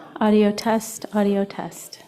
Audio test, audio test.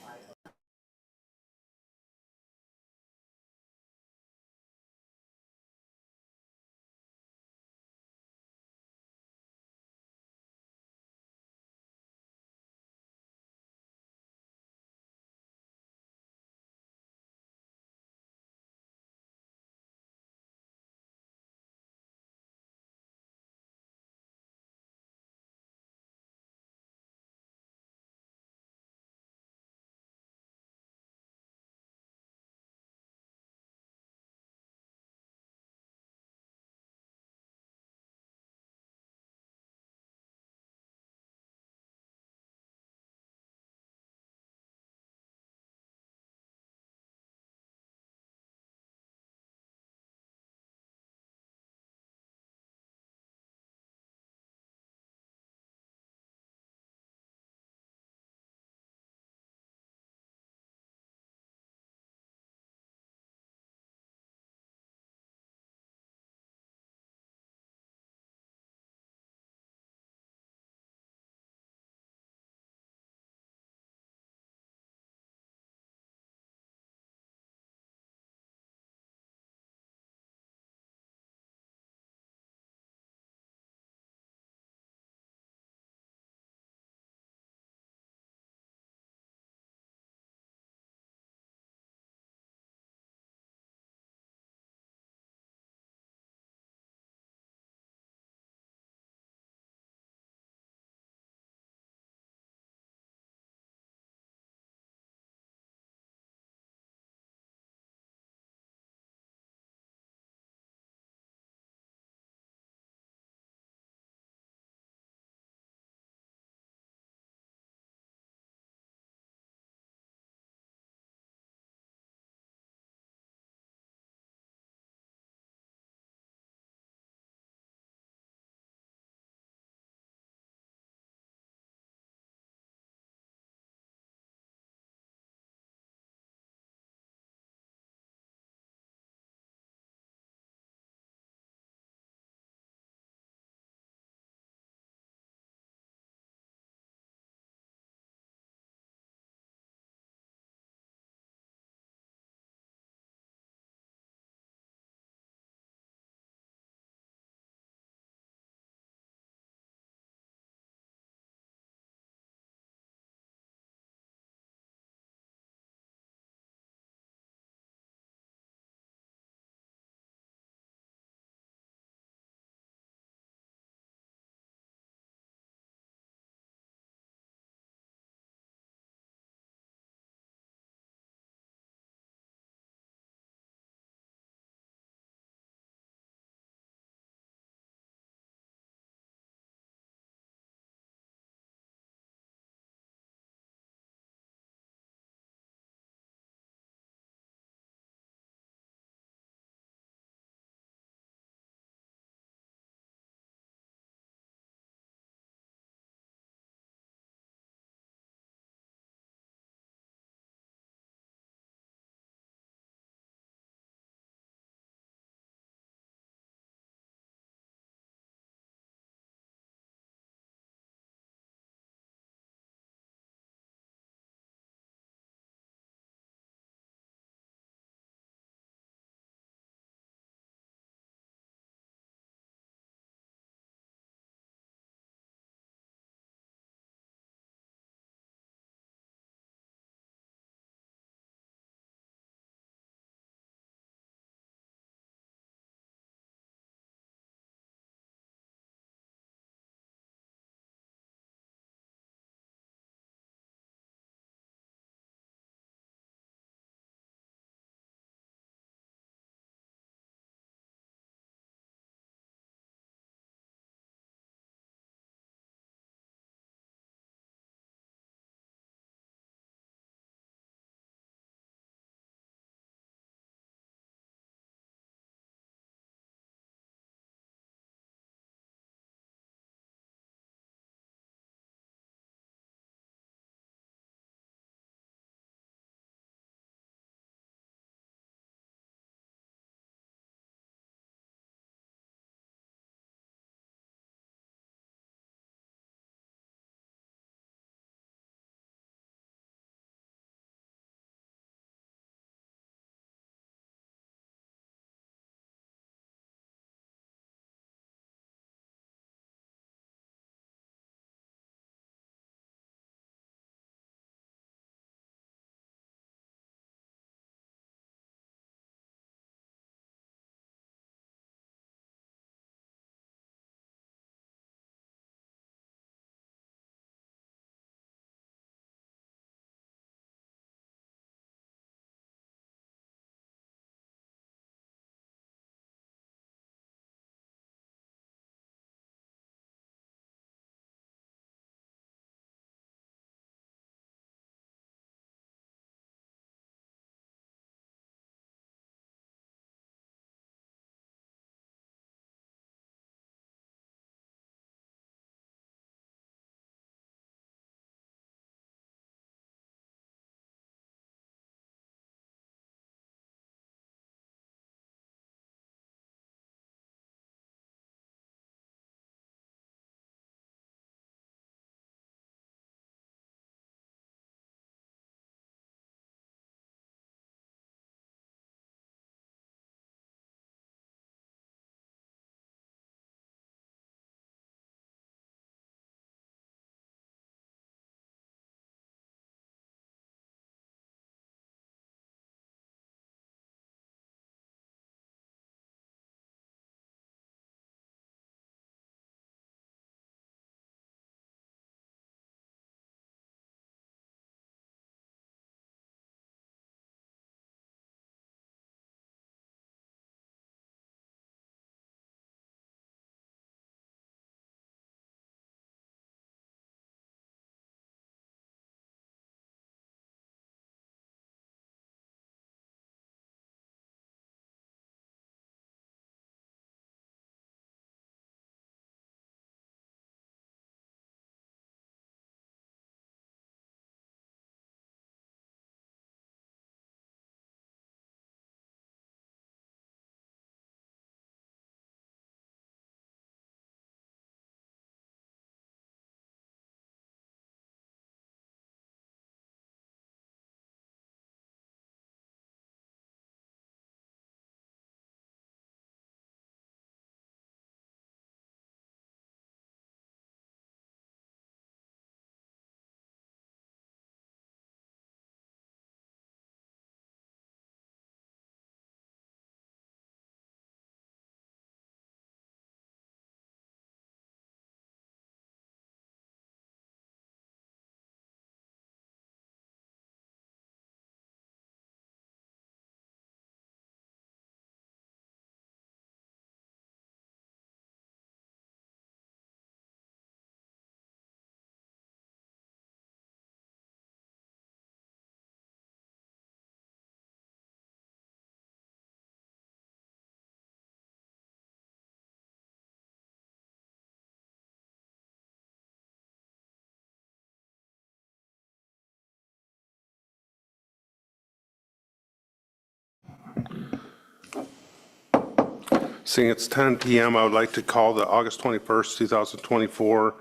Seeing it's 10 p.m., I would like to call the August 21st, 2024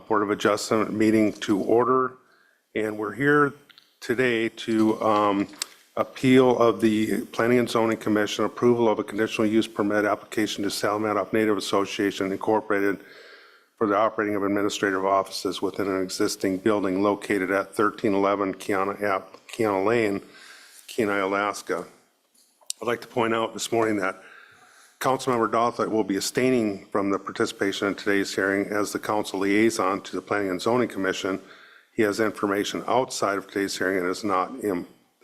Board of Adjustment meeting to order. And we're here today to appeal of the Planning and Zoning Commission approval of a conditional use permit application to Salamanca Native Association Incorporated for the operating of administrative offices within an existing building located at 1311 Kiana Lane, Kenai, Alaska. I'd like to point out this morning that Councilmember Dothert will be abstaining from the participation in today's hearing as the council liaison to the Planning and Zoning Commission. He has information outside of today's hearing and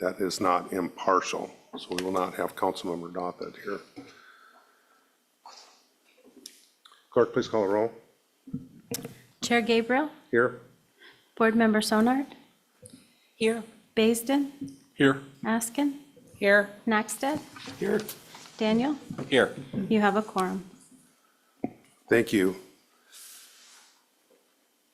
that is not impartial. So we will not have Councilmember Dothert here. Clerk, please call a roll. Chair Gabriel. Here. Board Member Sonard. Here. Baisden. Here. Askin. Here. Maxted. Here. Daniel. Here. You have a quorum. Thank you.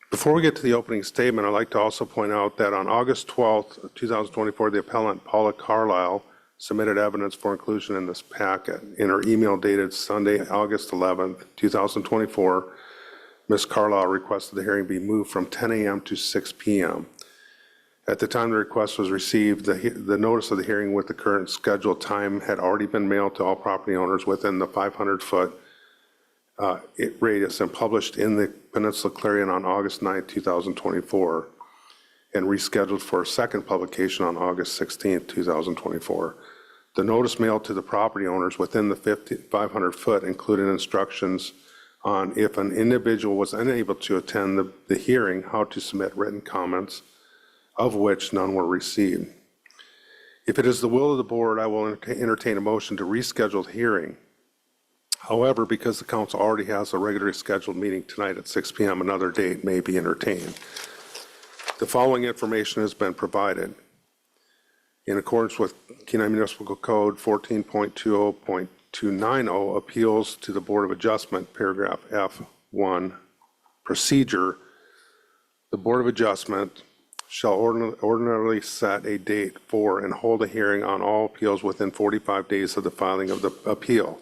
Before we get to the opening statement, I'd like to also point out that on August 12th, 2024, the appellant Paula Carlisle submitted evidence for inclusion in this packet. In her email dated Sunday, August 11th, 2024, Ms. Carlisle requested the hearing be moved from 10 a.m. to 6 p.m. At the time the request was received, the notice of the hearing with the current scheduled time had already been mailed to all property owners within the 500-foot radius and published in the Peninsula Clarion on August 9, 2024, and rescheduled for a second publication on August 16, 2024. The notice mailed to the property owners within the 500-foot included instructions on if an individual was unable to attend the hearing, how to submit written comments, of which none were received. If it is the will of the board, I will entertain a motion to reschedule the hearing. However, because the council already has a regularly scheduled meeting tonight at 6 p.m., another date may be entertained. The following information has been provided. In accordance with Kenai Municipal Code 14.20.290, appeals to the Board of Adjustment, paragraph F1, procedure, the Board of Adjustment shall ordinarily set a date for and hold a hearing on all appeals within 45 days of the filing of the appeal.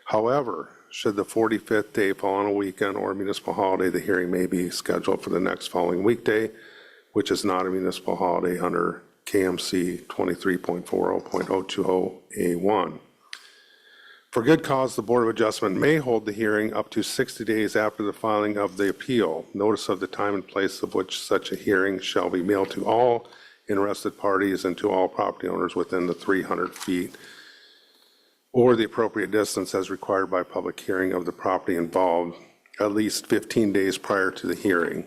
However, should the 45th day fall on a weekend or a municipal holiday, the hearing may be scheduled for the next following weekday, which is not a municipal holiday under KMC 23.40.020A1. For good cause, the Board of Adjustment may hold the hearing up to 60 days after the filing of the appeal. Notice of the time and place of which such a hearing shall be mailed to all interested parties and to all property owners within the 300 feet or the appropriate distance as required by public hearing of the property involved at least 15 days prior to the hearing.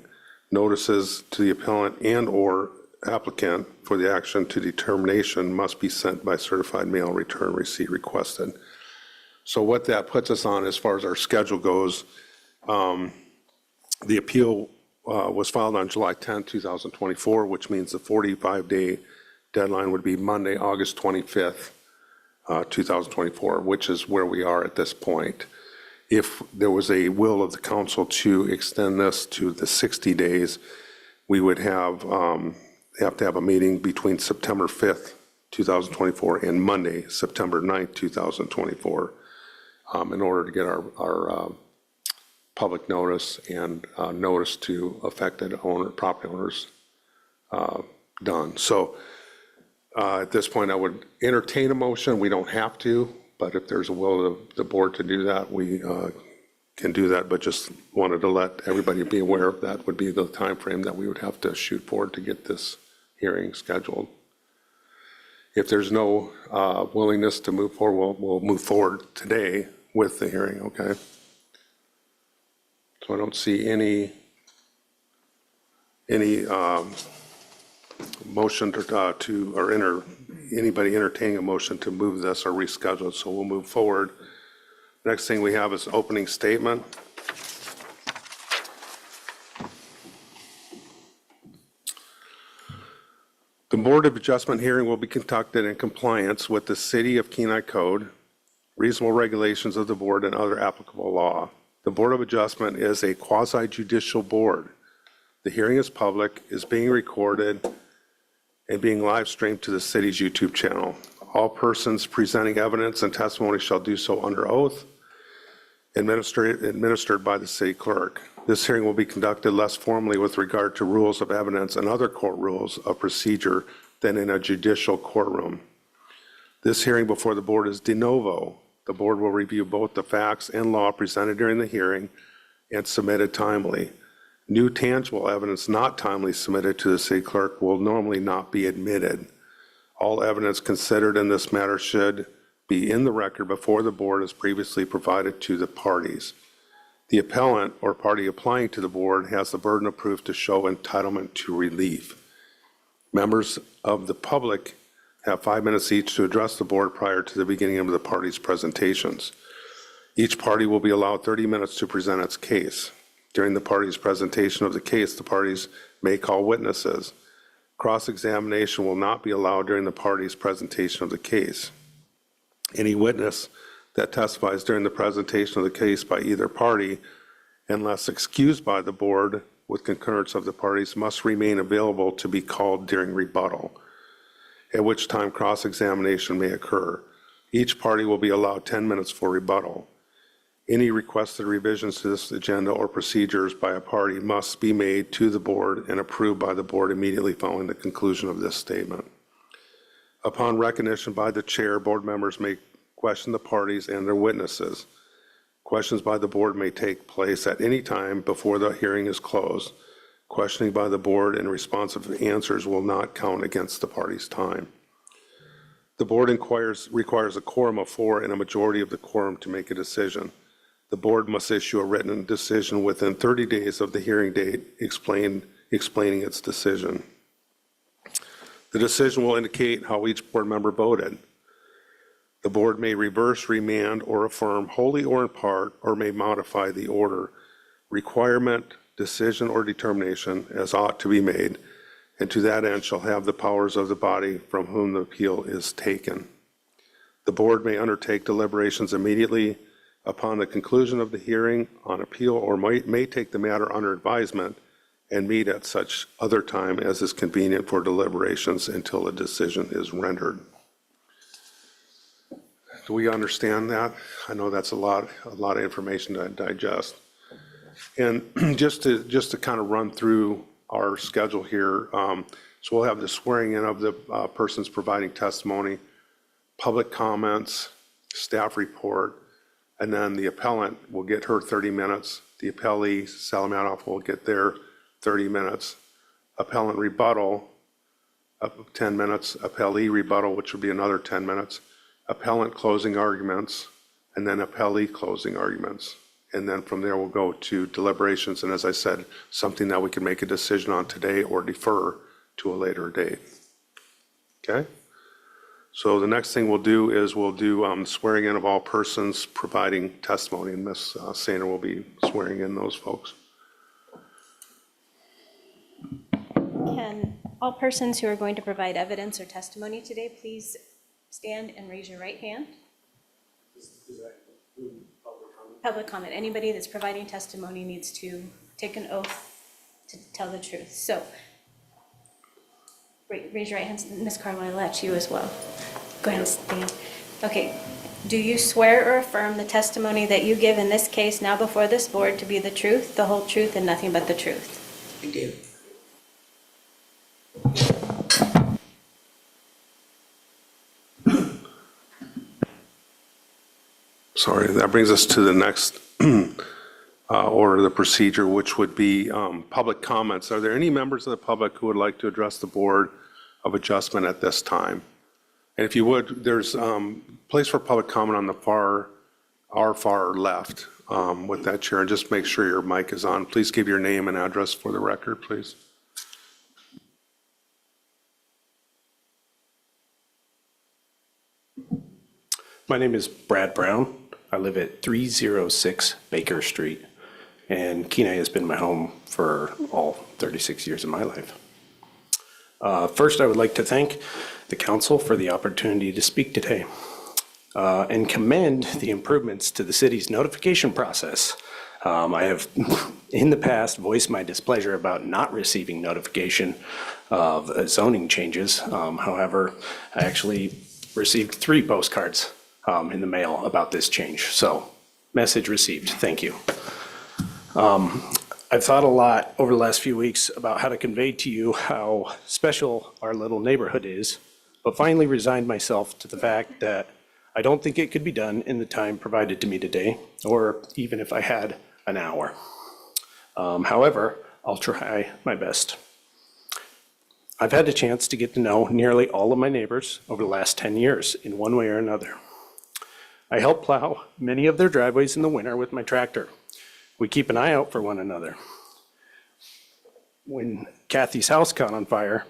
Notices to the appellant and or applicant for the action to determination must be sent by certified mail return receipt requested. So what that puts us on as far as our schedule goes, the appeal was filed on July 10, 2024, which means the 45-day deadline would be Monday, August 25th, 2024, which is where we are at this point. If there was a will of the council to extend this to the 60 days, we would have to have a meeting between September 5th, 2024 and Monday, September 9th, 2024. In order to get our public notice and notice to affected property owners done. So at this point, I would entertain a motion. We don't have to, but if there's a will of the board to do that, we can do that. But just wanted to let everybody be aware of that would be the time frame that we would have to shoot forward to get this hearing scheduled. If there's no willingness to move forward, we'll move forward today with the hearing, okay? So I don't see any motion anybody entertaining a motion to move this or reschedule it, so we'll move forward. Next thing we have is opening statement. The Board of Adjustment hearing will be conducted in compliance with the City of Kenai Code, reasonable regulations of the board, and other applicable law. The Board of Adjustment is a quasi-judicial board. The hearing is public, is being recorded, and being live streamed to the city's YouTube channel. All persons presenting evidence and testimony shall do so under oath, administered by the city clerk. This hearing will be conducted less formally with regard to rules of evidence and other court rules of procedure than in a judicial courtroom. This hearing before the board is de novo. The board will review both the facts and law presented during the hearing and submitted timely. New tangible evidence not timely submitted to the city clerk will normally not be admitted. All evidence considered in this matter should be in the record before the board as previously provided to the parties. The appellant or party applying to the board has the burden of proof to show entitlement to relief. Members of the public have 5 minutes each to address the board prior to the beginning of the party's presentations. Each party will be allowed 30 minutes to present its case. During the party's presentation of the case, the parties may call witnesses. Cross-examination will not be allowed during the party's presentation of the case. Any witness that testifies during the presentation of the case by either party, unless excused by the board with concurrence of the parties, must remain available to be called during rebuttal, at which time cross-examination may occur. Each party will be allowed 10 minutes for rebuttal. Any requested revisions to this agenda or procedures by a party must be made to the board and approved by the board immediately following the conclusion of this statement. Upon recognition by the chair, board members may question the parties and their witnesses. Questions by the board may take place at any time before the hearing is closed. Questioning by the board and responsive answers will not count against the party's time. The board requires a quorum of 4 and a majority of the quorum to make a decision. The board must issue a written decision within 30 days of the hearing date explaining its decision. The decision will indicate how each board member voted. The board may reverse, remand, or affirm wholly or in part, or may modify the order, requirement, decision, or determination as ought to be made, and to that end shall have the powers of the body from whom the appeal is taken. The board may undertake deliberations immediately upon the conclusion of the hearing on appeal, or may take the matter under advisement and meet at such other time as is convenient for deliberations until a decision is rendered. Do we understand that? I know that's a lot of information to digest. And just to kind of run through our schedule here, so we'll have the swearing in of the persons providing testimony, public comments, staff report, and then the appellant will get her 30 minutes. The appellee, Salamanoff, will get their 30 minutes. Appellant rebuttal, 10 minutes. Appellee rebuttal, which would be another 10 minutes. Appellant closing arguments, and then appellee closing arguments. And then from there, we'll go to deliberations. And as I said, something that we can make a decision on today or defer to a later date. Okay? So the next thing we'll do is we'll do swearing in of all persons providing testimony. And Ms. Sainer will be swearing in those folks. Can all persons who are going to provide evidence or testimony today please stand and raise your right hand? Public comment. Anybody that's providing testimony needs to take an oath to tell the truth. So raise your right hand. Ms. Carlisle, that's you as well. Go ahead and stand. Okay. Do you swear or affirm the testimony that you give in this case now before this board to be the truth, the whole truth, and nothing but the truth? I do. Sorry, that brings us to the next order of the procedure, which would be public comments. Are there any members of the public who would like to address the Board of Adjustment at this time? And if you would, there's a place for public comment on our far left with that chair, and just make sure your mic is on. Please give your name and address for the record, please. My name is Brad Brown. I live at 306 Baker Street, and Kenai has been my home for all 36 years of my life. First, I would like to thank the council for the opportunity to speak today and commend the improvements to the city's notification process. I have in the past voiced my displeasure about not receiving notification of zoning changes. However, I actually received 3 postcards in the mail about this change. So, message received. Thank you. I've thought a lot over the last few weeks about how to convey to you how special our little neighborhood is, but finally resigned myself to the fact that I don't think it could be done in the time provided to me today, or even if I had an hour. However, I'll try my best. I've had the chance to get to know nearly all of my neighbors over the last 10 years in one way or another. I help plow many of their driveways in the winter with my tractor. We keep an eye out for one another. When Kathy's house caught on fire,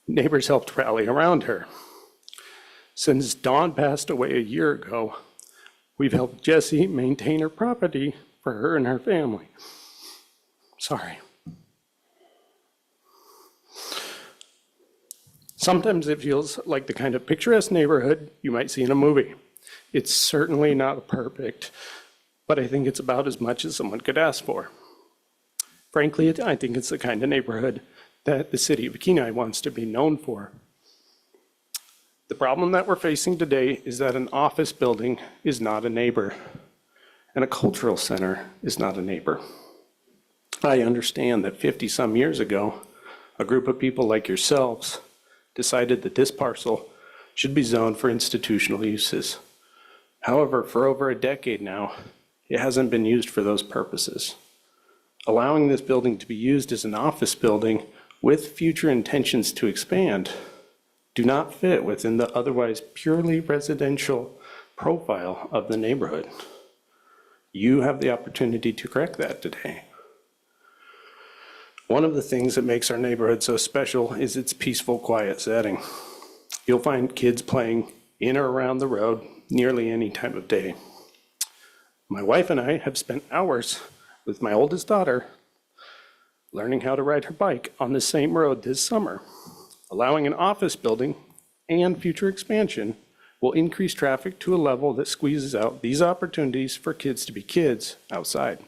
neighbors helped rally around her. Since Dawn passed away a year ago, we've helped Jessie maintain her property for her and her family. Sorry. Sometimes it feels like the kind of picturesque neighborhood you might see in a movie. It's certainly not perfect, but I think it's about as much as someone could ask for. Frankly, I think it's the kind of neighborhood that the city of Kenai wants to be known for. The problem that we're facing today is that an office building is not a neighbor, and a cultural center is not a neighbor. I understand that 50-some years ago, a group of people like yourselves decided that this parcel should be zoned for institutional uses. However, for over a decade now, it hasn't been used for those purposes. Allowing this building to be used as an office building with future intentions to expand do not fit within the otherwise purely residential profile of the neighborhood. You have the opportunity to correct that today. One of the things that makes our neighborhood so special is its peaceful, quiet setting. You'll find kids playing in or around the road nearly any time of day. My wife and I have spent hours with my oldest daughter learning how to ride her bike on the same road this summer. Allowing an office building and future expansion will increase traffic to a level that squeezes out these opportunities for kids to be kids outside.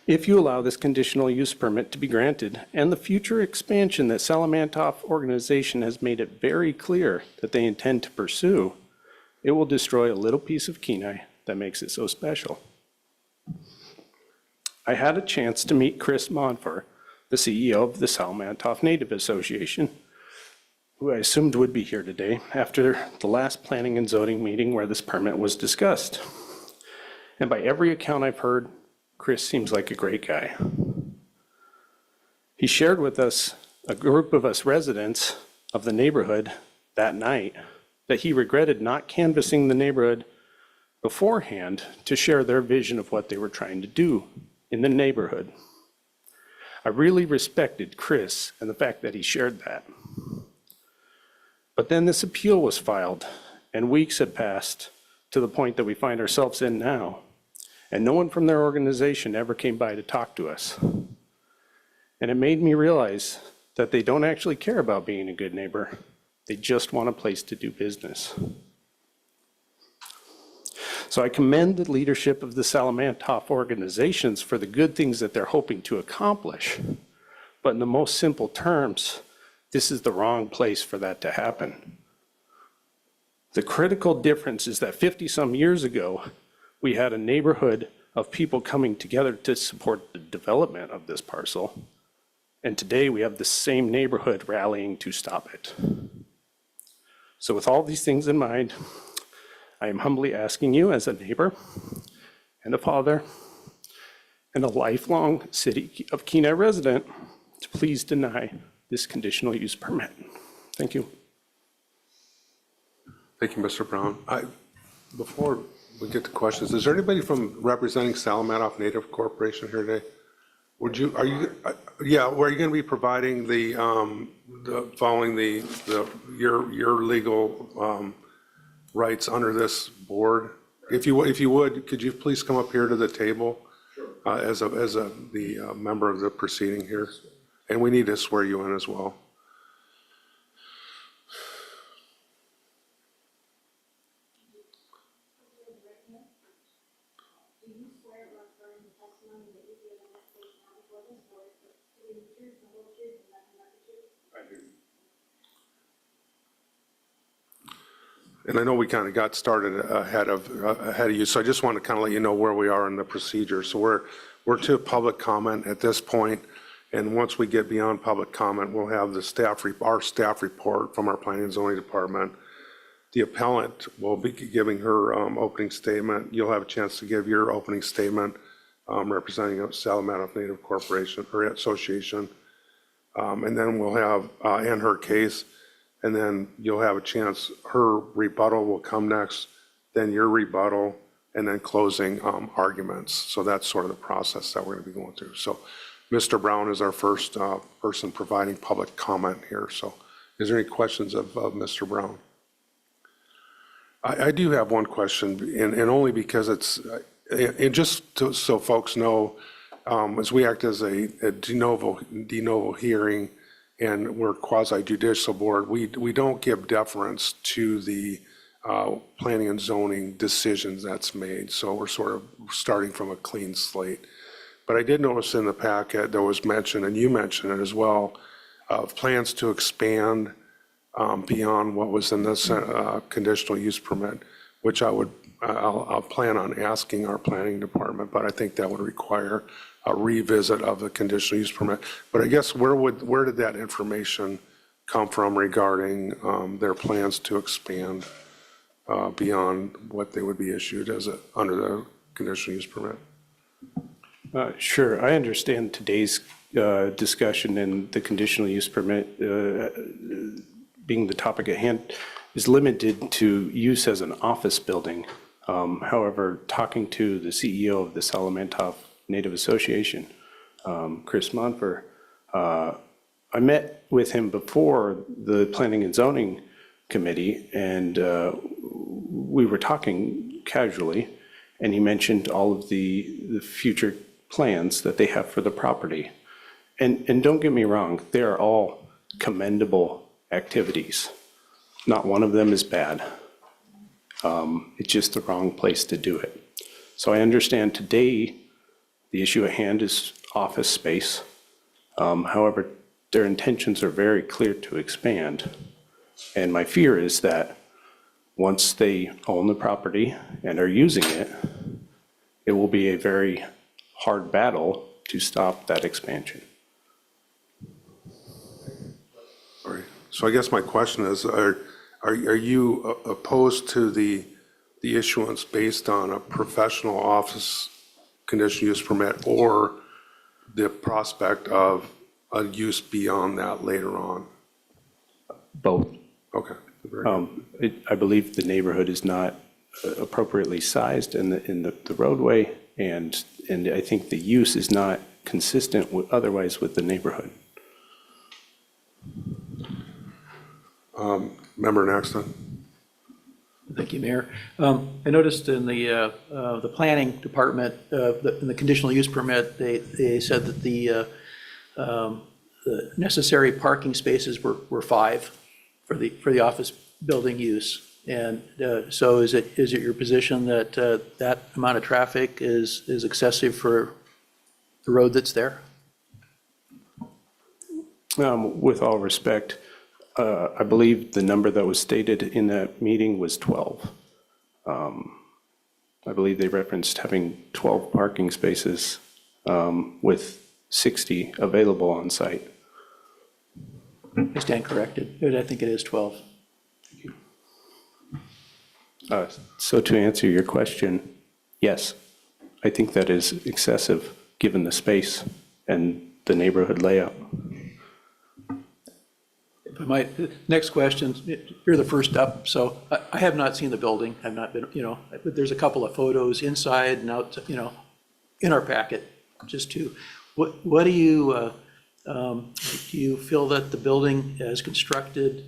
If you allow this conditional use permit to be granted and the future expansion that Salamantoff organization has made it very clear that they intend to pursue, it will destroy a little piece of Kenai that makes it so special. I had a chance to meet Chris Monfort, the CEO of the Salamantoff Native Association, who I assumed would be here today after the last planning and zoning meeting where this permit was discussed. And by every account I've heard, Chris seems like a great guy. He shared with us, a group of us residents of the neighborhood that night, that he regretted not canvassing the neighborhood beforehand to share their vision of what they were trying to do in the neighborhood. I really respected Chris and the fact that he shared that. But then this appeal was filed, and weeks had passed to the point that we find ourselves in now, and no one from their organization ever came by to talk to us. And it made me realize that they don't actually care about being a good neighbor. They just want a place to do business. So I commend the leadership of the Salamantoff organizations for the good things that they're hoping to accomplish. But in the most simple terms, this is the wrong place for that to happen. The critical difference is that 50-some years ago, we had a neighborhood of people coming together to support the development of this parcel. And today we have the same neighborhood rallying to stop it. So with all these things in mind, I am humbly asking you as a neighbor and a father and a lifelong City of Kenai resident to please deny this conditional use permit. Thank you. Thank you, Mr. Brown. Before we get to questions, is there anybody from representing Salamantoff Native Corporation here today? Were you going to be providing following your legal rights under this board? If you would, could you please come up here to the table as the member of the proceeding here? And we need to swear you in as well. And I know we kind of got started ahead of you, so I just want to kind of let you know where we are in the procedure. So we're to public comment at this point, and once we get beyond public comment, we'll have our staff report from our Planning and Zoning Department. The appellant will be giving her opening statement. You'll have a chance to give your opening statement representing Salamatoff Native Corporation or Association. And then we'll have, and her case, and then you'll have a chance, her rebuttal will come next, then your rebuttal, and then closing arguments. So that's sort of the process that we're going to be going through. So Mr. Brown is our first person providing public comment here. So is there any questions of Mr. Brown? I do have one question, and only because it's, and just so folks know, as we act as a de novo hearing, and we're quasi-judicial board, we don't give deference to the planning and zoning decisions that's made. So we're sort of starting from a clean slate. But I did notice in the packet there was mention, and you mentioned it as well, of plans to expand beyond what was in this conditional use permit, which I'll plan on asking our planning department, but I think that would require a revisit of the conditional use permit. But I guess where did that information come from regarding their plans to expand beyond what they would be issued as under the conditional use permit? Sure, I understand today's discussion and the conditional use permit being the topic at hand is limited to use as an office building. However, talking to the CEO of the Salamatoff Native Association, Chris Monfer, I met with him before the Planning and Zoning Committee, and we were talking casually, and he mentioned all of the future plans that they have for the property. And don't get me wrong, they are all commendable activities. Not one of them is bad. It's just the wrong place to do it. So I understand today the issue at hand is office space. However, their intentions are very clear to expand. And my fear is that once they own the property and are using it, it will be a very hard battle to stop that expansion. All right. So I guess my question is, are you opposed to the issuance based on a professional office conditional use permit or the prospect of a use beyond that later on? Both. Okay. Very good. I believe the neighborhood is not appropriately sized in the roadway, and I think the use is not consistent otherwise with the neighborhood. Member Naxton? Thank you, Mayor. I noticed in the planning department, in the conditional use permit, they said that the necessary parking spaces were 5 for the office building use. And so is it your position that that amount of traffic is excessive for the road that's there? With all respect, I believe the number that was stated in that meeting was 12. I believe they referenced having 12 parking spaces with 60 available on site. I stand corrected. I think it is 12. So to answer your question, yes, I think that is excessive given the space and the neighborhood layout. Next question, you're the first up, so I have not seen the building. I've not been, but there's a couple of photos inside and out, in our packet, just to, what do you feel that the building as constructed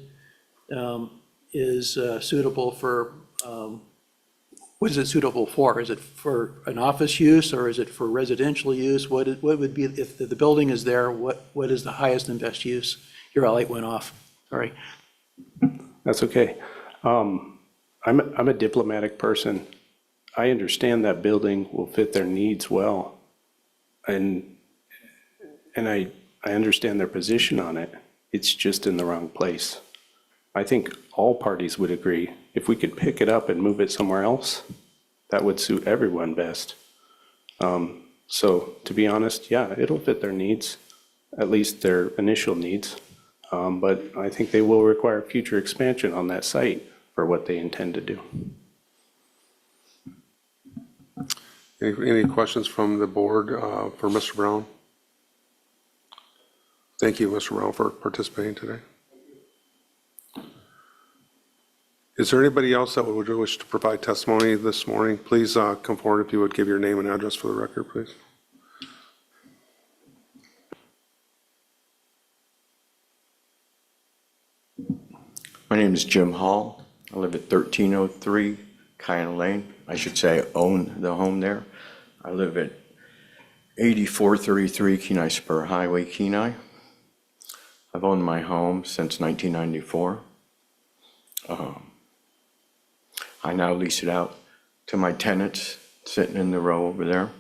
is suitable for, what is it suitable for? Is it for an office use or is it for residential use? What would be, if the building is there, what is the highest and best use? Your light went off, sorry. That's okay. I'm a diplomatic person. I understand that building will fit their needs well. And I understand their position on it. It's just in the wrong place. I think all parties would agree, if we could pick it up and move it somewhere else, that would suit everyone best. So to be honest, yeah, it'll fit their needs, at least their initial needs. But I think they will require future expansion on that site for what they intend to do. Any questions from the board for Mr. Brown? Thank you, Mr. Brown, for participating today. Is there anybody else that would wish to provide testimony this morning? Please come forward if you would give your name and address for the record, please. My name is Jim Hall. I live at 1303 Kiana Lane. I should say I own the home there. I live at 8433 Kenai Spur Highway, Kenai. I've owned my home since 1994. I now lease it out to my tenants sitting in the row over there.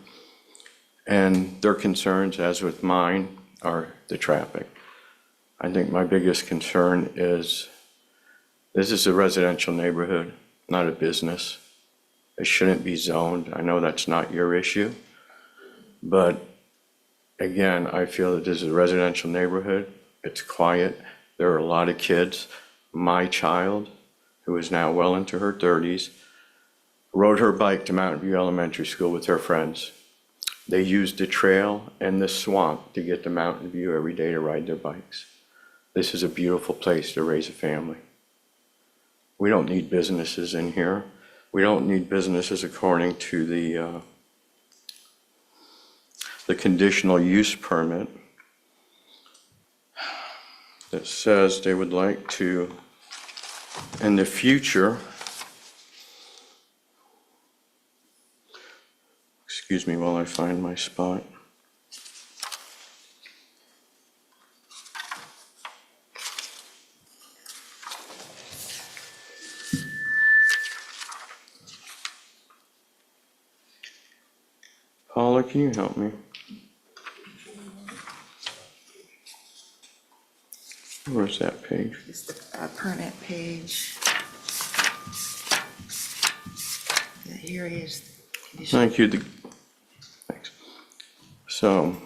And their concerns, as with mine, are the traffic. I think my biggest concern is this is a residential neighborhood, not a business. It shouldn't be zoned. I know that's not your issue. But again, I feel that this is a residential neighborhood. It's quiet. There are a lot of kids. My child, who is now well into her 30s, rode her bike to Mountain View Elementary School with her friends. They used the trail and the swamp to get to Mountain View every day to ride their bikes. This is a beautiful place to raise a family. We don't need businesses in here. We don't need businesses according to the conditional use permit that says they would like to, in the future, excuse me while I find my spot. Paula, can you help me? Where's that page? It's the permit page. Yeah, here is. Thank you. Thanks. So,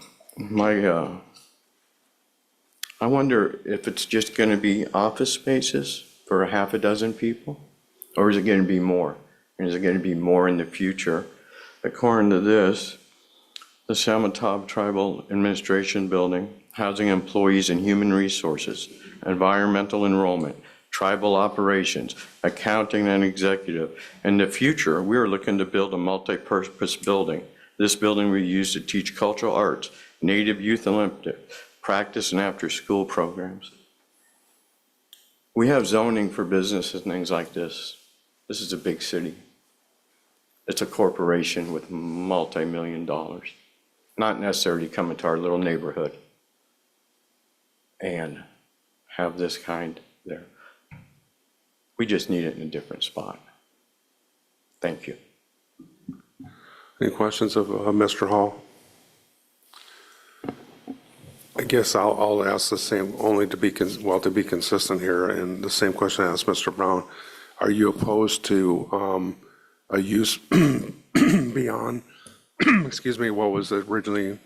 I wonder if it's just going to be office spaces for a half a dozen people, or is it going to be more? And is it going to be more in the future? According to this, the Samatov Tribal Administration Building, housing employees and human resources, environmental enrollment, tribal operations, accounting and executive. In the future, we are looking to build a multi-purpose building. This building we use to teach cultural arts, Native Youth Olympic, practice and after-school programs. We have zoning for businesses and things like this. This is a big city. It's a corporation with multi-million dollars, not necessarily come into our little neighborhood and have this kind there. We just need it in a different spot. Thank you. Any questions of Mr. Hall? I guess I'll ask the same, only to be, to be consistent here, and the same question I asked Mr. Brown. Are you opposed to a use beyond, excuse me, what was originally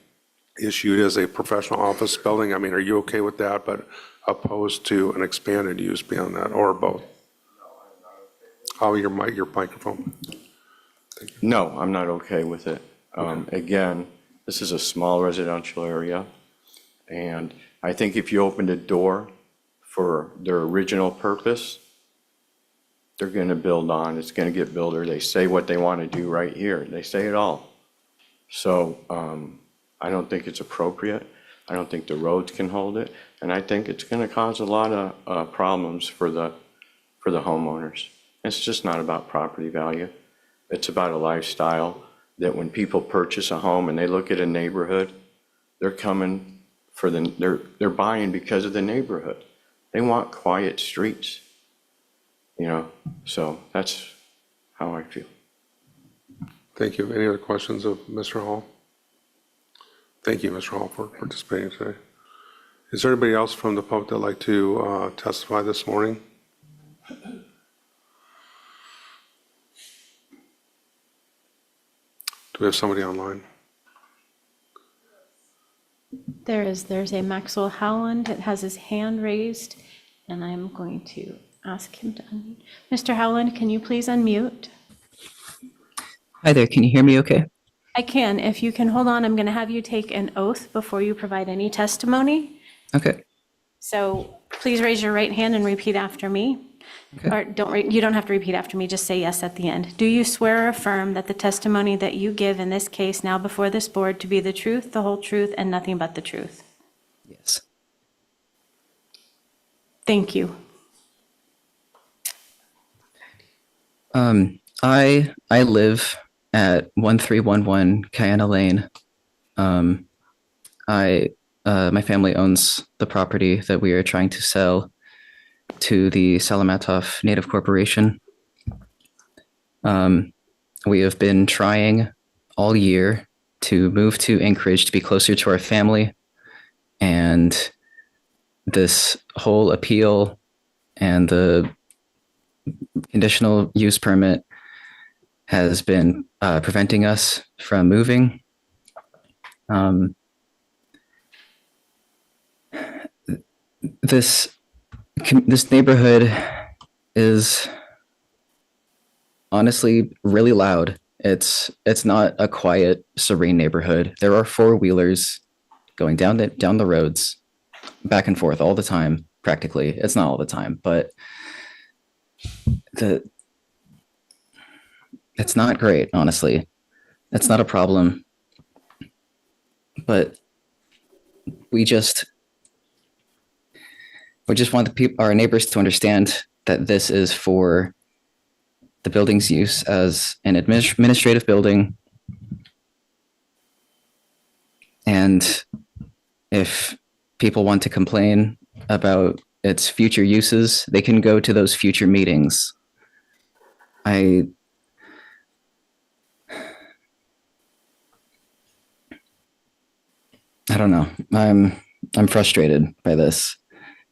issued as a professional office building? I mean, are you okay with that, but opposed to an expanded use beyond that, or both? Oh, your microphone. No, I'm not okay with it. Again, this is a small residential area, and I think if you opened a door for their original purpose, they're going to build on. It's going to get builder. They say what they want to do right here. They say it all. So I don't think it's appropriate. I don't think the roads can hold it, and I think it's going to cause a lot of problems for the homeowners. It's just not about property value. It's about a lifestyle that when people purchase a home and they look at a neighborhood, they're coming for they're buying because of the neighborhood. They want quiet streets, you know, so that's how I feel. Thank you. Any other questions of Mr. Hall? Thank you, Mr. Hall, for participating today. Is there anybody else from the public that'd like to testify this morning? we have somebody online? There's a Maxwell Howland that has his hand raised, and I'm going to ask him to unmute. Mr. Howland, can you please unmute? Hi there, can you hear me okay? I can. If you can hold on, I'm going to have you take an oath before you provide any testimony. Okay. So please raise your right hand and repeat after me. Okay. Or you don't have to repeat after me, just say yes at the end. Do you swear or affirm that the testimony that you give in this case now before this board to be the truth, the whole truth, and nothing but the truth? Yes. Thank you. I live at 1311 Kiana Lane. My family owns the property that we are trying to sell to the Salamatov Native Corporation. We have been trying all year to move to Anchorage to be closer to our family, and this whole appeal and the conditional use permit has been preventing us from moving. This neighborhood is honestly really loud. It's not a quiet, serene neighborhood. There are four-wheelers going down the roads, back and forth all the time, practically. It's not all the time, but it's not great, honestly. It's not a problem. But we just want our neighbors to understand that this is for the building's use as an administrative building. And if people want to complain about its future uses, they can go to those future meetings. I don't know. I'm frustrated by this.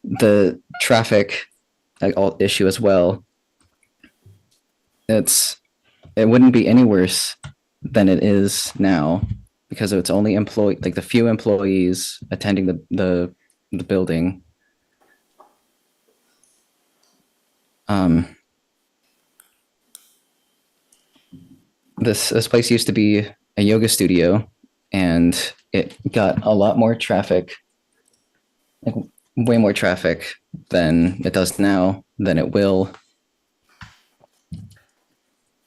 The traffic issue as well. It wouldn't be any worse than it is now because it's only the few employees attending the building. This place used to be a yoga studio, and it got a lot more traffic, like way more traffic than it does now, than it will.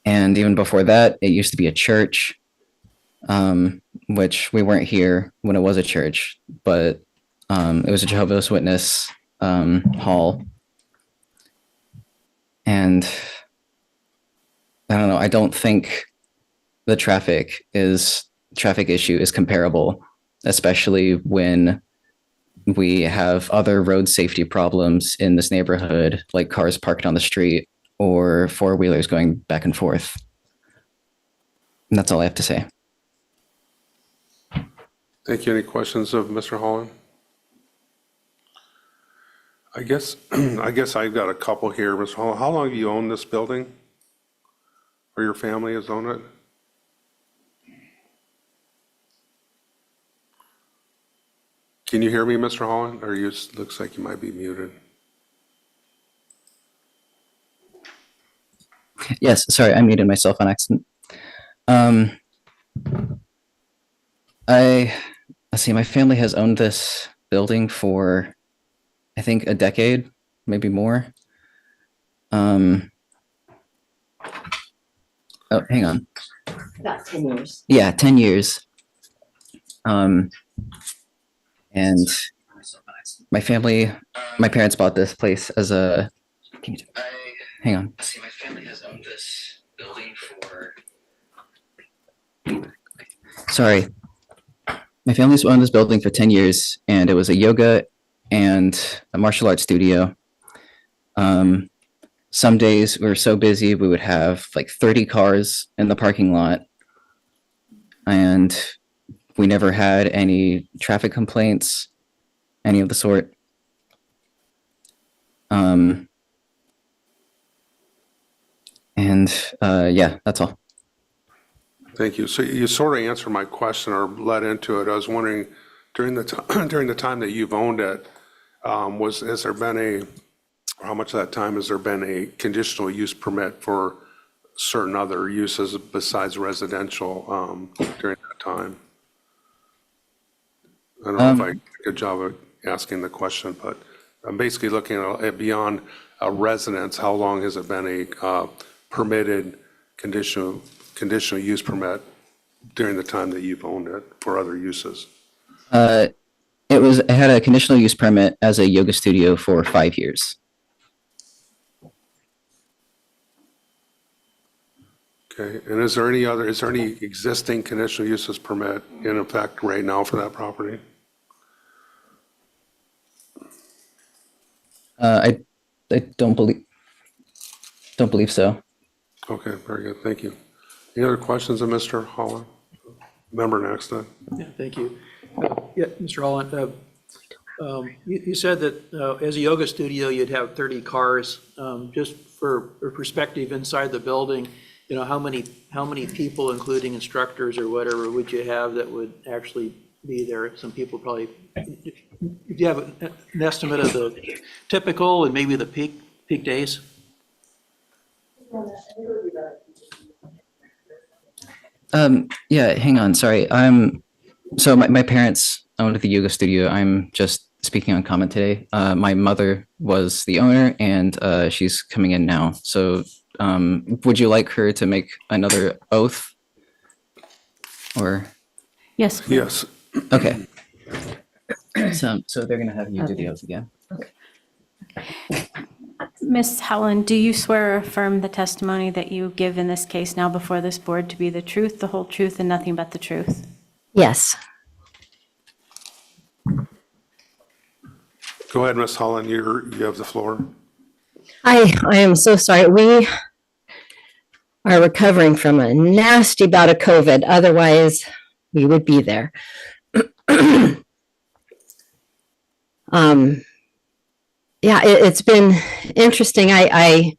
And even before that, it used to be a church, which we weren't here when it was a church, but it was a Jehovah's Witness hall. And I don't know, I don't think the traffic issue is comparable, especially when we have other road safety problems in this neighborhood, like cars parked on the street or four-wheelers going back and forth. And that's all I have to say. Thank you. Any questions of Mr. Holland? I guess I've got a couple here, Mr. Holland. How long have you owned this building? Or your family has owned it? Can you hear me, Mr. Holland? Or looks like you might be muted. Yes, sorry, I muted myself on accident. Let's see, my family has owned this building for, I think, a decade, maybe more. Oh, hang on. About 10 years. Yeah, 10 years. And my parents bought this place as a, hang on. See, my family has owned this building for, sorry. My family's owned this building for 10 years, and it was a yoga and a martial arts studio. Some days we were so busy, we would have like 30 cars in the parking lot, and we never had any traffic complaints, any of the sort. Yeah, that's all. Thank you. So you sort of answered my question or led into it. I was wondering, during the during the time that you've owned it, has there been or how much of that time has there been a conditional use permit for certain other uses besides residential during that time? I don't know if I did a good job of asking the question, but I'm basically looking at beyond a residence, how long has it been a permitted conditional use permit during the time that you've owned it for other uses? It had a conditional use permit as a yoga studio for 5 years. Okay, and is there any existing conditional uses permit in effect right now for that property? I don't believe so. Okay, very good, thank you. Any other questions of Mr. Holland? Member next then. Yeah, thank you. Yeah, Mr. Holland, you said that as a yoga studio, you'd have 30 cars. Just for perspective inside the building, you know, how many people, including instructors or whatever, would you have that would actually be there? Some people probably, do you have an estimate of the typical and maybe the peak days? Yeah, hang on. Sorry. So my parents owned the yoga studio. I'm just speaking on comment today. My mother was the owner and she's coming in now. So would you like her to make another oath? Or? Yes. Yes. Okay. So they're going to have you do the oath again. Ms. Howland, do you swear or affirm the testimony that you give in this case now before this board to be the truth, the whole truth, and nothing but the truth? Yes. Go ahead, Ms. Holland, you have the floor. I am so sorry. We are recovering from a nasty bout of COVID. Otherwise, we would be there. Yeah, it's been interesting. I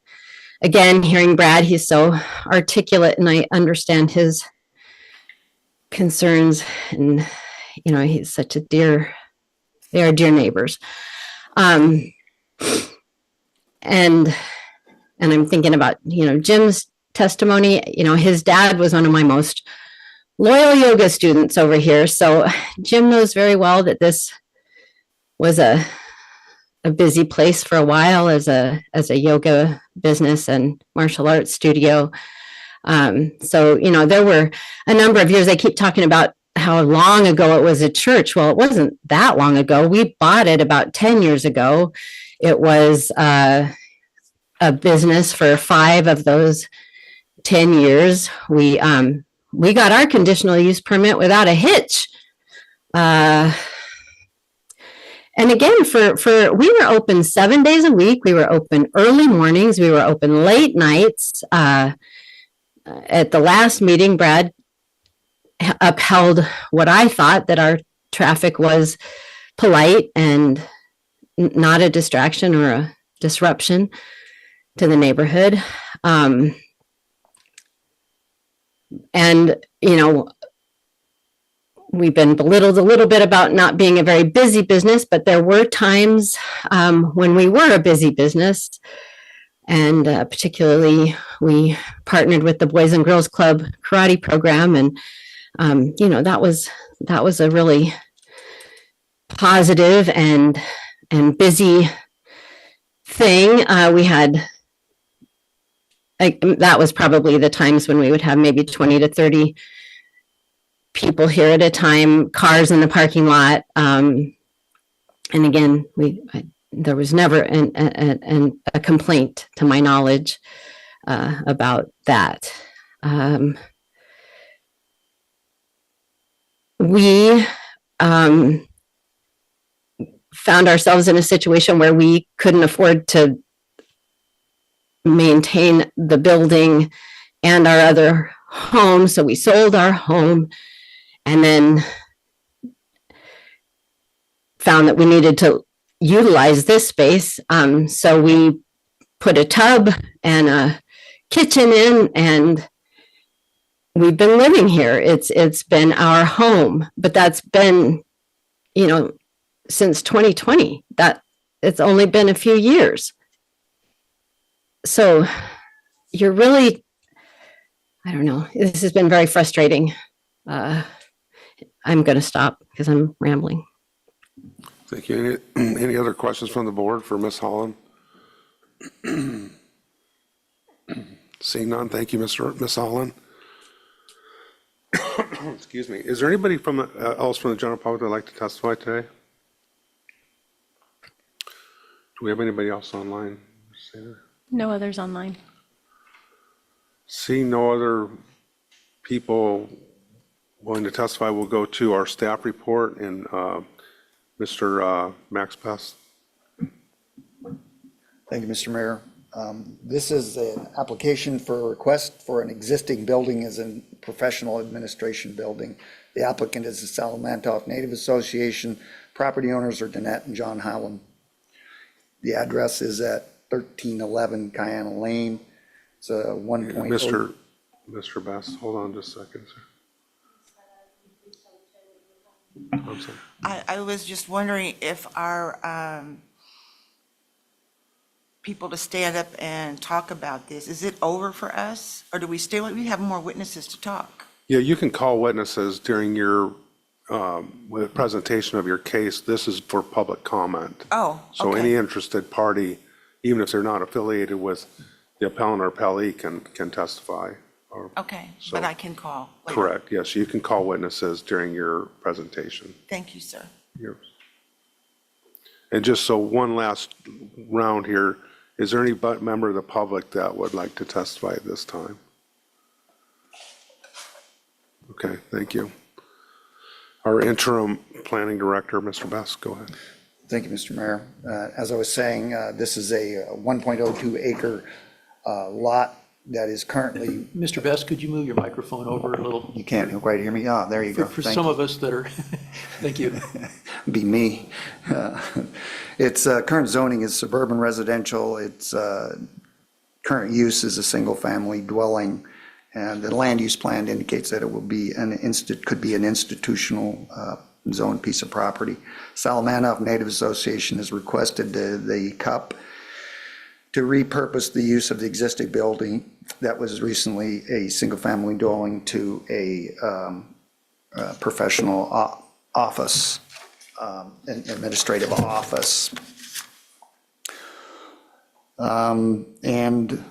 again, hearing Brad, he's so articulate and I understand his concerns and, you know, he's such a they are dear neighbors. And I'm thinking about, you know, Jim's testimony. You know, his dad was one of my most loyal yoga students over here. So Jim knows very well that this was a busy place for a while as a yoga business and martial arts studio. So, you know, there were a number of years. I keep talking about how long ago it was a church. Well, it wasn't that long ago. We bought it about 10 years ago. It was a business for 5 of those 10 years. We got our conditional use permit without a hitch. And again, we were open 7 days a week. We were open early mornings. We were open late nights. At the last meeting, Brad upheld what I thought, that our traffic was polite and not a distraction or a disruption to the neighborhood. And, you know, we've been belittled a little bit about not being a very busy business, but there were times when we were a busy business. And particularly, we partnered with the Boys and Girls Club karate program. And, you know, that was a really positive and busy thing. We had, that was probably the times when we would have maybe 20 to 30 people here at a time, cars in the parking lot. And again, there was never a complaint to my knowledge about that. We found ourselves in a situation where we couldn't afford to maintain the building and our other home, so we sold our home and then found that we needed to utilize this space. So we put a tub and a kitchen in, and we've been living here. It's been our home, but that's been, since 2020. That it's only been a few years. So you're really, I don't know. This has been very frustrating. I'm going to stop because I'm rambling. Thank you. Any other questions from the board for Ms. Holland? Seeing none, thank you, Ms. Holland. Excuse me. Is there anybody else from the general public that'd like to testify today? Do we have anybody else online? No others online. Seeing no other people willing to testify, we'll go to our staff report and Mr. Max Best. Thank you, Mr. Mayor. This is an application for a request for an existing building as a professional administration building. The applicant is the Salamantoff Native Association. Property owners are Danette and John Howland. The address is at 1311 Kiana Lane. It's a 1.0. Mr. Best, hold on just a second, sir. I'm sorry. I was just wondering if our people to stand up and talk about this, is it over for us? Or do we we have more witnesses to talk? Yeah, you can call witnesses during your with presentation of your case. This is for public comment. Oh, So okay. any interested party, even if they're not affiliated with the appellant or appellee, can testify. Okay, So- but I can call later. Correct, yes, you can call witnesses during your presentation. Thank you, sir. Yes. And just so one last round here, is there any member of the public that would like to testify at this time? Okay, thank you. Our interim planning director, Mr. Best, go ahead. Thank you, Mr. Mayor. As I was saying, this is a 1.02 acre lot that is currently, Mr. Best, could you move your microphone over a little? you can't quite hear me. Ah, there you go. For Thank some you. of us that are, thank you. Be me. Its current zoning is suburban residential. Its current use is a single-family dwelling, and the land use plan indicates that it will be could be an institutional zone piece of property. Salamantoff Native Association has requested the CUP to repurpose the use of the existing building that was recently a single-family dwelling to a professional office, an administrative office. And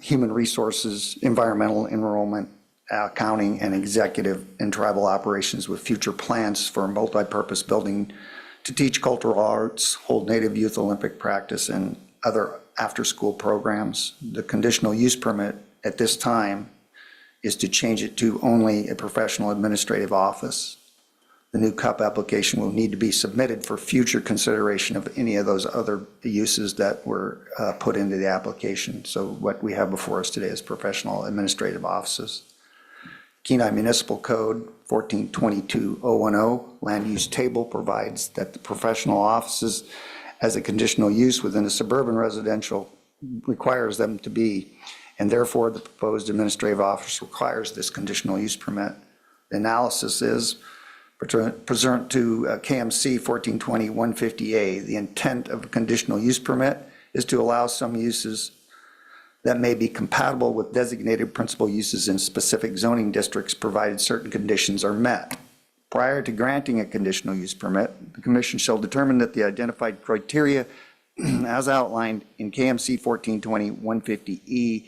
human resources, environmental enrollment, accounting, and executive and tribal operations with future plans for a multi-purpose building to teach cultural arts, hold Native Youth Olympic practice, and other after-school programs. The conditional use permit at this time is to change it to only a professional administrative office. The new CUP application will need to be submitted for future consideration of any of those other uses that were put into the application. So what we have before us today is professional administrative offices. Kenai Municipal Code 1422-010 Land Use Table provides that the professional offices as a conditional use within a suburban residential requires them to be, and therefore the proposed administrative office requires this conditional use permit. The analysis is pursuant to KMC 1420-150A, the intent of a conditional use permit is to allow some uses that may be compatible with designated principal uses in specific zoning districts, provided certain conditions are met. Prior to granting a conditional use permit, the commission shall determine that the identified criteria as outlined in KMC 1420-150E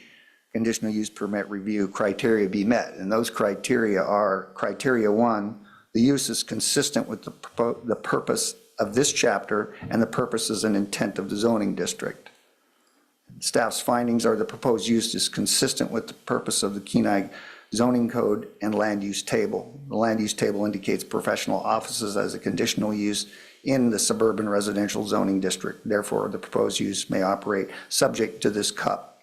conditional use permit review criteria be met. And those criteria are: criteria 1, the use is consistent with the purpose of this chapter and the purposes and intent of the zoning district. Staff's findings are the proposed use is consistent with the purpose of the Kenai zoning code and land use table. The land use table indicates professional offices as a conditional use in the suburban residential zoning district. Therefore, the proposed use may operate subject to this CUP.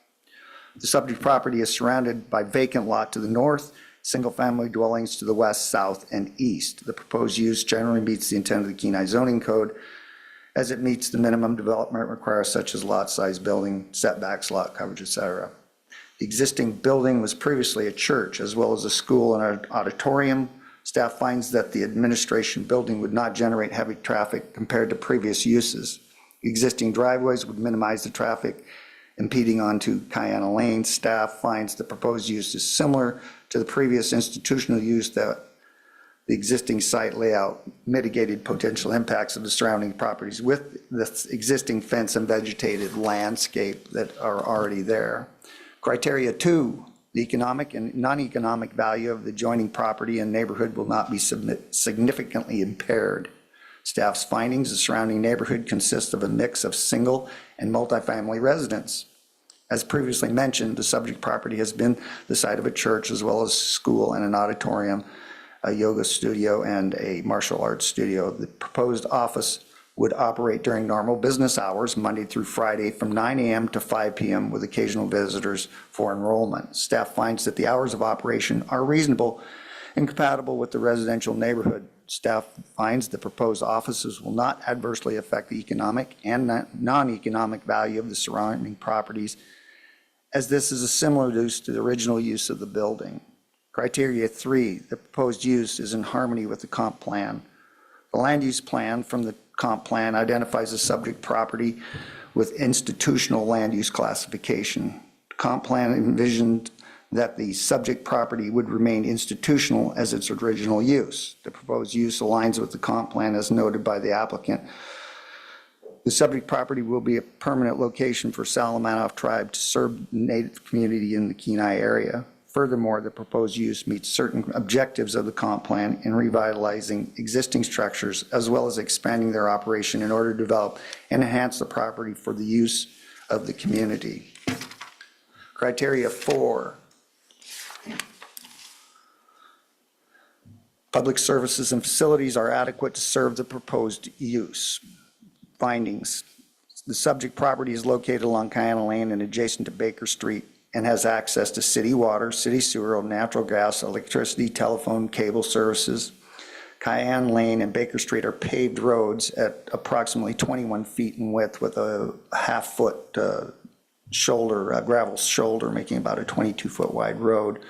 The subject property is surrounded by vacant lot to the north, single-family dwellings to the west, south, and east. The proposed use generally meets the intent of the Kenai zoning code as it meets the minimum development requirements such as lot size, building setbacks, lot coverage, etc. The existing building was previously a church as well as a school and an auditorium. Staff finds that the administration building would not generate heavy traffic compared to previous uses. Existing driveways would minimize the traffic impeding onto Kiana Lane. Staff finds the proposed use is similar to the previous institutional use, that the existing site layout mitigated potential impacts of the surrounding properties with the existing fence and vegetated landscape that are already there. Criteria 2, the economic and non-economic value of the adjoining property and neighborhood will not be significantly impaired. Staff's findings: the surrounding neighborhood consists of a mix of single and multifamily residents. As previously mentioned, the subject property has been the site of a church as well as school and an auditorium, a yoga studio, and a martial arts studio. The proposed office would operate during normal business hours, Monday through Friday, from 9 a.m. to 5 p.m. with occasional visitors for enrollment. Staff finds that the hours of operation are reasonable and compatible with the residential neighborhood. Staff finds the proposed offices will not adversely affect the economic and non-economic value of the surrounding properties, as this is a similar use to the original use of the building. Criteria 3, the proposed use is in harmony with the comp plan. The land use plan from the comp plan identifies the subject property with institutional land use classification. The comp plan envisioned that the subject property would remain institutional as its original use. The proposed use aligns with the comp plan as noted by the applicant. The subject property will be a permanent location for Salamanoff tribe to serve the native community in the Kenai area. Furthermore, the proposed use meets certain objectives of the comp plan in revitalizing existing structures as well as expanding their operation in order to develop and enhance the property for the use of the community. Criteria 4. Public services and facilities are adequate to serve the proposed use. Findings: the subject property is located along Kiana Lane and adjacent to Baker Street and has access to city water, city sewer, natural gas, electricity, telephone, cable services. Kiana Lane and Baker Street are paved roads at approximately 21 feet in width with a half-foot shoulder, gravel shoulder, making about a 22-foot wide road.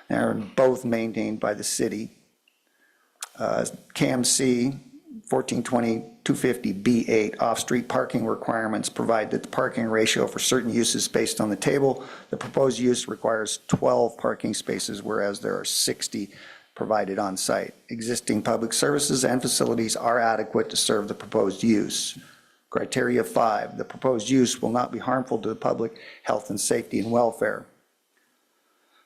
They're both maintained by the city. KMC 1420-250B8 off-street parking requirements provide that the parking ratio for certain uses based on the table. The proposed use requires 12 parking spaces, whereas there are 60 provided on site. Existing public services and facilities are adequate to serve the proposed use. Criteria 5, the proposed use will not be harmful to the public health and safety and welfare.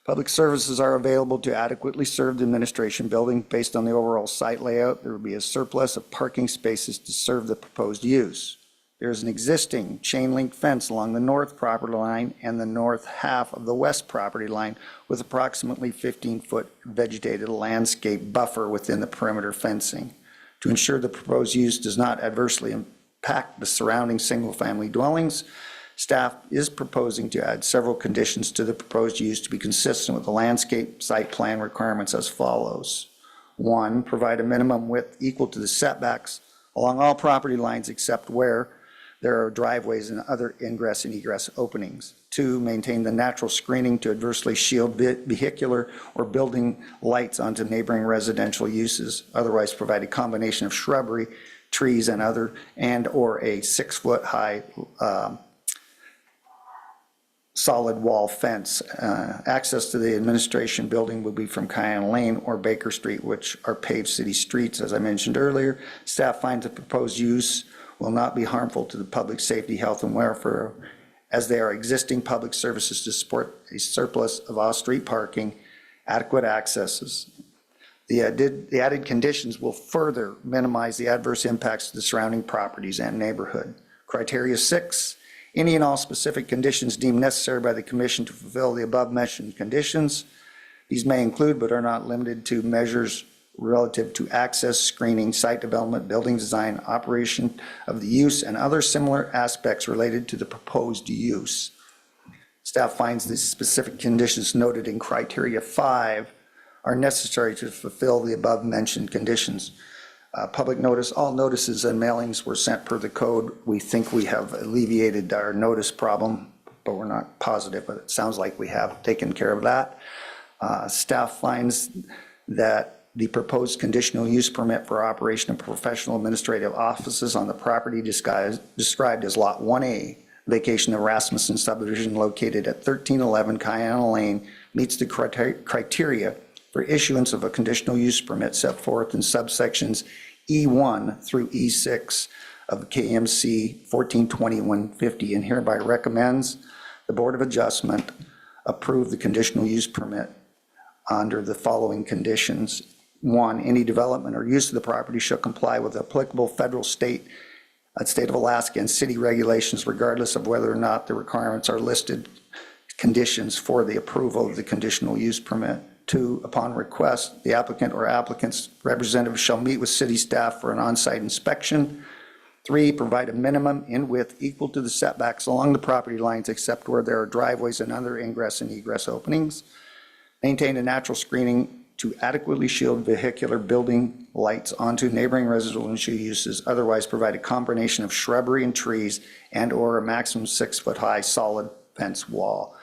Public services are available to adequately serve the administration building. Based on the overall site layout, there will be a surplus of parking spaces to serve the proposed use. There is an existing chain link fence along the north property line and the north half of the west property line with approximately 15-foot vegetated landscape buffer within the perimeter fencing. To ensure the proposed use does not adversely impact the surrounding single-family dwellings, staff is proposing to add several conditions to the proposed use to be consistent with the landscape site plan requirements as follows. 1, provide a minimum width equal to the setbacks along all property lines except where there are driveways and other ingress and egress openings. 2, maintain the natural screening to adversely shield vehicular or building lights onto neighboring residential uses. Otherwise, provide a combination of shrubbery, trees, and or a 6-foot high solid wall fence. Access to the administration building will be from Kiana Lane or Baker Street, which are paved city streets, as I mentioned earlier. Staff finds the proposed use will not be harmful to the public safety, health, and welfare, as they are existing public services to support a surplus of off-street parking, adequate accesses. The added conditions will further minimize the adverse impacts to the surrounding properties and neighborhood. Criteria 6, any and all specific conditions deemed necessary by the commission to fulfill the above-mentioned conditions. These may include, but are not limited to, measures relative to access, screening, site development, building design, operation of the use, and other similar aspects related to the proposed use. Staff finds the specific conditions noted in criteria 5 are necessary to fulfill the above-mentioned conditions. Public notice, all notices and mailings were sent per the code. We think we have alleviated our notice problem but we're not positive, but it sounds like we have taken care of that. Staff finds that the proposed conditional use permit for operation of professional administrative offices on the property described as Lot 1A, vacation of Rasmussen subdivision located at 1311 Kiana Lane, meets the criteria for issuance of a conditional use permit set forth in subsections E1 through E6 of KMC 142150, and hereby recommends the Board of Adjustment approve the conditional use permit under the following conditions. 1, any development or use of the property shall comply with applicable federal, state of Alaska, and city regulations, regardless of whether or not the requirements are listed conditions for the approval of the conditional use permit. 2, upon request, the applicant or applicant's representative shall meet with city staff for an on-site inspection. 3, provide a minimum in width equal to the setbacks along the property lines except where there are driveways and other ingress and egress openings. Maintain a natural screening to adequately shield vehicular building lights onto neighboring residential uses. Otherwise, provide a combination of shrubbery and trees and/or a maximum 6-foot-high solid fence wall.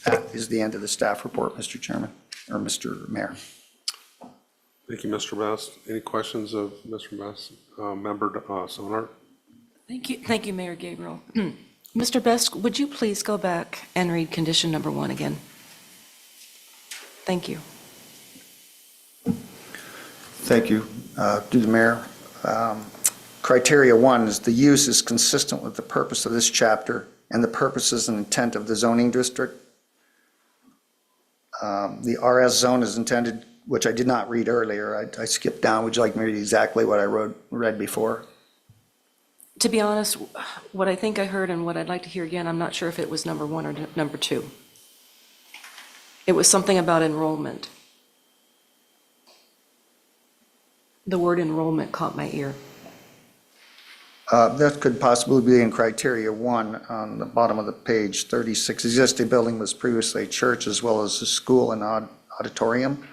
That is the end of the staff report, Mr. Chairman, or Mr. Mayor. Thank you, Mr. Best. Any questions of Mr. Best? Member Sonart? Thank you, Mayor Gabriel. Mr. Best, would you please go back and read condition number 1 again? Thank you. Thank you. To the mayor. Criteria 1 is the use is consistent with the purpose of this chapter and the purposes and intent of the zoning district. The RS zone is intended, which I did not read earlier. I skipped down. Would you like me to read exactly what I read before? To be honest, what I think I heard and what I'd like to hear again, I'm not sure if it was number 1 or number 2. It was something about enrollment. The word enrollment caught my ear. That could possibly be in criteria 1 on the bottom of the page, 36. Existing building was previously a church as well as a school and auditorium.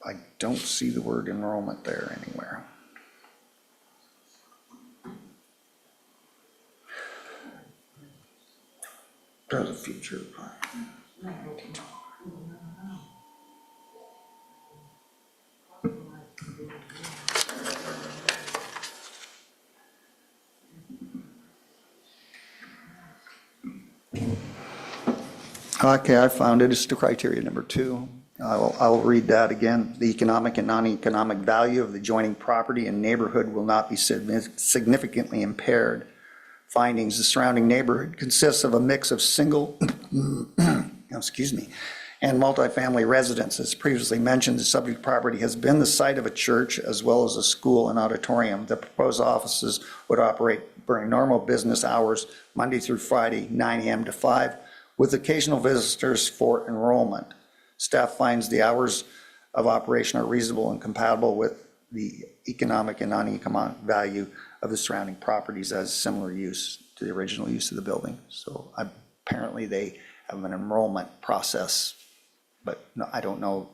I don't see the word enrollment there anywhere. There's a future. Okay, I found it. It's the criteria number 2. I will read that again. The economic and non-economic value of the adjoining property and neighborhood will not be significantly impaired. Findings: the surrounding neighborhood consists of a mix of single, excuse me, and multifamily residences. Previously mentioned, the subject property has been the site of a church as well as a school and auditorium. The proposed offices would operate during normal business hours, Monday through Friday, 9 a.m. to 5, with occasional visitors for enrollment. Staff finds the hours of operation are reasonable and compatible with the economic and non-economic value of the surrounding properties as similar use to the original use of the building. So apparently they have an enrollment process, but no, I don't know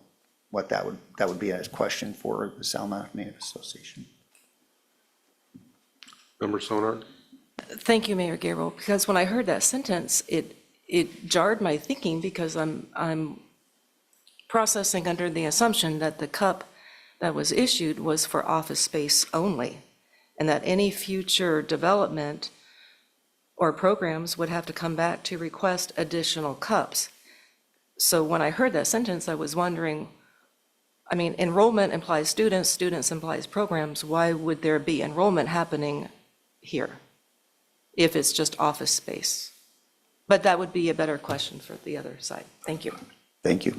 what that would be a question for the Salmon Native Association. Member Sonart? Thank you, Mayor Gabriel, because when I heard that sentence, it jarred my thinking because I'm processing under the assumption that the CUP that was issued was for office space only, and that any future development or programs would have to come back to request additional CUPs. So when I heard that sentence, I was wondering, I mean, enrollment implies students, students implies programs. Why would there be enrollment happening here if it's just office space? But that would be a better question for the other side. Thank you. Thank you.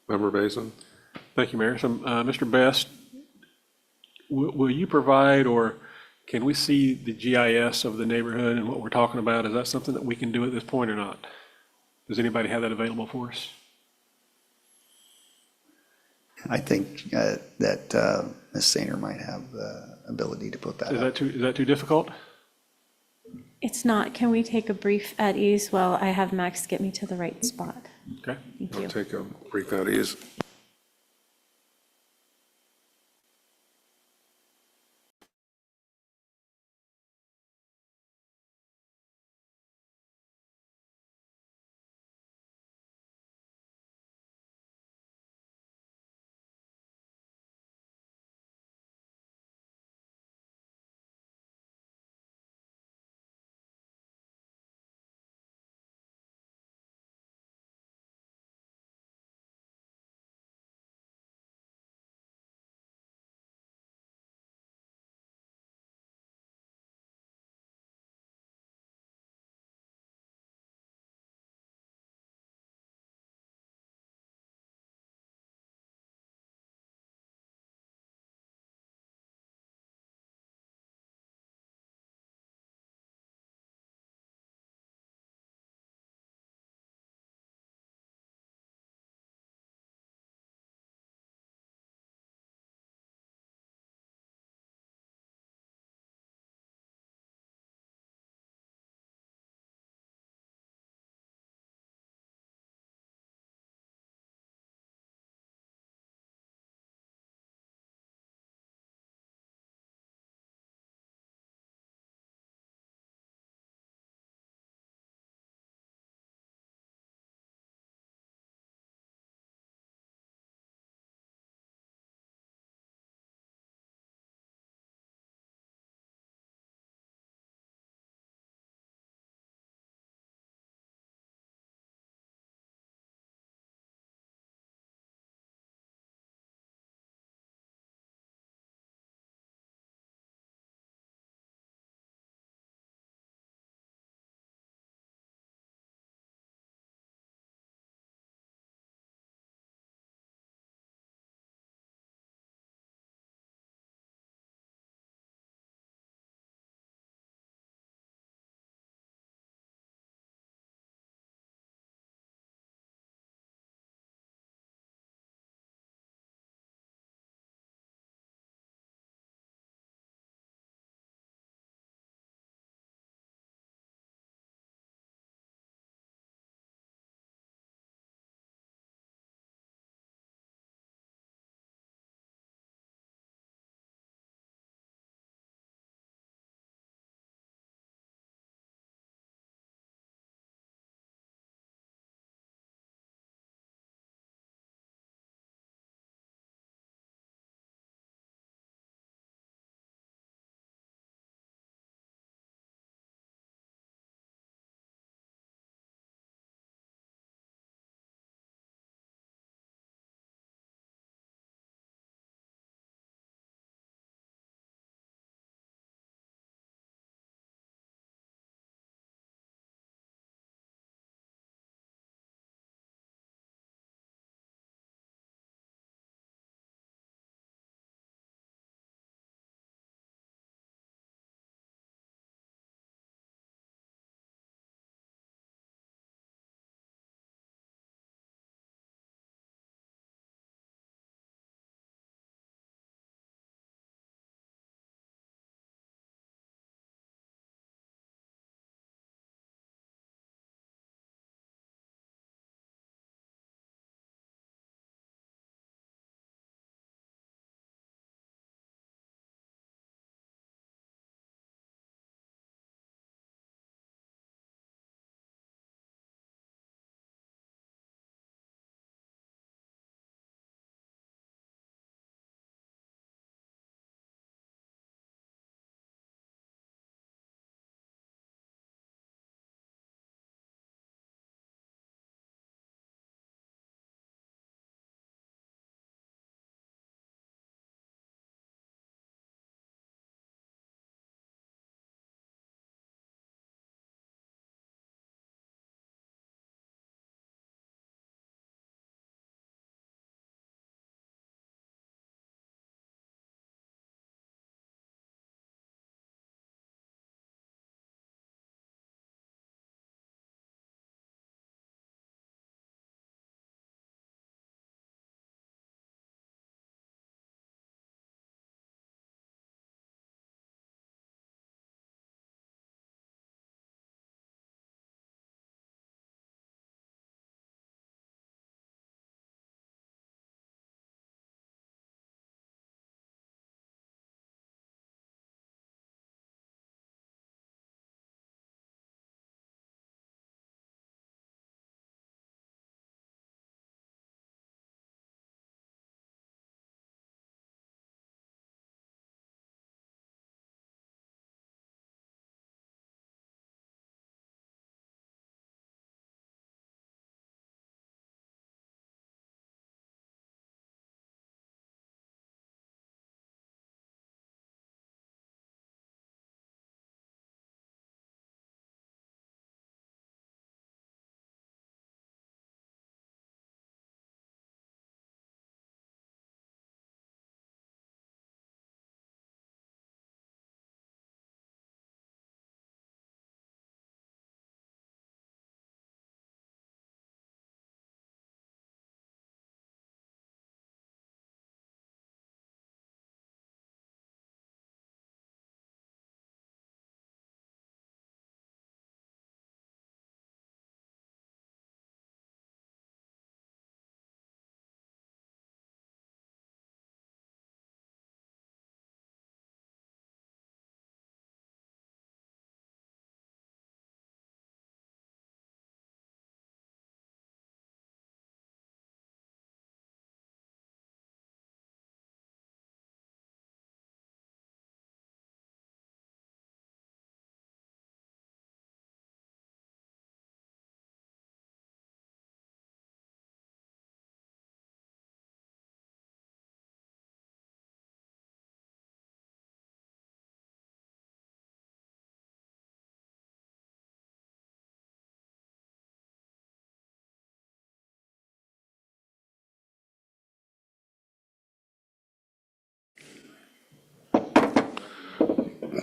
Member Basin? Thank you, Mayor. So, Mr. Best, will you provide, or can we see the GIS of the neighborhood and what we're talking about? Is that something that we can do at this point or not? Does anybody have that available for us? I think that Ms. Sainer might have the ability to put that up. Is that too difficult? It's not. Can we take a brief at ease while I have Max get me to the right spot? Okay. Thank you. I'll take a brief at ease.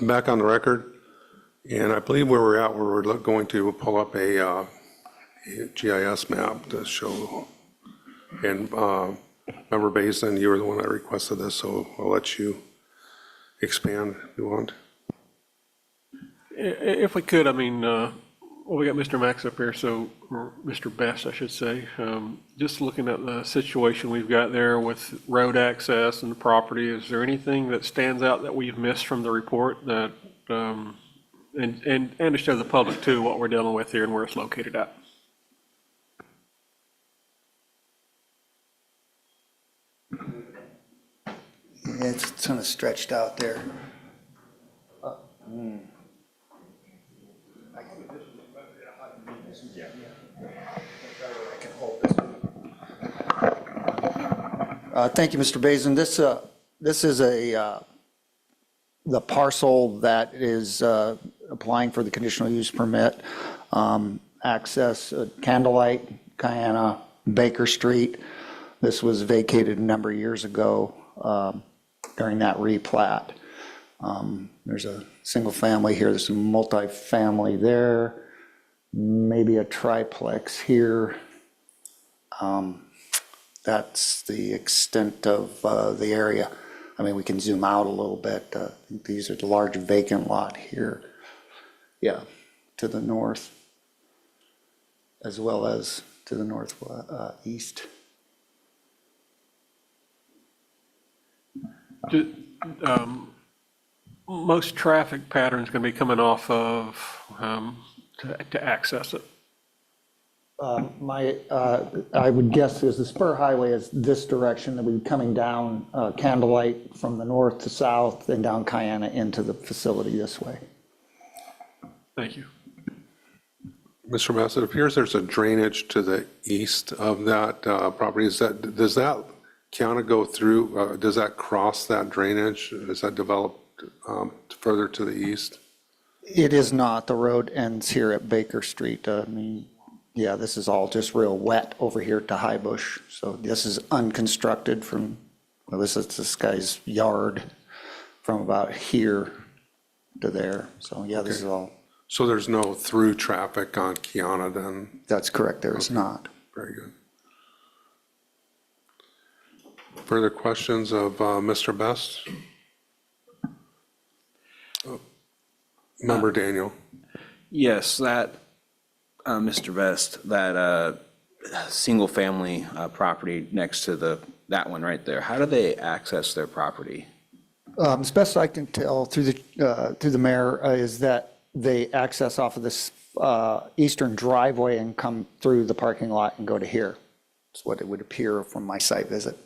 back on the record, and I believe where we're at, where we're going to pull up a GIS map to show, and Member Basin, you were the one that requested this, so I'll let you expand if you want. If we could, I mean, well, we got Mr. Max up here, so, or Mr. Best, I should say. Just looking at the situation we've got there with road access and the property, is there anything that stands out that we've missed from the report that, and to show the public too, what we're dealing with here and where it's located at? It's kind of stretched out there. Thank you, Mr. Bazin. This is the parcel that is applying for the conditional use permit. Access Candlelight, Kiana, Baker Street. This was vacated a number of years ago during that replat. There's a single family here, there's some multifamily there, maybe a triplex here. That's the extent of the area. I mean, we can zoom out a little bit. I think these are the large vacant lot here. Yeah, to the north, as well as to the northeast. Most traffic patterns going to be coming off of to access it. I would guess is the spur highway is this direction, that would be coming down Candlelight from the north to south and down Kiana into the facility this way. Thank you. Mr. Bass, it appears there's a drainage to the east of that property. Does that Kiana go through, does that cross that drainage? Is that developed further to the east? It is not. The road ends here at Baker Street. I mean, yeah, this is all just real wet over here to High Bush. So this is unconstructed from, well, this is this guy's yard from about here to there. So yeah, this is all. So there's no through traffic on Kiana then? That's correct. There is not. Very good. Further questions of Mr. Best? Member Daniel. Yes, that, Mr. Best, that single-family property next to that one right there, how do they access their property? As best I can tell through the mayor is that they access off of this eastern driveway and come through the parking lot and go to here. That's what it would appear from my site visit.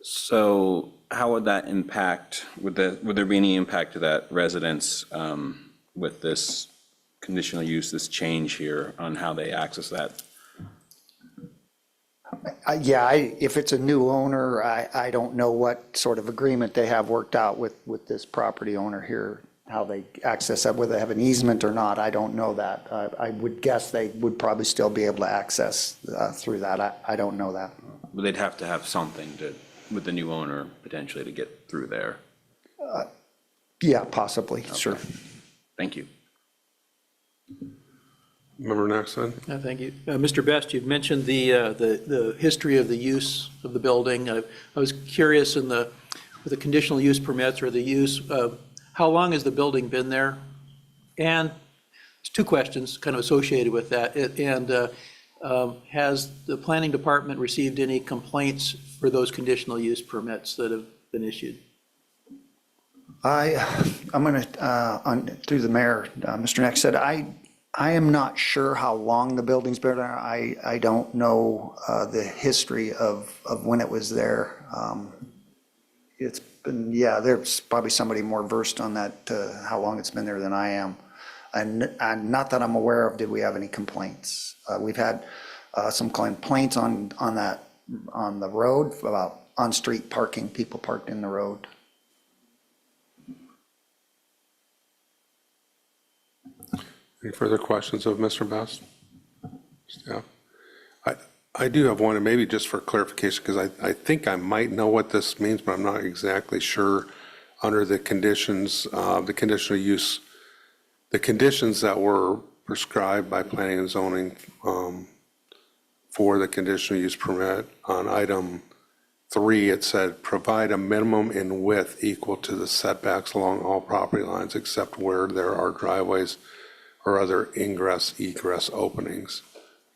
So how would that impact, would there be any impact to that residence with this conditional use, this change here on how they access that? Yeah, if it's a new owner, I don't know what sort of agreement they have worked out with this property owner here, how they access that, whether they have an easement or not, I don't know that. I would guess they would probably still be able to access through that. I don't know that. But they'd have to have something with the new owner potentially to get through there. Yeah, possibly, sure. Thank you. Member Nexon. Thank you. Mr. Best, you've mentioned the history of the use of the building. I was curious with the conditional use permits or the use, how long has the building been there? And there's two questions kind of associated with that. Has the planning department received any complaints for those conditional use permits that have been issued? I'm going to, through the mayor, Mr. Nex said, I am not sure how long the building's been there. I don't know the history of when it was there. It's been, yeah, there's probably somebody more versed on that, how long it's been there than I am. And not that I'm aware of, did we have any complaints? We've had some complaints on the road about on-street parking, people parked in the road. Any further questions of Mr. Best? Staff? I do have one, and maybe just for clarification, because I think I might know what this means, but I'm not exactly sure. Under the conditions, the conditional use, the conditions that were prescribed by planning and zoning for the conditional use permit, on item 3, it said, provide a minimum in width equal to the setbacks along all property lines except where there are driveways or other ingress egress openings.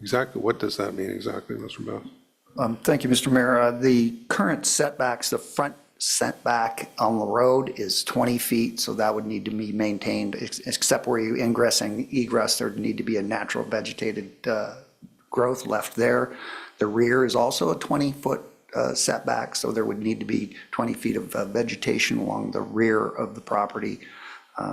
Exactly, what does that mean exactly, Mr. Beth? Thank you, Mr. Mayor. The current setbacks, the front setback on the road is 20 feet, so that would need to be maintained, except where you ingress and egress, there'd need to be a natural vegetated growth left there. The rear is also a 20-foot setback, so there would need to be 20 feet of vegetation along the rear of the property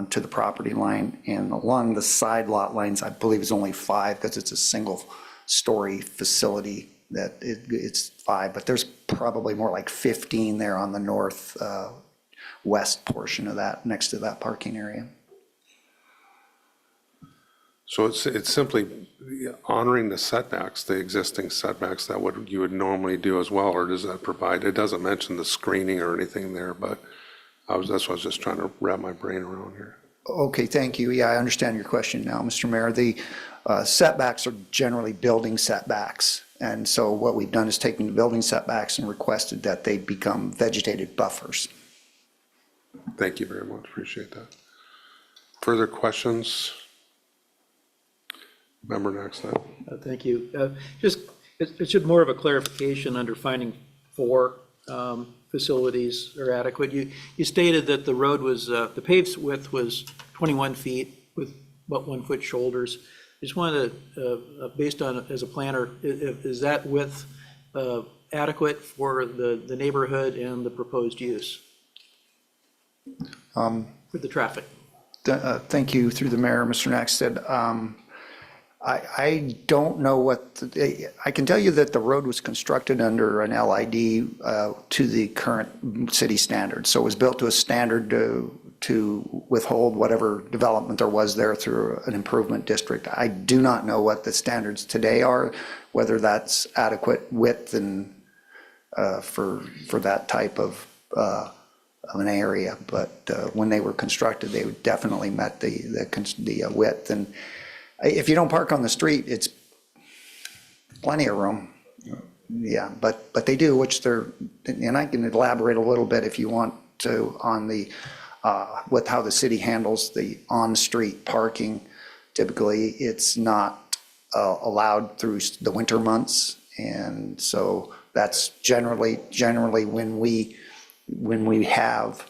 to the property line. And along the side lot lines, I believe is only 5 because it's a single-story facility that it's 5, but there's probably more like 15 there on the north west portion of that, next to that parking area. So it's simply honoring the setbacks, the existing setbacks that you would normally do as well, or does that provide, it doesn't mention the screening or anything there, but that's what I was just trying to wrap my brain around here. Okay, thank you. Yeah, I understand your question now, Mr. Mayor. The setbacks are generally building setbacks. And so what we've done is taken the building setbacks and requested that they become vegetated buffers. Thank you very much, appreciate that. Further questions? Member next then. Thank you. It's just more of a clarification under finding 4 facilities are adequate. You stated that the road was, the paved width was 21 feet with about 1 foot shoulders. I just wanted to, based on, as a planner, is that width adequate for the neighborhood and the proposed use for the traffic? Thank you, through the mayor, Mr. Naxted. I don't know what, I can tell you that the road was constructed under an LID to the current city standards. So it was built to a standard to withhold whatever development there was there through an improvement district. I do not know what the standards today are, whether that's adequate width and for that type of an area. But when they were constructed, they definitely met the width. And if you don't park on the street, it's plenty of room. Yeah, but they do, which they're, and I can elaborate a little bit if you want to on the, with how the city handles the on-street parking. Typically, it's not allowed through the winter months. And so that's generally when we have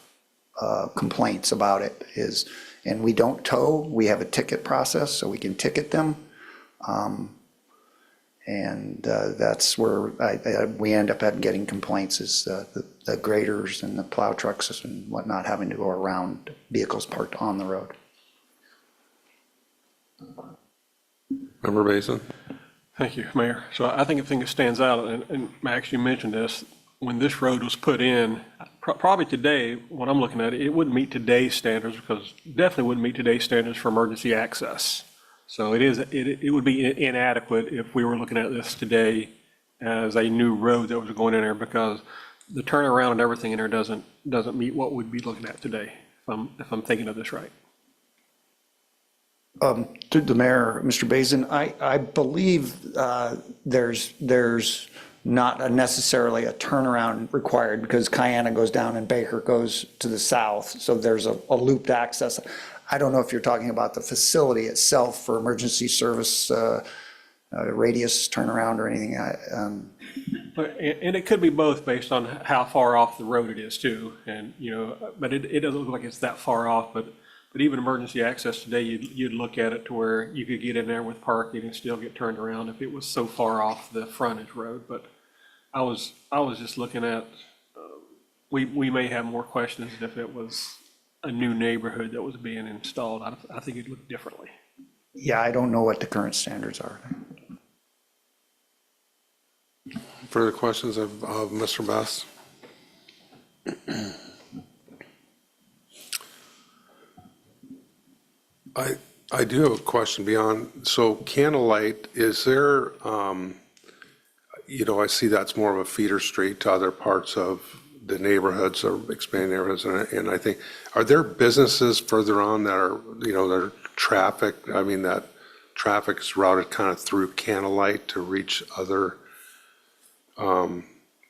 complaints about it is, and we don't tow, we have a ticket process, so we can ticket them. And that's where we end up getting complaints is the graders and the plow trucks and whatnot having to go around vehicles parked on the road. Member Basin? Thank you, Mayor. So I think the thing that stands out, and Max, you mentioned this, when this road was put in, probably today, when I'm looking at it, it wouldn't meet today's standards because definitely wouldn't meet today's standards for emergency access. So it would be inadequate if we were looking at this today as a new road that was going in there because the turnaround and everything in there doesn't meet what we'd be looking at today, if I'm thinking of this right. Through the mayor, Mr. Bazin, I believe there's not necessarily a turnaround required because Kiana goes down and Baker goes to the south. So there's a looped access. I don't know if you're talking about the facility itself for emergency service radius turnaround or anything. And it could be both based on how far off the road it is too. And, but it doesn't look like it's that far off, but even emergency access today, you'd look at it to where you could get in there with parking and still get turned around if it was so far off the frontage road. But I was just looking at, we may have more questions if it was a new neighborhood that was being installed. I think it'd look differently. Yeah, I don't know what the current standards are. Further questions of Mr. Best? I do have a question beyond, so Candlelight, is there, I see that's more of a feeder street to other parts of the neighborhoods or expanding neighborhoods. And I think, are there businesses further on that are, that are traffic, that traffic is routed kind of through Candlelight to reach other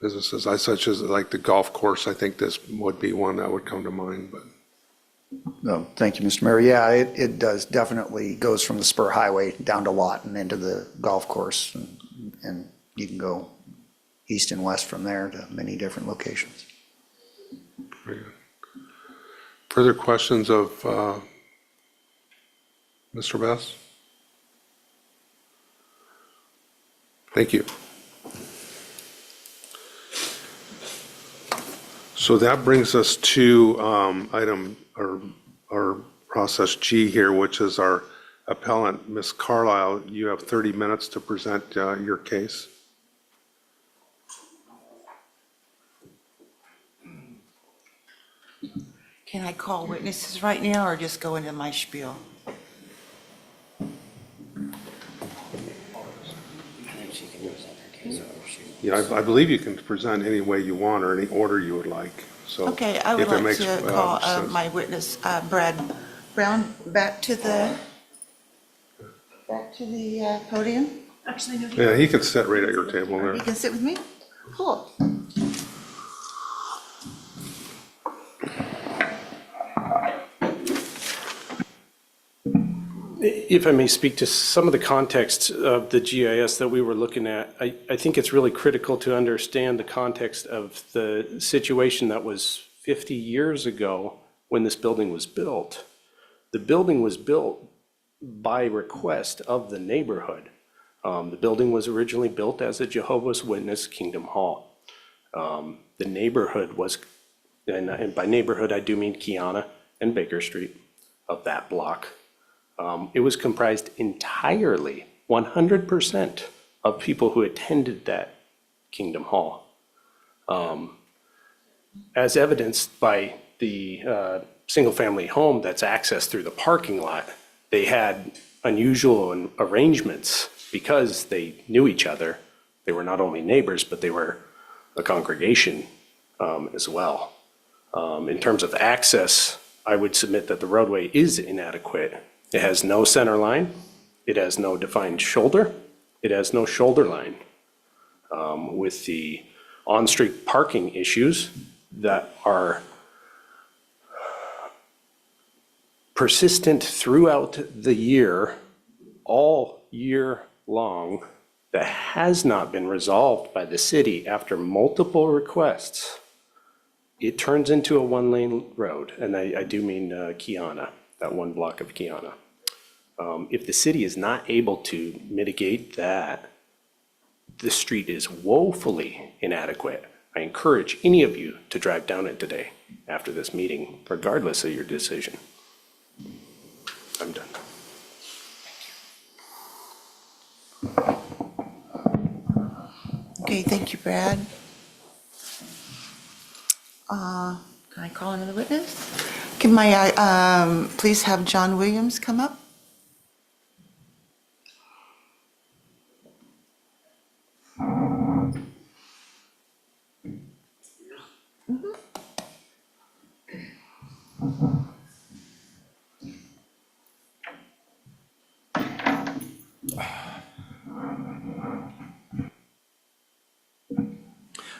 businesses, such as like the golf course? I think this would be one that would come to mind, but. No, thank you, Mr. Mayor. Yeah, it does, definitely goes from the Spur Highway down to Lawton into the golf course, and you can go east and west from there to many different locations. Very good. Further questions of Mr. Best? Thank you. So that brings us to item or process G here, which is our appellant, Ms. Carlisle. You have 30 minutes to present your case. Can I call witnesses right now or just go into my spiel? Yeah, I believe you can present any way you want or any order you would like. So Okay, I would if it like makes, to call sense. my witness, Brad Brown, back to the podium. Yeah, he can sit right at your table there. You can sit with me? Cool. If I may speak to some of the context of the GIS that we were looking at, I think it's really critical to understand the context of the situation that was 50 years ago when this building was built. The building was built by request of the neighborhood. The building was originally built as a Jehovah's Witness Kingdom Hall. The neighborhood was, and by neighborhood I do mean Kiana and Baker Street of that block. It was comprised entirely, 100% of people who attended that Kingdom Hall. As evidenced by the single-family home that's accessed through the parking lot, they had unusual arrangements because they knew each other. They were not only neighbors, but they were a congregation as well. In terms of access, I would submit that the roadway is inadequate. It has no center line, it has no defined shoulder, it has no shoulder line. With the on-street parking issues that are persistent throughout the year, all year long, that has not been resolved by the city after multiple requests, it turns into a one-lane road, and I do mean Kiana, that one block of Kiana. If the city is not able to mitigate that, the street is woefully inadequate. I encourage any of you to drive down it today after this meeting, regardless of your decision. I'm done. Okay, thank you, Brad. Can I call another witness? Can I please have John Williams come up?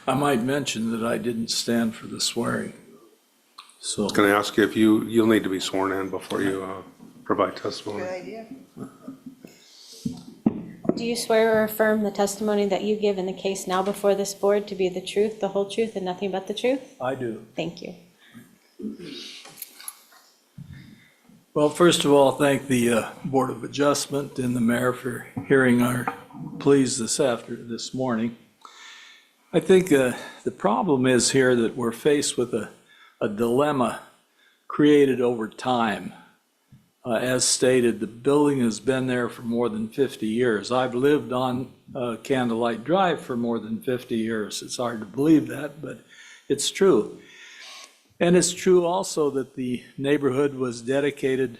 I might mention that I didn't stand for the swearing. So, I was going to ask you if you'll need to be sworn in before you provide testimony. Good idea. Do you swear or affirm the testimony that you give in the case now before this board to be the truth, the whole truth, and nothing but the truth? I do. Thank you. Well, first of all, thank the Board of Adjustment and the mayor for hearing our pleas this morning. I think the problem is here that we're faced with a dilemma created over time. As stated, the building has been there for more than 50 years. I've lived on Candlelight Drive for more than 50 years. It's hard to believe that, but it's true. And it's true also that the neighborhood was dedicated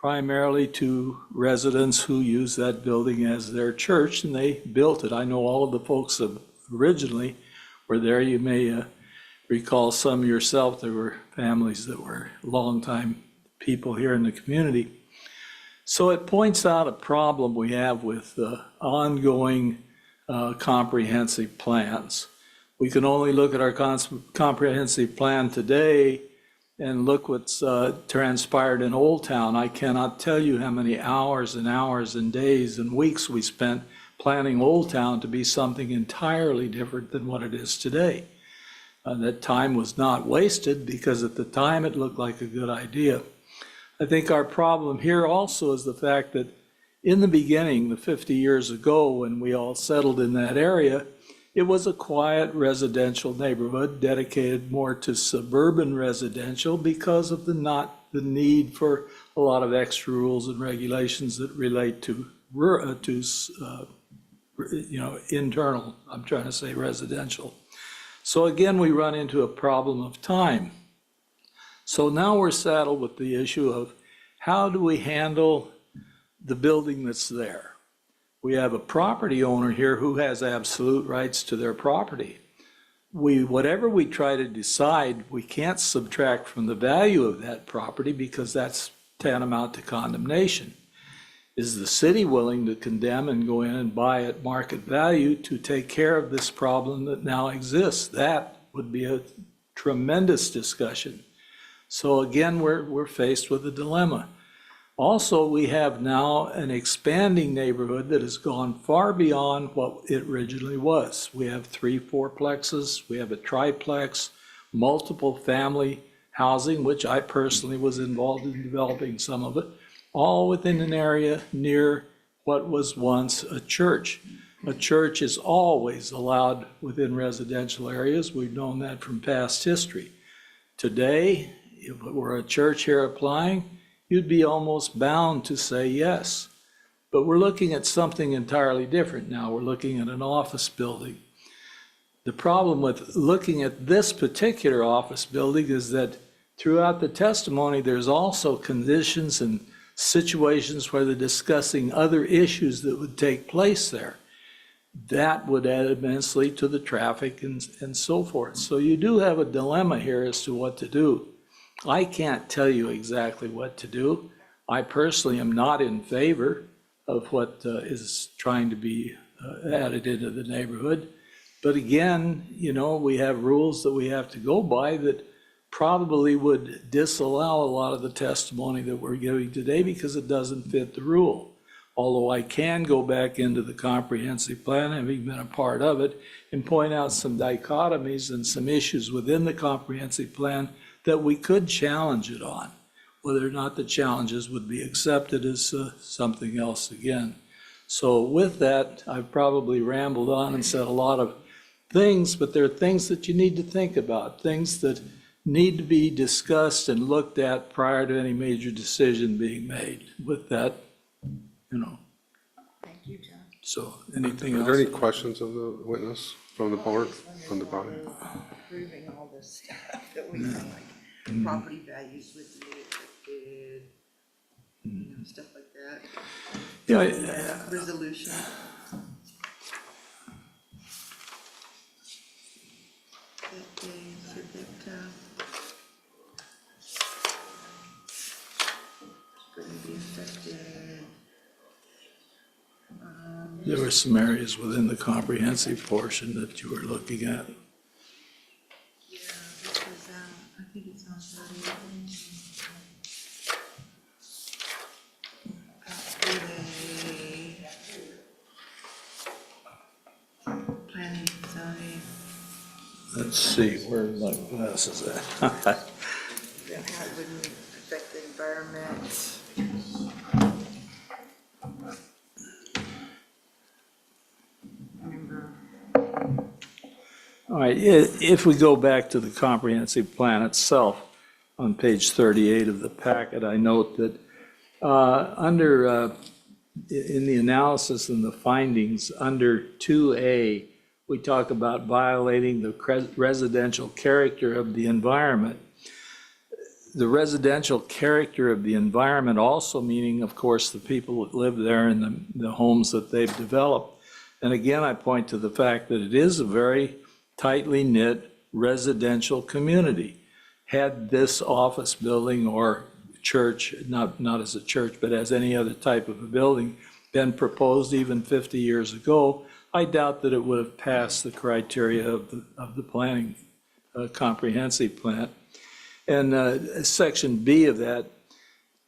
primarily to residents who use that building as their church, and they built it. I know all of the folks that originally were there. You may recall some yourself. There were families that were longtime people here in the community. So it points out a problem we have with ongoing comprehensive plans. We can only look at our comprehensive plan today and look what's transpired in Old Town. I cannot tell you how many hours and hours and days and weeks we spent planning Old Town to be something entirely different than what it is today. That time was not wasted because at the time it looked like a good idea. I think our problem here also is the fact that in the beginning, the 50 years ago, when we all settled in that area, it was a quiet residential neighborhood dedicated more to suburban residential because of the need for a lot of extra rules and regulations that relate to internal, I'm trying to say residential. So again, we run into a problem of time. So now we're saddled with the issue of how do we handle the building that's there? We have a property owner here who has absolute rights to their property. Whatever we try to decide, we can't subtract from the value of that property because that's tantamount to condemnation. Is the city willing to condemn and go in and buy at market value to take care of this problem that now exists? That would be a tremendous discussion. So again, we're faced with a dilemma. Also, we have now an expanding neighborhood that has gone far beyond what it originally was. We have 3 fourplexes, we have a triplex, multiple family housing, which I personally was involved in developing some of it, all within an area near what was once a church. A church is always allowed within residential areas. We've known that from past history. Today, if it were a church here applying, you'd be almost bound to say yes. But we're looking at something entirely different now. We're looking at an office building. The problem with looking at this particular office building is that throughout the testimony, there's also conditions and situations where they're discussing other issues that would take place there. That would add immensely to the traffic and so forth. So you do have a dilemma here as to what to do. I can't tell you exactly what to do. I personally am not in favor of what is trying to be added into the neighborhood. But again, we have rules that we have to go by that probably would disallow a lot of the testimony that we're giving today because it doesn't fit the rule. Although I can go back into the comprehensive plan, having been a part of it, and point out some dichotomies and some issues within the comprehensive plan that we could challenge it on. Whether or not the challenges would be accepted is something else again. So with that, I've probably rambled on and said a lot of things, but there are things that you need to think about, things that need to be discussed and looked at prior to any major decision being made. With that, Thank you, John. So anything Are else? there any questions of the witness from the board, from the body? Approving all this stuff that we have, like property values would be affected, stuff like that. Yeah, Resolution. That they said that, it's going to be affected. there were some areas within the comprehensive portion that you were looking at. Yeah, this was, I think it's on 30. Planning and zoning, Let's see, where my glasses at? then how it wouldn't affect the environment. Remember, All right, if we go back to the comprehensive plan itself, on page 38 of the packet, I note that in the analysis and the findings, under 2A, we talk about violating the residential character of the environment. the residential character of the environment also meaning, of course, the people that live there and the homes that they've developed. And again, I point to the fact that it is a very tightly knit residential community. Had this office building or church, not as a church, but as any other type of a building, been proposed even 50 years ago, I doubt that it would have passed the criteria of the planning comprehensive plan. And section B of that,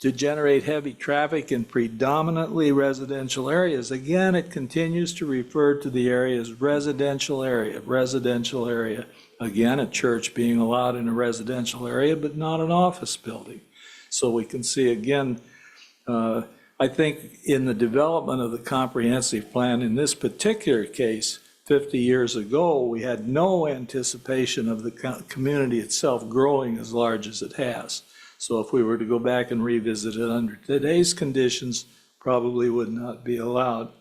to generate heavy traffic in predominantly residential areas. Again, it continues to refer to the area as residential area, residential area. Again, a church being allowed in a residential area, but not an office building. So we can see again, I think in the development of the comprehensive plan, in this particular case, 50 years ago, we had no anticipation of the community itself growing as large as it has. So if we were to go back and revisit it under today's conditions, probably would not be allowed.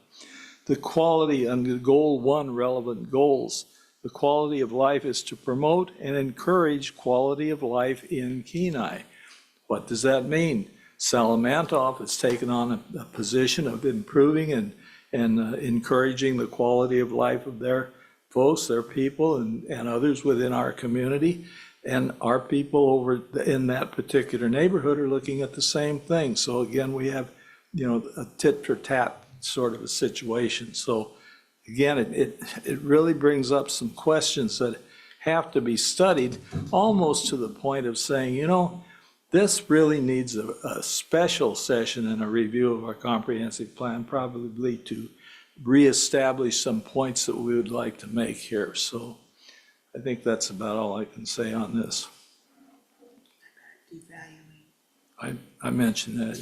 The quality under goal 1, relevant goals, the quality of life is to promote and encourage quality of life in Kenai. What does that mean? Salamantoff has taken on a position of improving and encouraging the quality of life of their folks, their people, and others within our community. And our people over in that particular neighborhood are looking at the same thing. So again, we have, a tit for tat sort of a situation. So again, it really brings up some questions that have to be studied, almost to the point of saying, this really needs a special session and a review of our comprehensive plan, probably to reestablish some points that we would like to make here. So I think that's about all I can say on this. I mentioned that,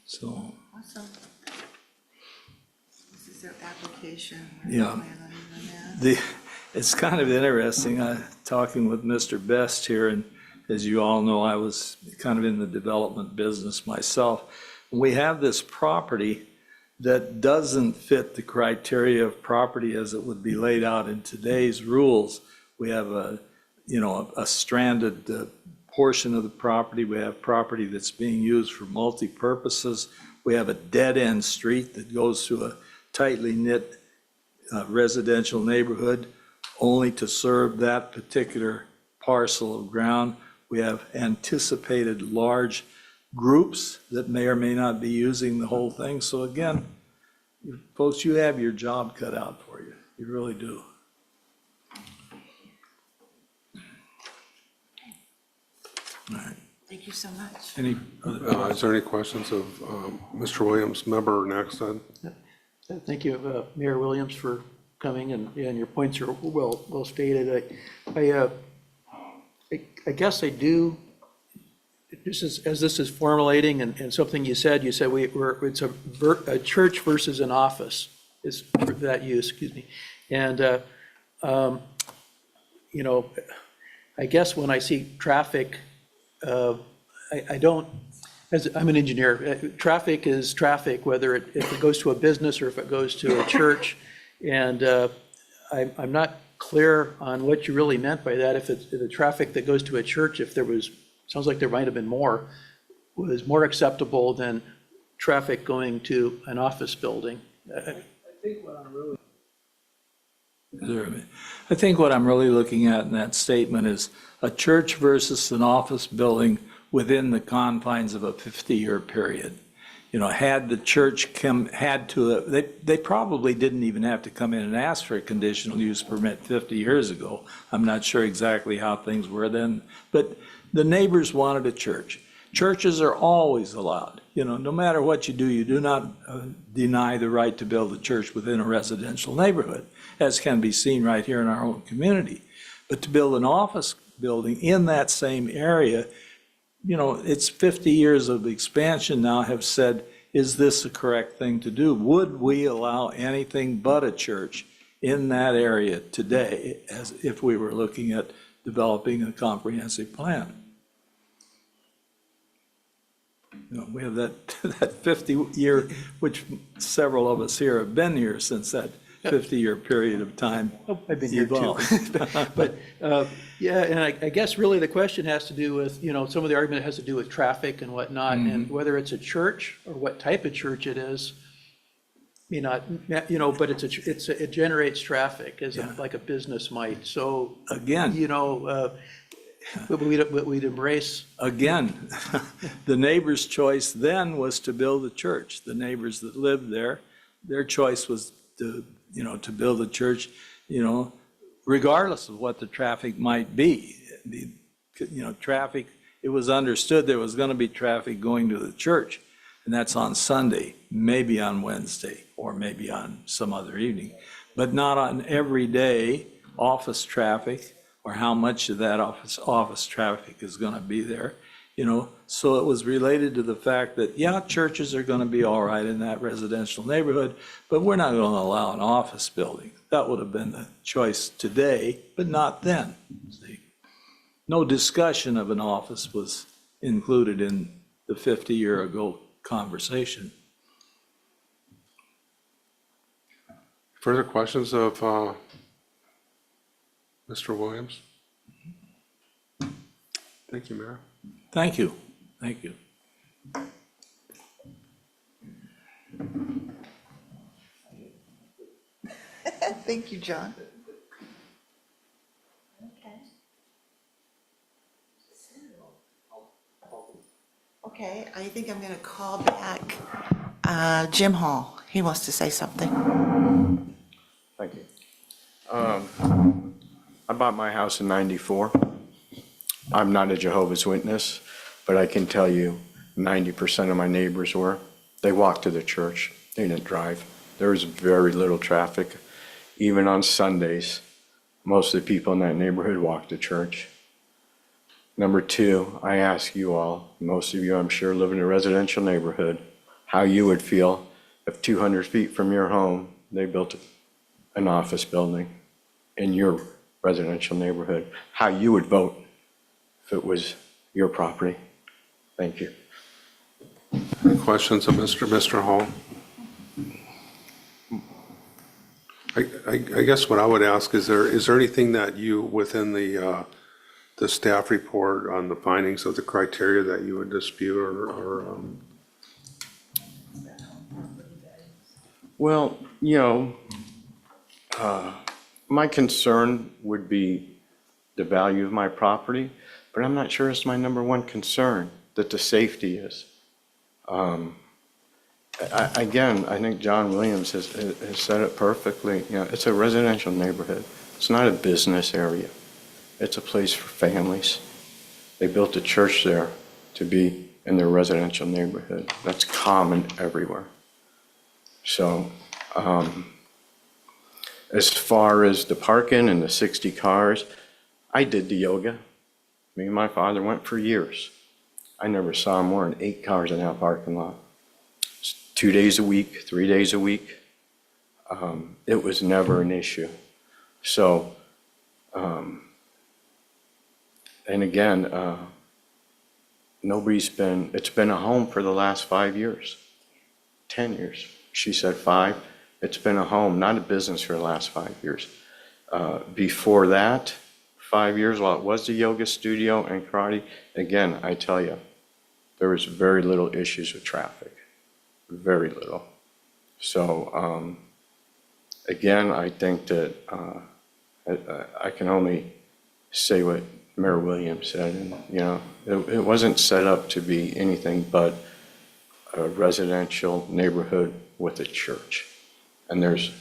So, Awesome. This is their application. Yeah. It's kind of interesting, talking with Mr. Best here, and as you all know, I was kind of in the development business myself. We have this property that doesn't fit the criteria of property as it would be laid out in today's rules. We have a stranded portion of the property. We have property that's being used for multi-purposes. We have a dead-end street that goes through a tightly knit residential neighborhood only to serve that particular parcel of ground. We have anticipated large groups that may or may not be using the whole thing. So again, folks, you have your job cut out for you. You really do. All right. Thank you so much. Any other? Is there any questions of Mr. Williams, member next? Thank you, Mayor Williams, for coming, and your points are well stated. I guess I do, as this is formulating and something you said it's a church versus an office is for that use, excuse me. And, I guess when I see traffic, I don't, I'm an engineer, traffic is traffic, whether if it goes to a business or if it goes to a church. And I'm not clear on what you really meant by that. If it's the traffic that goes to a church, sounds like there might have been more, was more acceptable than traffic going to an office building. I think what I'm really looking at in that statement is a church versus an office building within the confines of a 50-year period. Had the church they probably didn't even have to come in and ask for a conditional use permit 50 years ago. I'm not sure exactly how things were then, but the neighbors wanted a church. Churches are always allowed. No matter what you do not deny the right to build a church within a residential neighborhood, as can be seen right here in our own community. But to build an office building in that same area, it's 50 years of expansion now have said, is this the correct thing to do? Would we allow anything but a church in that area today, as if we were looking at developing a comprehensive plan? We have that 50-year, which several of us here have been here since that 50-year period of time I've been here too. evolved. But, yeah, and I guess really the question has to do with, some of the argument has to do with traffic and whatnot, and whether it's a church or what type of church it is, may not, but it generates traffic as like a business might. So, Again. we'd embrace. Again, the neighbor's choice then was to build a church. The neighbors that lived there, their choice was to build a church, regardless of what the traffic might be. Traffic, it was understood there was going to be traffic going to the church, and that's on Sunday, maybe on Wednesday, or maybe on some other evening, but not on everyday office traffic, or how much of that office traffic is going to be there, So it was related to the fact that, yeah, churches are going to be all right in that residential neighborhood, but we're not going to allow an office building. That would have been the choice today, but not then. See? No discussion of an office was included in the 50-year-ago conversation. Further questions of Mr. Williams? Thank you, Mayor. Thank you. Thank you. Thank you, John. Okay, I think I'm going to call back Jim Hall. He wants to say something. Thank you. I bought my house in '94. I'm not a Jehovah's Witness, but I can tell you 90% of my neighbors were. They walked to the church. They didn't drive. There was very little traffic. Even on Sundays, most of the people in that neighborhood walked to church. Number two, I ask you all, most of you I'm sure live in a residential neighborhood, how you would feel if 200 feet from your home, they built an office building in your residential neighborhood, how you would vote if it was your property. Thank you. Any questions of Mr. Hall? I guess what I would ask, is there anything that you, within the staff report on the findings of the criteria, that you would dispute or Well, my concern would be the value of my property, but I'm not sure it's my number one concern, that the safety is. Again, I think John Williams has said it perfectly. It's a residential neighborhood. It's not a business area. It's a place for families. They built a church there to be in their residential neighborhood. That's common everywhere. So, as far as the parking and the 60 cars, I did the yoga. Me and my father went for years. I never saw more than 8 cars in that parking lot. 2 days a week, 3 days a week. It was never an issue. So, and again, it's been a home for the last 5 years, 10 years. She said 5. It's been a home, not a business, for the last 5 years. Before that, 5 years, while it was the yoga studio and karate, again, I tell you, there was very little issues with traffic, very little. So, again, I think that I can only say what Mayor Williams said, and it wasn't set up to be anything but a residential neighborhood with a church. And there's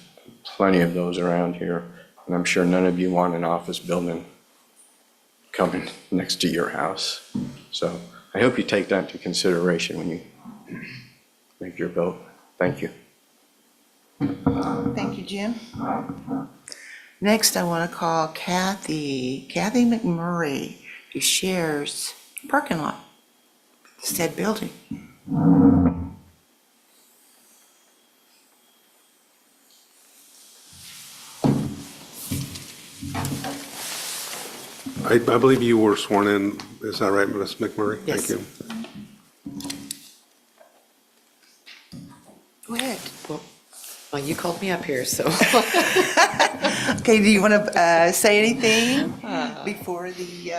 plenty of those around here, and I'm sure none of you want an office building coming next to your house. So I hope you take that into consideration when you make your vote. Thank you. Thank you, Jim. Next, I want to call Kathy McMurray, who shares parking lot, said building. I believe you were sworn in. Is that right, Ms. McMurray? Yes. Thank you. Go ahead. Well, you called me up here, so. Okay, do you want to say anything before the,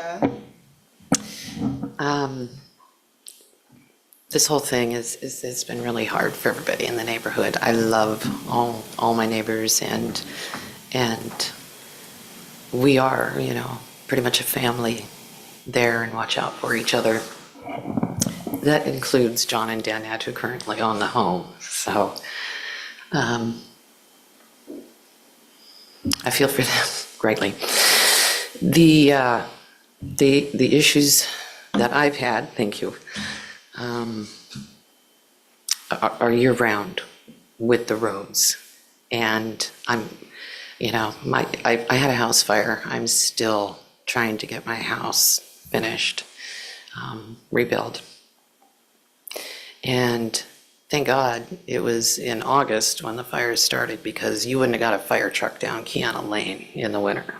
This whole thing it's been really hard for everybody in the neighborhood. I love all my neighbors and we are, pretty much a family there and watch out for each other. That includes John and Danette, who currently own the home. So I feel for them greatly. The issues that I've had, thank you, are year-round with the roads. And I had a house fire. I'm still trying to get my house finished, rebuilt. And thank God it was in August when the fire started, because you wouldn't have got a fire truck down Kiana Lane in the winter.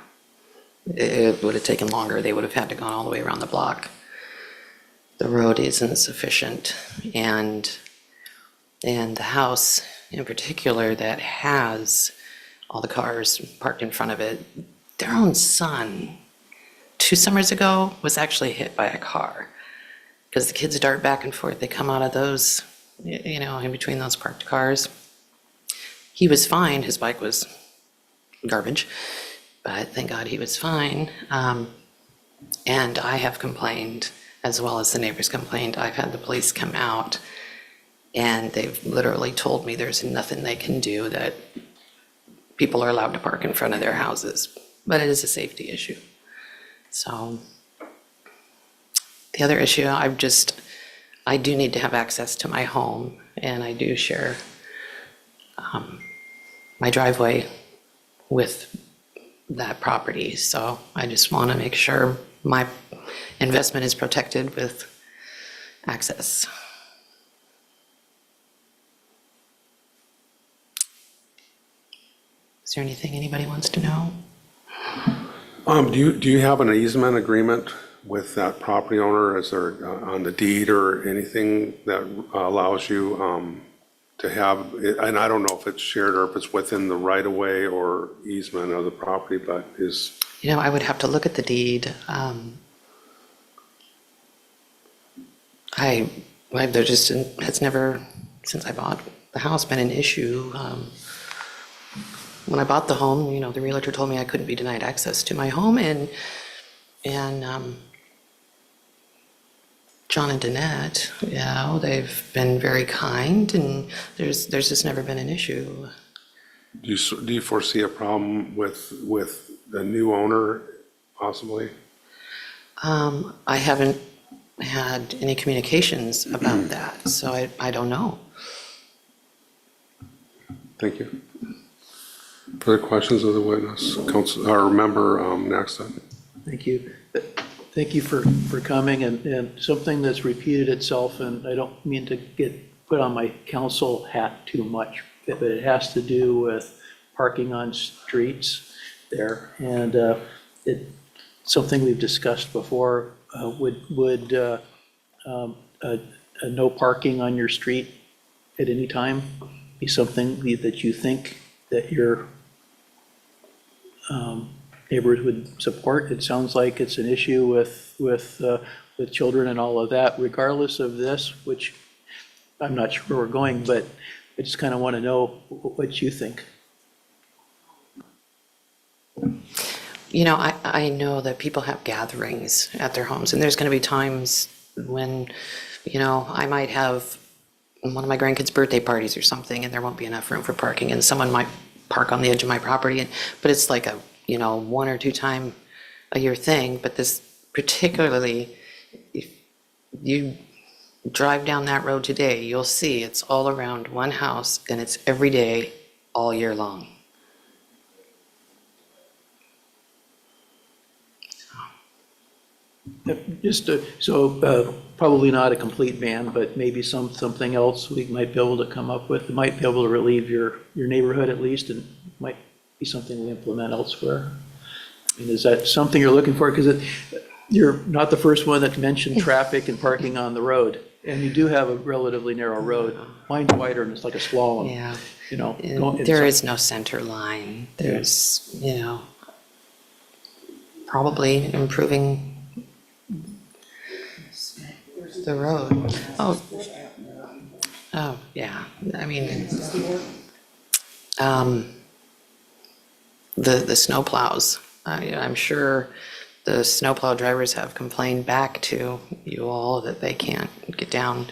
It would have taken longer. They would have had to go all the way around the block. The road isn't sufficient, and the house in particular that has all the cars parked in front of it, their own son 2 summers ago was actually hit by a car, because the kids dart back and forth. They come out of those, in between those parked cars. He was fine. His bike was garbage, but thank God he was fine. And I have complained, as well as the neighbors complained. I've had the police come out, and they've literally told me there's nothing they can do, that people are allowed to park in front of their houses, but it is a safety issue. So the other issue, I do need to have access to my home, and I do share my driveway with that property. So I just want to make sure my investment is protected with access. Is there anything anybody wants to know? Do you have an easement agreement with that property owner? Is there on the deed or anything that allows you to have, and I don't know if it's shared or if it's within the right of way or easement of the property, but is... I would have to look at the deed. There just has never, since I bought the house, been an issue. When I bought the home, the realtor told me I couldn't be denied access to my home, and John and Danette, they've been very kind, and there's just never been an issue. Do you foresee a problem with the new owner, possibly? I haven't had any communications about that, so I don't know. Thank you. Further questions of the witness? Council, or member Naxton? Thank you. Thank you for coming, and something that's repeated itself, and I don't mean to get put on my council hat too much, but it has to do with parking on streets there. And it's something we've discussed before. Would a no parking on your street at any time be something that you think that your neighbors would support? It sounds like it's an issue with children and all of that, regardless of this, which I'm not sure where we're going, but I just kind of want to know what you think. I know that people have gatherings at their homes, and there's going to be times when, I might have one of my grandkids' birthday parties or something, and there won't be enough room for parking, and someone might park on the edge of my property, but it's like a, 1 or 2 time a year thing. But this particularly, if you drive down that road today, you'll see it's all around one house, and it's every day, all year long. Probably not a complete ban, but maybe something else we might be able to come up with. It might be able to relieve your neighborhood at least, and might be something we implement elsewhere. I mean, is that something you're looking for? Because you're not the first one that mentioned traffic and parking on the road. and you do have a relatively narrow road. Mine's wider and it's like a slalom, Yeah. you know. There is no center line. There's, probably improving the road. Oh, yeah. I mean, the snowplows. I'm sure the snowplow drivers have complained back to you all that they can't get down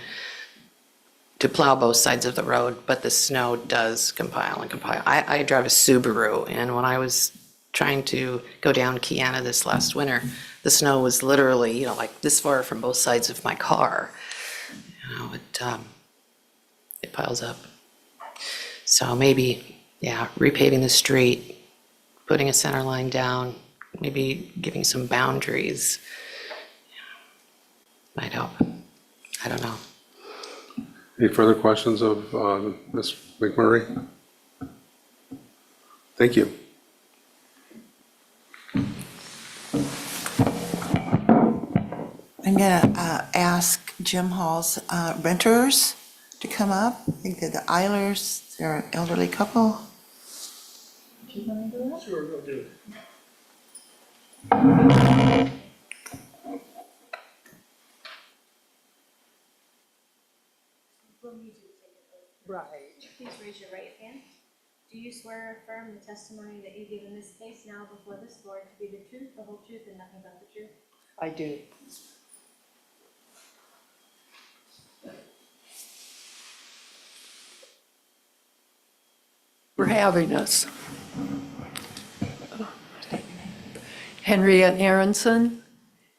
to plow both sides of the road, but the snow does compile and compile. I drive a Subaru, and when I was trying to go down Kiana this last winter, the snow was literally, like this far from both sides of my car. It piles up. So maybe, repaving the street, putting a center line down, maybe giving some boundaries might help. I don't know. Any further questions of Ms. McMurray? Thank you. I'm going to ask Jim Hall's renters to come up. I think they're the Eilers, they're an elderly couple. Sure, we'll do it. Right. Please raise your right hand. Do you swear or affirm the testimony that you give in this case now before this board to be the truth, the whole truth, and nothing but the truth? I do. For having us. Henriette Aronson,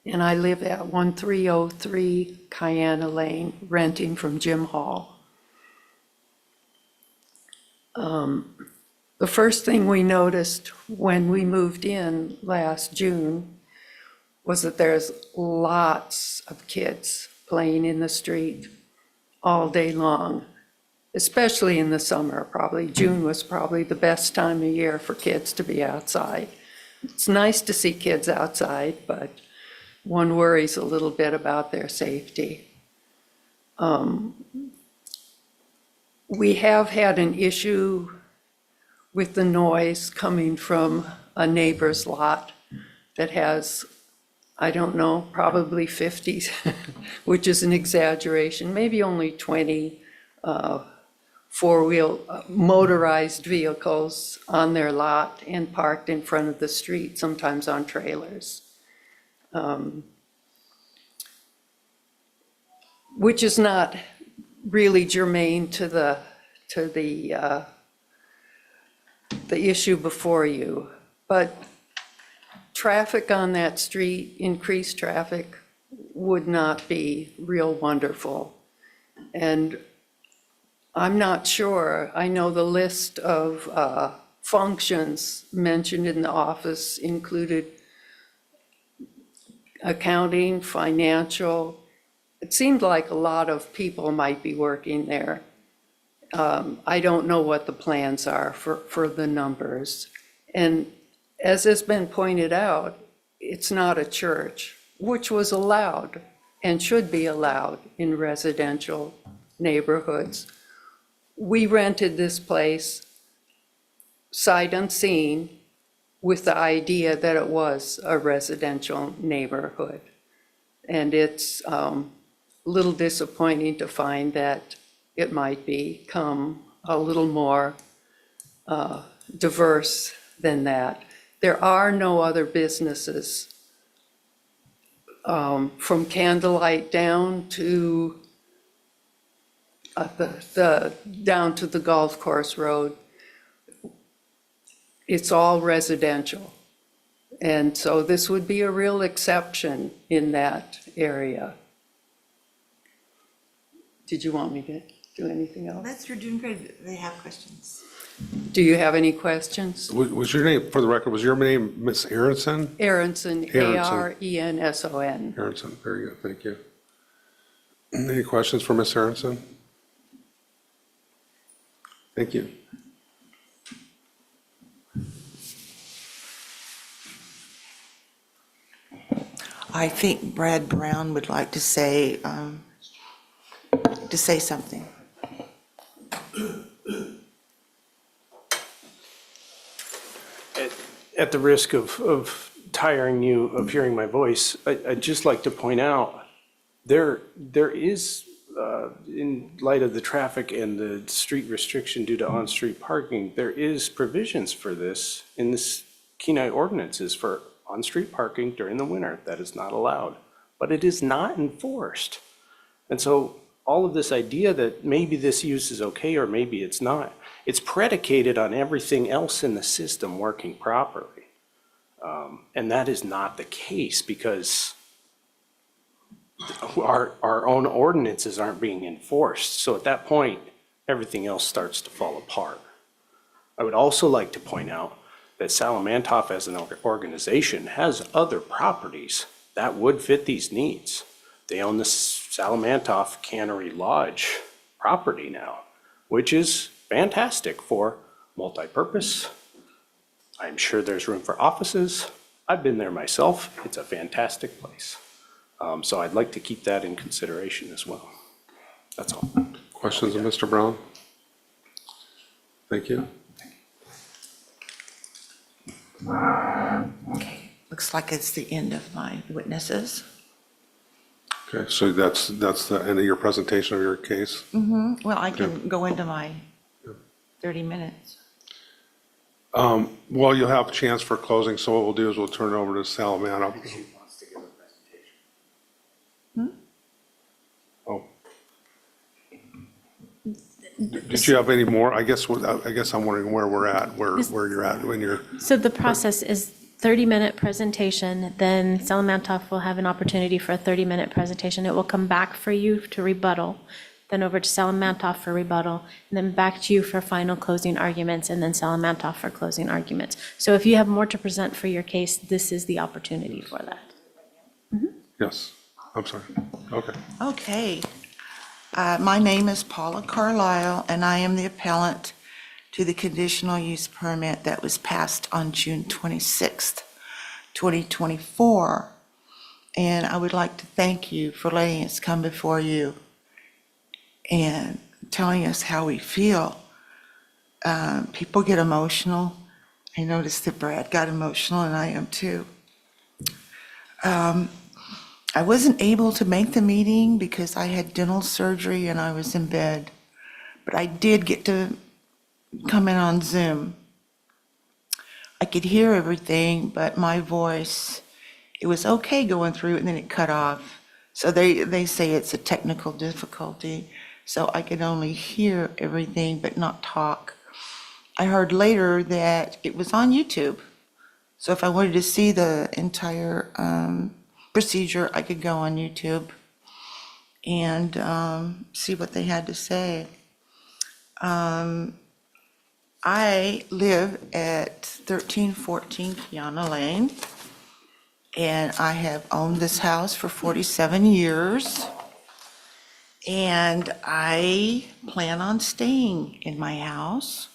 and I live at 1303 Kiana Lane, renting from Jim Hall. The first thing we noticed when we moved in last June was that there's lots of kids playing in the street all day long, especially in the summer, probably. June was probably the best time of year for kids to be outside. It's nice to see kids outside, but one worries a little bit about their safety. We have had an issue with the noise coming from a neighbor's lot that has, I don't know, probably 50, which is an exaggeration, maybe only 20 four-wheel motorized vehicles on their lot and parked in front of the street, sometimes on trailers. Which is not really germane to the issue before you, but traffic on that street, increased traffic, would not be real wonderful. And I'm not sure, I know the list of functions mentioned in the office included accounting, financial. It seemed like a lot of people might be working there. I don't know what the plans are for the numbers. And as has been pointed out, it's not a church, which was allowed and should be allowed in residential neighborhoods. We rented this place sight unseen with the idea that it was a residential neighborhood. And it's a little disappointing to find that it might become a little more diverse than that. There are no other businesses from Candlelight down to down to the golf course road. It's all residential. And so this would be a real exception in that area. Did you want me to do anything else? That's, you're doing great. They have questions. Do you have any questions? Was your name, for the record, was your name Miss Aronson? Aronson, Aronson. Arenson. Aronson, very good, thank you. Any questions for Miss Aronson? Thank you. I think Brad Brown would like to say to say something. At the risk of tiring you of hearing my voice, I'd just like to point out, there is, in light of the traffic and the street restriction due to on-street parking, there is provisions for this in this Kenai ordinances for on-street parking during the winter. That is not allowed, but it is not enforced. And so all of this idea that maybe this use is okay or maybe it's not, it's predicated on everything else in the system working properly. And that is not the case because our own ordinances aren't being enforced. So at that point, everything else starts to fall apart. I would also like to point out that Salamantoff as an organization has other properties that would fit these needs. They own the Salamantoff Cannery Lodge property now, which is fantastic for multipurpose. I'm sure there's room for offices. I've been there myself. It's a fantastic place. So I'd like to keep that in consideration as well. That's all. Questions of Mr. Brown? Thank you. Okay, looks like it's the end of my witnesses. Okay, so that's the end of your presentation of your case? Well, I can go into my 30 minutes. Well, you'll have a chance for closing, so what we'll do is we'll turn it over to Salamano. Oh. Did you have any more? I guess I'm wondering where we're at, where you're at when you're. So the process is 30-minute presentation, then Salamantoff will have an opportunity for a 30-minute presentation. It will come back for you to rebuttal, then over to Salamantoff for rebuttal, and then back to you for final closing arguments, and then Salamantoff for closing arguments. So if you have more to present for your case, this is the opportunity for that. Yes, I'm sorry. Okay. Okay. My name is Paula Carlisle, and I am the appellant to the conditional use permit that was passed on June 26th, 2024. And I would like to thank you for letting us come before you and telling us how we feel. People get emotional. I noticed that Brad got emotional, and I am too. I wasn't able to make the meeting because I had dental surgery and I was in bed, but I did get to come in on Zoom. I could hear everything, but my voice, it was okay going through and then it cut off. So they say it's a technical difficulty, so I could only hear everything but not talk. I heard later that it was on YouTube. So if I wanted to see the entire procedure, I could go on YouTube and see what they had to say. I live at 1314 Kiana Lane, and I have owned this house for 47 years. And I plan on staying in my house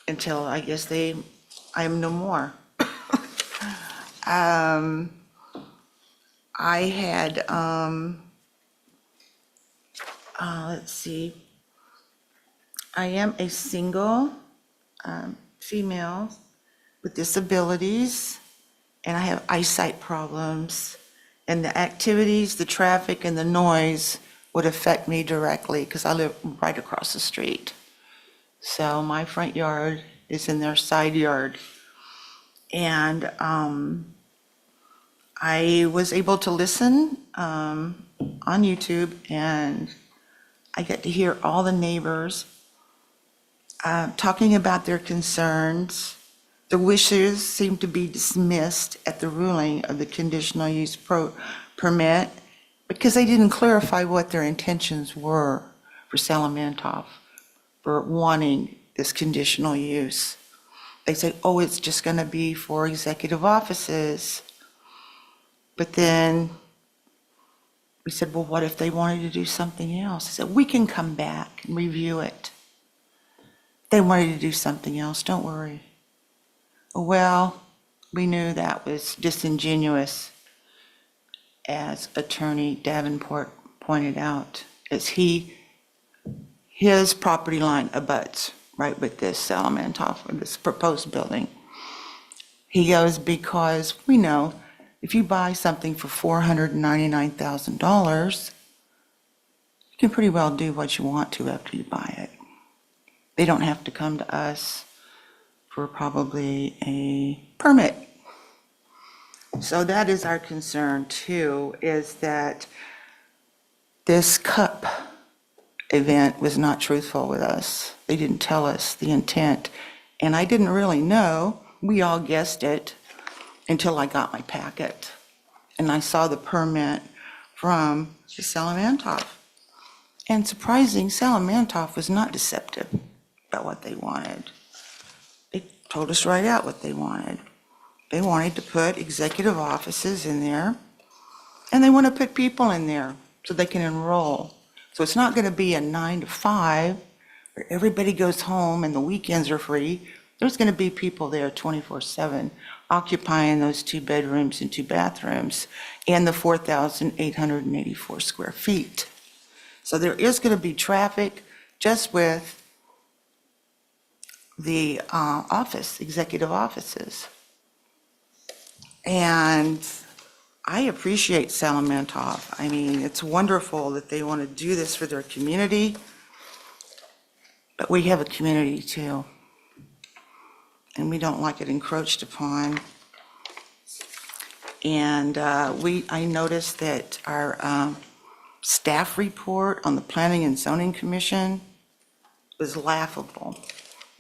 until I guess I am no more. I had, let's see, I am a single female with disabilities, and I have eyesight problems, and the activities, the traffic, and the noise would affect me directly because I live right across the street. So my front yard is in their side yard. And I was able to listen on YouTube, and I get to hear all the neighbors talking about their concerns. The wishes seem to be dismissed at the ruling of the conditional use permit because they didn't clarify what their intentions were for Salamantoff for wanting this conditional use. They say, oh, it's just going to be for executive offices. But then we said, well, what if they wanted to do something else? I said, we can come back and review it. They wanted to do something else, don't worry. Well, we knew that was disingenuous. as Attorney Davenport pointed out, is his property line abuts right with this Salamentoff, with this proposed building. He goes, because we know if you buy something for $499,000, you can pretty well do what you want to after you buy it. They don't have to come to us for probably a permit. So that is our concern too, is that this CUP event was not truthful with us. They didn't tell us the intent, and I didn't really know. We all guessed it until I got my packet, and I saw the permit from Salamantoff. And surprising, Salamantoff was not deceptive about what they wanted. They told us right out what they wanted. They wanted to put executive offices in there, and they want to put people in there so they can enroll. So it's not going to be a 9 to 5 where everybody goes home and the weekends are free. There's going to be people there 24/7 occupying those 2 bedrooms and 2 bathrooms and the 4,884 square feet. So there is going to be traffic just with the executive offices. And I appreciate Salamantoff. I mean, it's wonderful that they want to do this for their community, but we have a community too, and we don't like it encroached upon. And I noticed that our staff report on the Planning and Zoning Commission was laughable.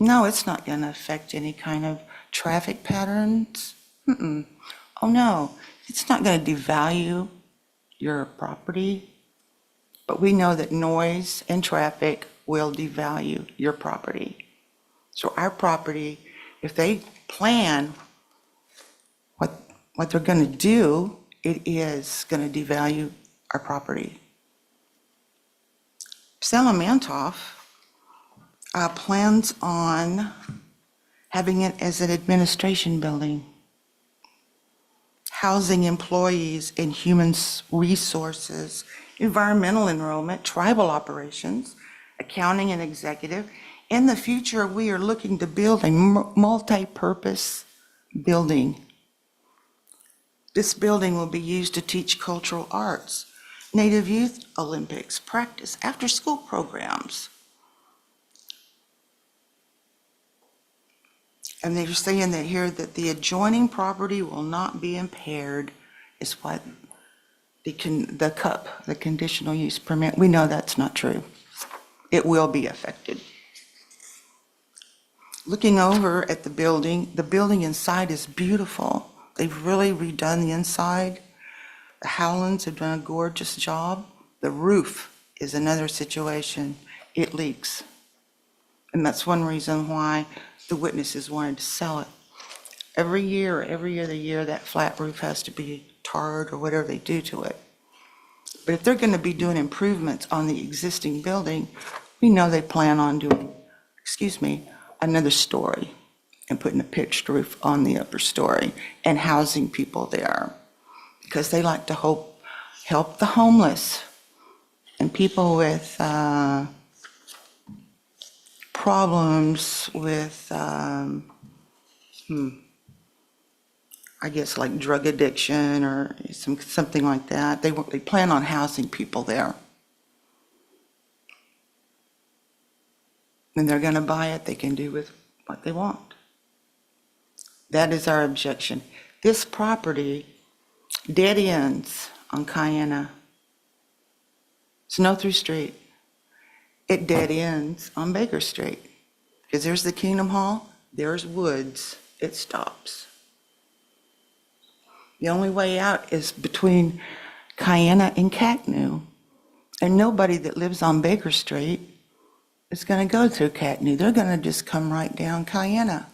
No, it's not going to affect any kind of traffic patterns. Oh, no, it's not going to devalue your property, but we know that noise and traffic will devalue your property. So our property, if they plan what they're going to do, it is going to devalue our property. Salamantoff plans on having it as an administration building, housing employees in human resources, environmental enrollment, tribal operations, accounting and executive. In the future, we are looking to build a multi-purpose building. This building will be used to teach cultural arts, Native Youth Olympics, practice, after-school programs. And they're saying that here that the adjoining property will not be impaired, is what the CUP, the conditional use permit, we know that's not true. It will be affected. Looking over at the building inside is beautiful. They've really redone the inside. The Howlands have done a gorgeous job. The roof is another situation. It leaks. And that's one reason why the witnesses wanted to sell it. Every year, that flat roof has to be tarred or whatever they do to it. But if they're going to be doing improvements on the existing building, we know they plan on doing, another story and putting a pitched roof on the upper story and housing people there, because they like to help the homeless and people with problems with, like drug addiction or something like that. They plan on housing people there. When they're going to buy it, they can do with what they want. That is our objection. This property dead ends on Cayena. It's no through street. It dead ends on Baker Street. Because there's the Kingdom Hall, there's Woods, it stops. The only way out is between Cayena and Cacnoo. And nobody that lives on Baker Street is going to go through Cacnoo. They're going to just come right down Cayena.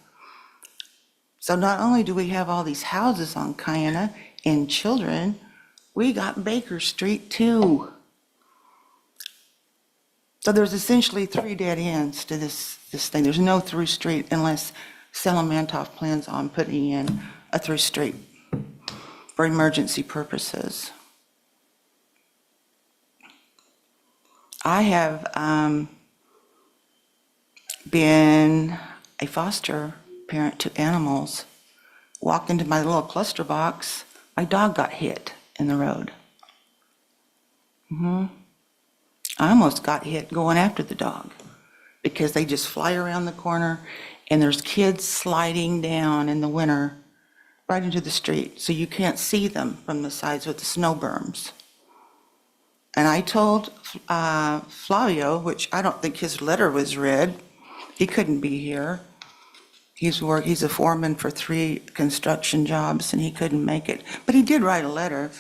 So not only do we have all these houses on Cayena and children, we got Baker Street too. So there's essentially 3 dead ends to this thing. There's no through street unless Salamantoff plans on putting in a through street for emergency purposes. I have been a foster parent to animals. Walked into my little cluster box, my dog got hit in the road. I almost got hit going after the dog because they just fly around the corner and there's kids sliding down in the winter right into the street, so you can't see them from the sides with the snow berms. And I told Flavio, which I don't think his letter was read, he couldn't be here. He's a foreman for 3 construction jobs and he couldn't make it, but he did write a letter.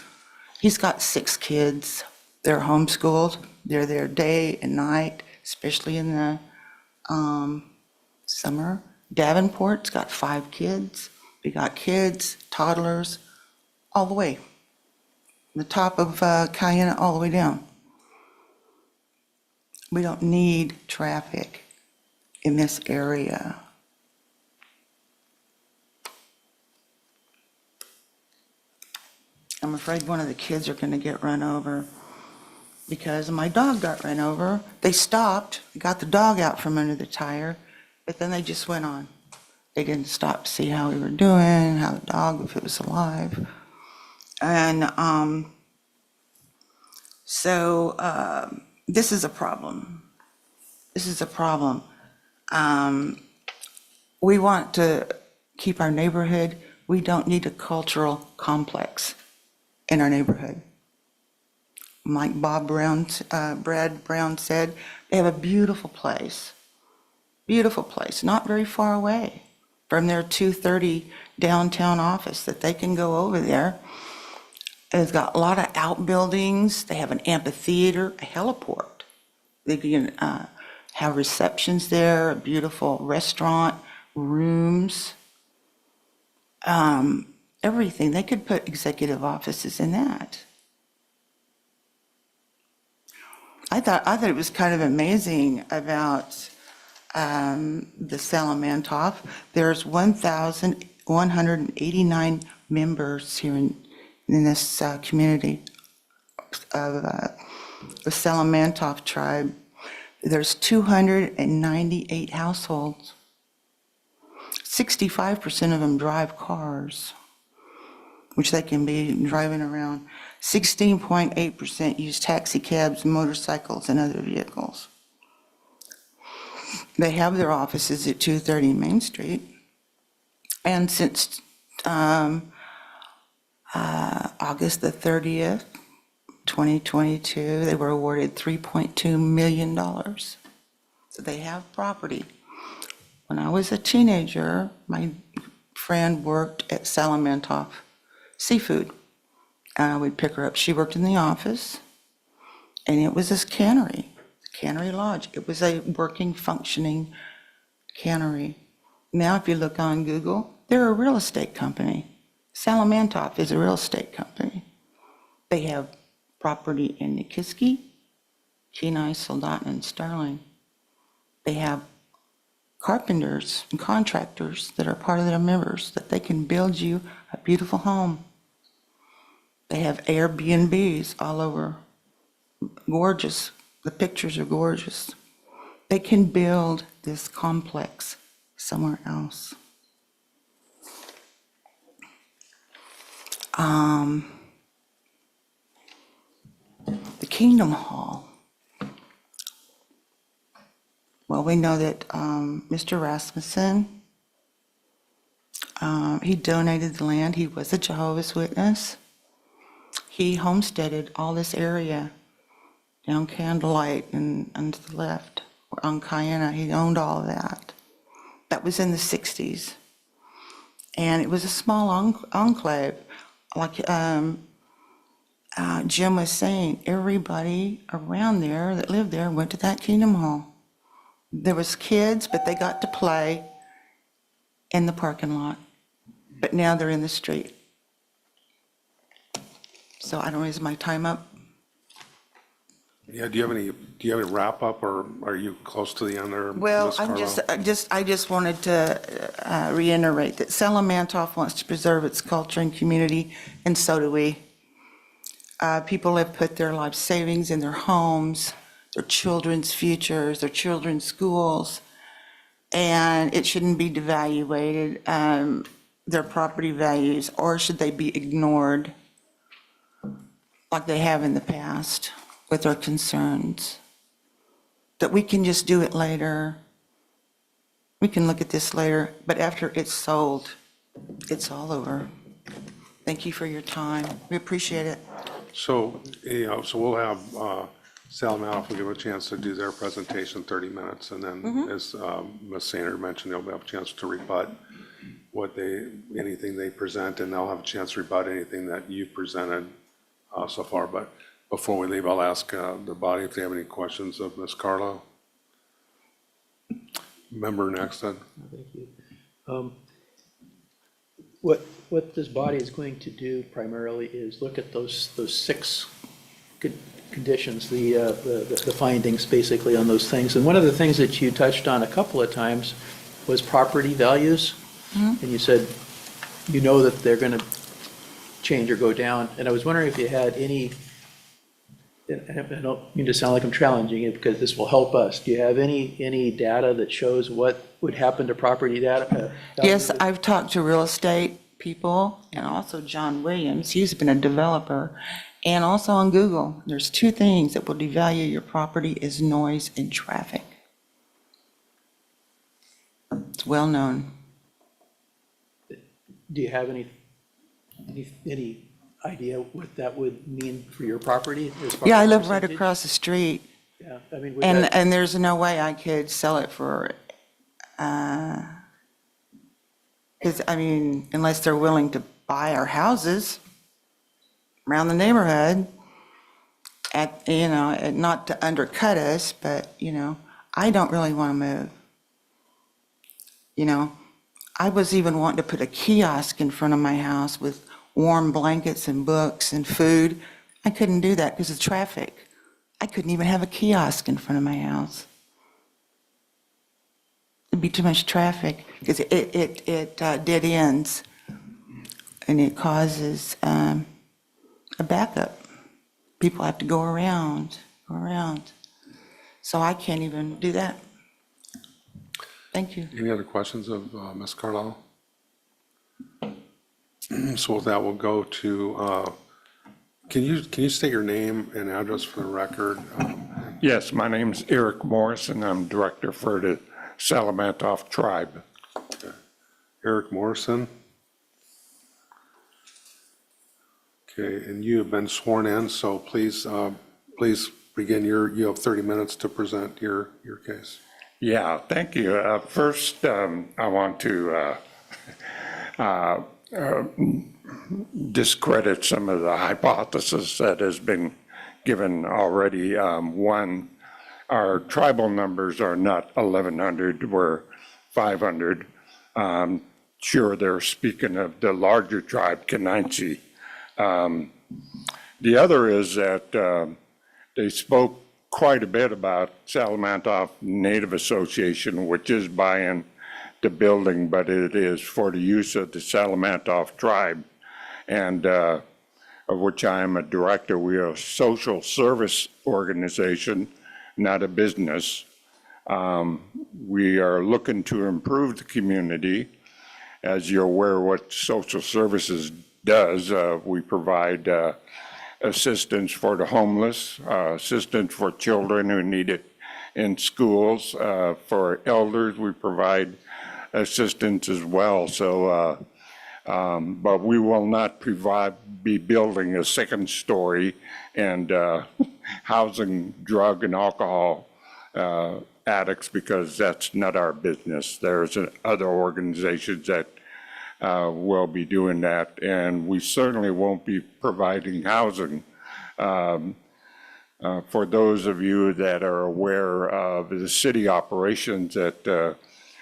He's got 6 kids. They're homeschooled. They're there day and night, especially in the summer. Davenport's got 5 kids. We got kids, toddlers, all the way. The top of Cayenne, all the way down. We don't need traffic in this area. I'm afraid one of the kids are going to get run over because my dog got run over. They stopped, got the dog out from under the tire, but then they just went on. They didn't stop to see how we were doing, how the dog, if it was alive. And so this is a problem. This is a problem. We want to keep our neighborhood. We don't need a cultural complex in our neighborhood. Like Brad Brown said, they have a beautiful place, not very far away from their 230 downtown office that they can go over there. It's got a lot of outbuildings. They have an amphitheater, a heliport. They can have receptions there, a beautiful restaurant, rooms, everything. They could put executive offices in that. I thought it was kind of amazing about the Salamantoff. There's 1,189 members here in this community of the Salamantoff tribe. There's 298 households. 65% of them drive cars, which they can be driving around. 16.8% use taxi cabs, motorcycles, and other vehicles. They have their offices at 230 Main Street. And since August the 30th, 2022, they were awarded $3.2 million. So they have property. When I was a teenager, my friend worked at Salamantoff Seafood. And I would pick her up. She worked in the office, and it was this cannery lodge. It was a working, functioning cannery. Now, if you look on Google, they're a real estate company. Salamantoff is a real estate company. They have property in Nikiski, Kenai, Soldotna, and Sterling. They have carpenters and contractors that are part of their members that they can build you a beautiful home. They have Airbnbs all over. Gorgeous. The pictures are gorgeous. They can build this complex somewhere else. The Kingdom Hall. Well, we know that Mr. Rasmussen, he donated the land. He was a Jehovah's Witness. He homesteaded all this area down Candlelight and to the left on Cayenne. He owned all of that. That was in the 60s. And it was a small enclave. Like Jim was saying, everybody around there that lived there went to that Kingdom Hall. There was kids, but they got to play in the parking lot. But now they're in the street. So I don't raise my time up. Yeah, do you have any wrap up, or are you close to the end there? Well, Ms. I Carlisle? just wanted to reiterate that Salamantoff wants to preserve its culture and community, and so do we. People have put their life savings in their homes their children's futures, their children's schools, and it shouldn't be devaluated, their property values, or should they be ignored like they have in the past with our concerns? That we can just do it later. We can look at this later, but after it's sold, it's all over. Thank you for your time. We appreciate it. So, so we'll have Sal Maloff will give a chance to do their presentation, 30 minutes, and then as Ms. Sainer mentioned, they'll have a chance to rebut anything they present, and they'll have a chance to rebut anything that you've presented so far. But before we leave, I'll ask the body if they have any questions of Ms. Carlo. Member next then. Thank you. What this body is going to do primarily is look at those 6 conditions, the findings basically on those things. And one of the things that you touched on a couple of times was property values. And you said, that they're going to change or go down. And I was wondering if you had any, and I don't mean to sound like I'm challenging it because this will help us. Do you have any data that shows what would happen to property data? Yes, I've talked to real estate people and also John Williams. He's been a developer. And also on Google, there's 2 things that will devalue your property is noise and traffic. It's well known. Do you have any idea what that would mean for your property? As far Yeah, I as live right percentage? across the street. Yeah, I mean, would that- And there's no way I could sell it for, because, unless they're willing to buy our houses around the neighborhood not to undercut us, but, I don't really want to move. I was even wanting to put a kiosk in front of my house with warm blankets and books and food. I couldn't do that because of traffic. I couldn't even have a kiosk in front of my house. It'd be too much traffic because it dead ends and it causes a backup. People have to go around. So I can't even do that. Thank you. Any other questions of Ms. Carlisle? So with that, we'll go to, can you state your name and address for the record? Yes, my name's Eric Morris, and I'm director for the Salamantoff Tribe. Okay. Eric Morrison. Okay, and you have been sworn in, so please begin you have 30 minutes to present your case. Yeah, thank you. First, I want to discredit some of the hypothesis that has been given already. One, our tribal numbers are not 1,100, we're 500. Sure, they're speaking of the larger tribe, Cananche. The other is that they spoke quite a bit about Salamantoff Native Association, which is buying the building, but it is for the use of the Salamantoff tribe, and of which I am a director. We are a social service organization, not a business. We are looking to improve the community. As you're aware what social services does, we provide assistance for the homeless, assistance for children who need it in schools. For elders, we provide assistance as well. So, but we will not be building a second story and housing drug and alcohol addicts, because that's not our business. There's other organizations that will be doing that, and we certainly won't be providing housing. For those of you that are aware of the city operations, that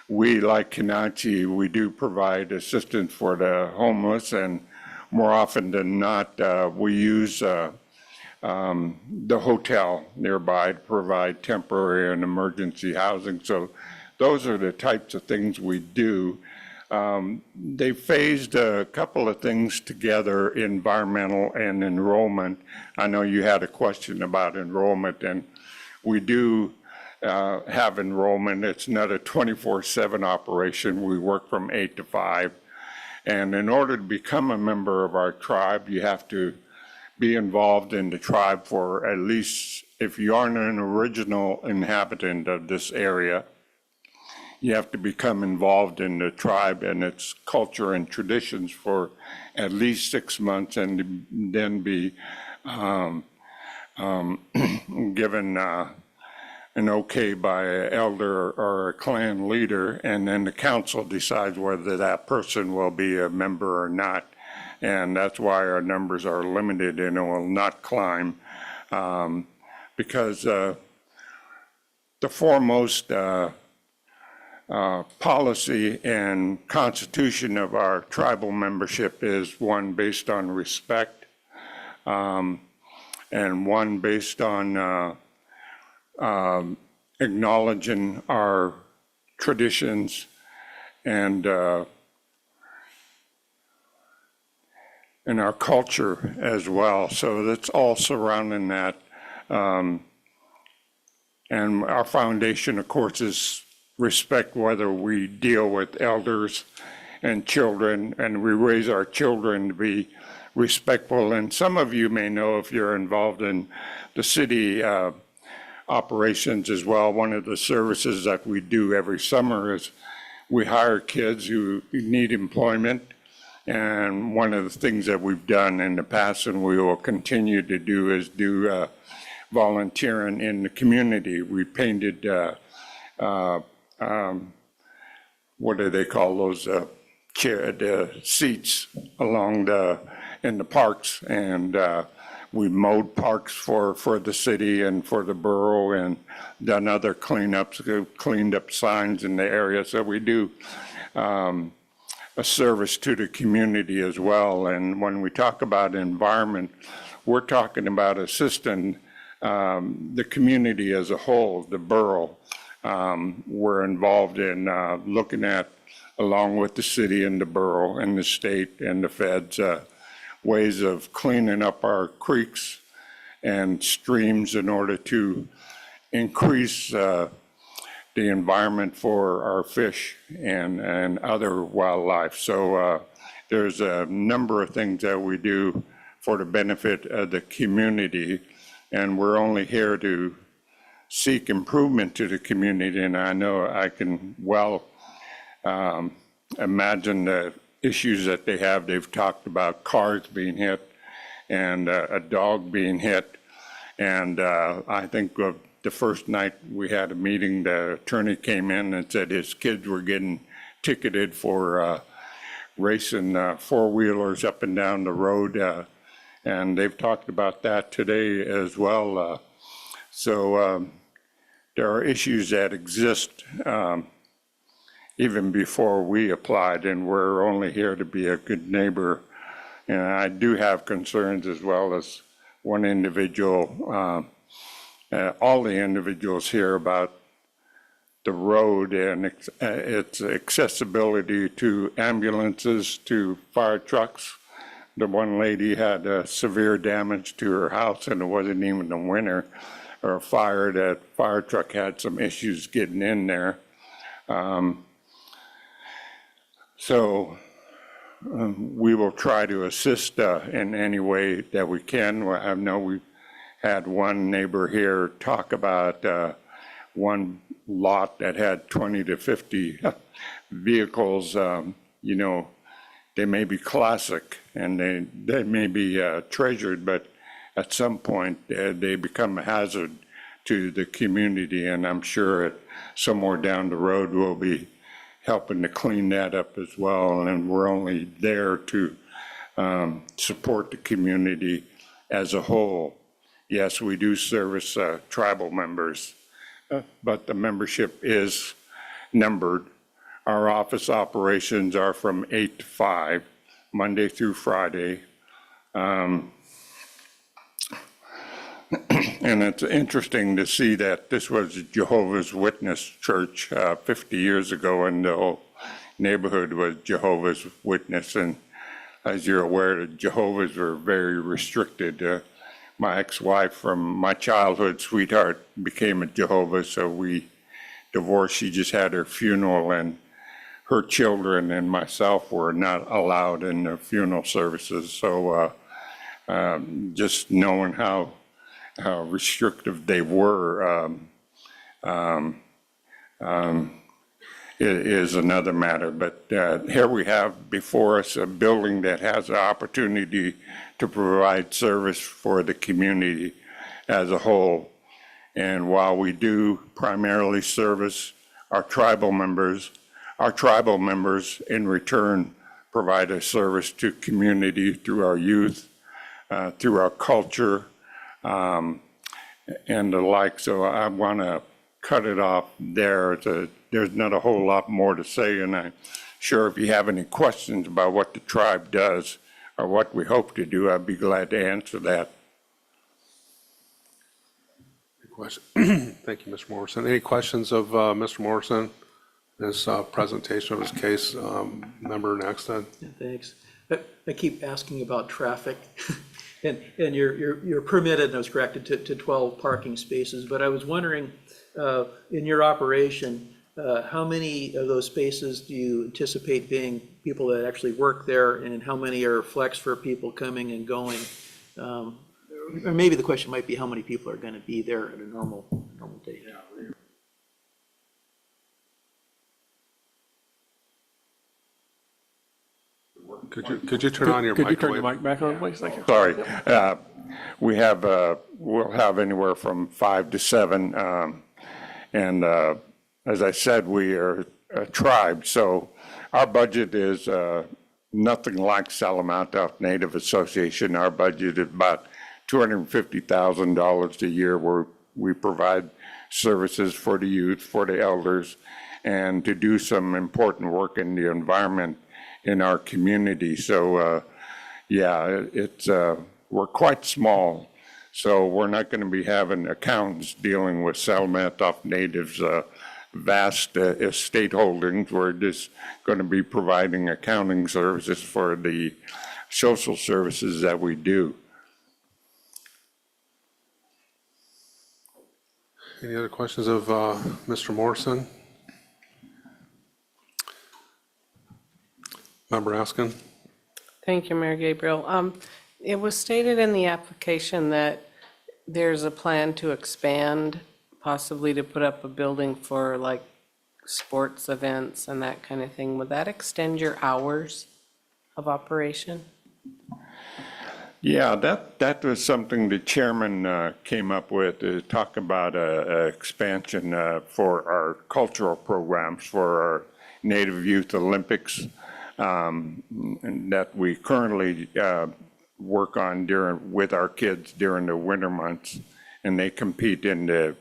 we, like Cananche, we do provide assistance for the homeless, and more often than not, we use the hotel nearby to provide temporary and emergency housing. So those are the types of things we do. They phased a couple of things together, environmental and enrollment. I know you had a question about enrollment, and we do have enrollment. It's not a 24/7 operation. We work from 8 to 5. And in order to become a member of our tribe, you have to be involved in the tribe for at least, if you aren't an original inhabitant of this area, you have to become involved in the tribe and its culture and traditions for at least 6 months, and then be given an okay by an elder or a clan leader, and then the council decides whether that person will be a member or not. And that's why our numbers are limited and it will not climb, because the foremost policy and constitution of our tribal membership is one based on respect, and one based on acknowledging our traditions and our culture as well. So that's all surrounding that. And our foundation, of course, is respect, whether we deal with elders and children, and we raise our children to be respectful. And some of you may know, if you're involved in the city operations as well, one of the services that we do every summer is we hire kids who need employment. And one of the things that we've done in the past and we will continue to do is do volunteering in the community. We painted, what do they call those, the seats along in the parks, and we mowed parks for the city and for the borough, and done other cleanups, cleaned up signs in the area. So we do a service to the community as well. And when we talk about environment, we're talking about assisting the community as a whole, the borough. We're involved in looking at, along with the city and the borough and the state and the feds, ways of cleaning up our creeks and streams in order to increase the environment for our fish and other wildlife. So there's a number of things that we do for the benefit of the community, and we're only here to seek improvement to the community. And I know I can well imagine the issues that they have. They've talked about cars being hit and a dog being hit. And I think the first night we had a meeting, the attorney came in and said his kids were getting ticketed for racing four-wheelers up and down the road. And they've talked about that today as well. So there are issues that exist even before we applied, and we're only here to be a good neighbor. And I do have concerns, as well as one individual, all the individuals here, about the road and its accessibility to ambulances, to fire trucks. The one lady had severe damage to her house, and it wasn't even the winter or a fire. That fire truck had some issues getting in there. So we will try to assist in any way that we can. I know we've had one neighbor here talk about one lot that had 20 to 50 vehicles. You know, they may be classic and they may be treasured, but at some point they become a hazard to the community. And I'm sure somewhere down the road we'll be helping to clean that up as well. And we're only there to support the community as a whole. Yes, we do service tribal members, but the membership is numbered. Our office operations are from 8 to 5, Monday through Friday. And it's interesting to see that this was Jehovah's Witness church 50 years ago, and the whole neighborhood was Jehovah's Witness. And as you're aware, the Jehovah's were very restricted. my ex-wife from my childhood sweetheart became a Jehovah, so we divorced. She just had her funeral, and her children and myself were not allowed in the funeral services. So just knowing how restrictive they were is another matter. But here we have before us a building that has the opportunity to provide service for the community as a whole. And while we do primarily service our tribal members in return provide a service to community through our youth, through our culture, and the like. So I want to cut it off there. There's not a whole lot more to say, and I'm sure if you have any questions about what the tribe does or what we hope to do, I'd be glad to answer that. Thank you, Mr. Morrison. Any questions of Mr. Morrison, his presentation of his case? Member Naxton? Yeah, thanks. I keep asking about traffic, and you're permitted, and I was corrected, to 12 parking spaces, but I was wondering, in your operation, how many of those spaces do you anticipate being people that actually work there, and how many are flex for people coming and going? Or maybe the question might be how many people are going to be there at a normal day. Could you turn on your Could you turn microwave? your mic back on, please? Thank you. Sorry. We have, we'll have anywhere from 5 to 7. And as I said, we are a tribe, so our budget is nothing like Salamanca Native Association. Our budget is about $250,000 a year where we provide services for the youth, for the elders, and to do some important work in the environment in our community. So yeah, it's we're quite small, so we're not going to be having accountants dealing with Salamanca Natives' vast estate holdings. We're just going to be providing accounting services for the social services that we do. Any other questions of Mr. Morrison? Member Askin? Thank you, Mayor Gabriel. It was stated in the application that there's a plan to expand, possibly to put up a building for like sports events and that kind of thing. Would that extend your hours of operation? Yeah, that was something the chairman came up with, to talk about a expansion for our cultural programs, for our Native Youth Olympics, and that we currently work on with our kids during the winter months, and they compete in the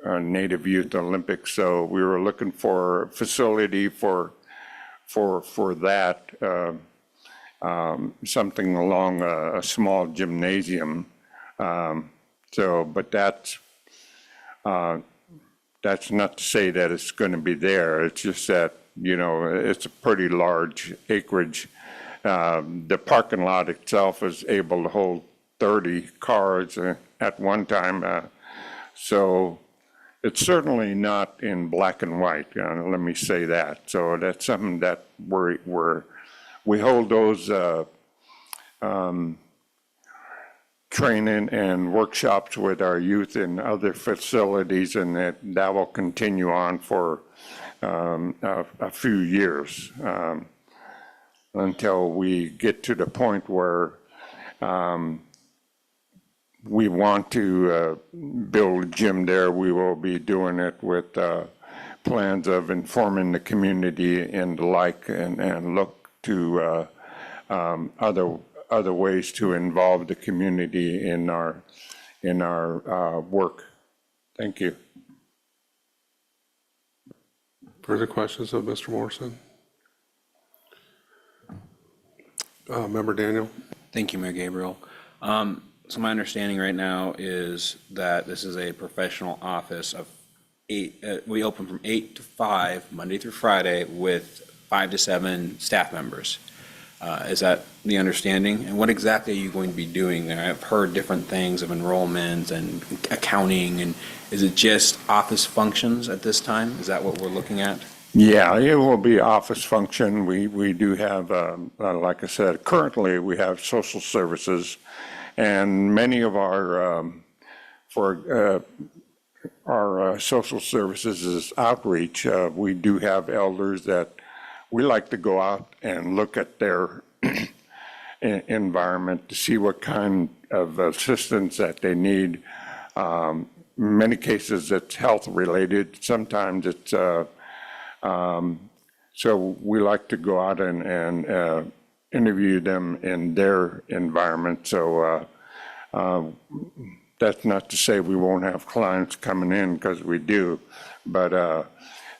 Native Youth Olympics. So we were looking for a facility for that. Something along a small gymnasium. But that's not to say that it's going to be there. It's just that, it's a pretty large acreage. The parking lot itself is able to hold 30 cars at one time. So it's certainly not in black and white. Let me say that. So that's something that we hold those training and workshops with our youth in other facilities, and that will continue on for a few years until we get to the point where we want to build a gym there. We will be doing it with plans of informing the community and the like, and look to other ways to involve the community in our work. Thank you. Further questions of Mr. Morrison? Member Daniel? Thank you, Mayor Gabriel. So my understanding right now is that this is a professional office of 8. We open from 8 to 5, Monday through Friday, with 5 to 7 staff members. Is that the understanding? And what exactly are you going to be doing there? I've heard different things of enrollment and accounting, and is it just office functions at this time? Is that what we're looking at? Yeah, it will be office function. We do have, like I said, currently we have social services, and many of our, our social services is outreach. We do have elders that we like to go out and look at their environment to see what kind of assistance that they need. Many cases it's health related. Sometimes it's so we like to go out and interview them in their environment. So that's not to say we won't have clients coming in, because we do. But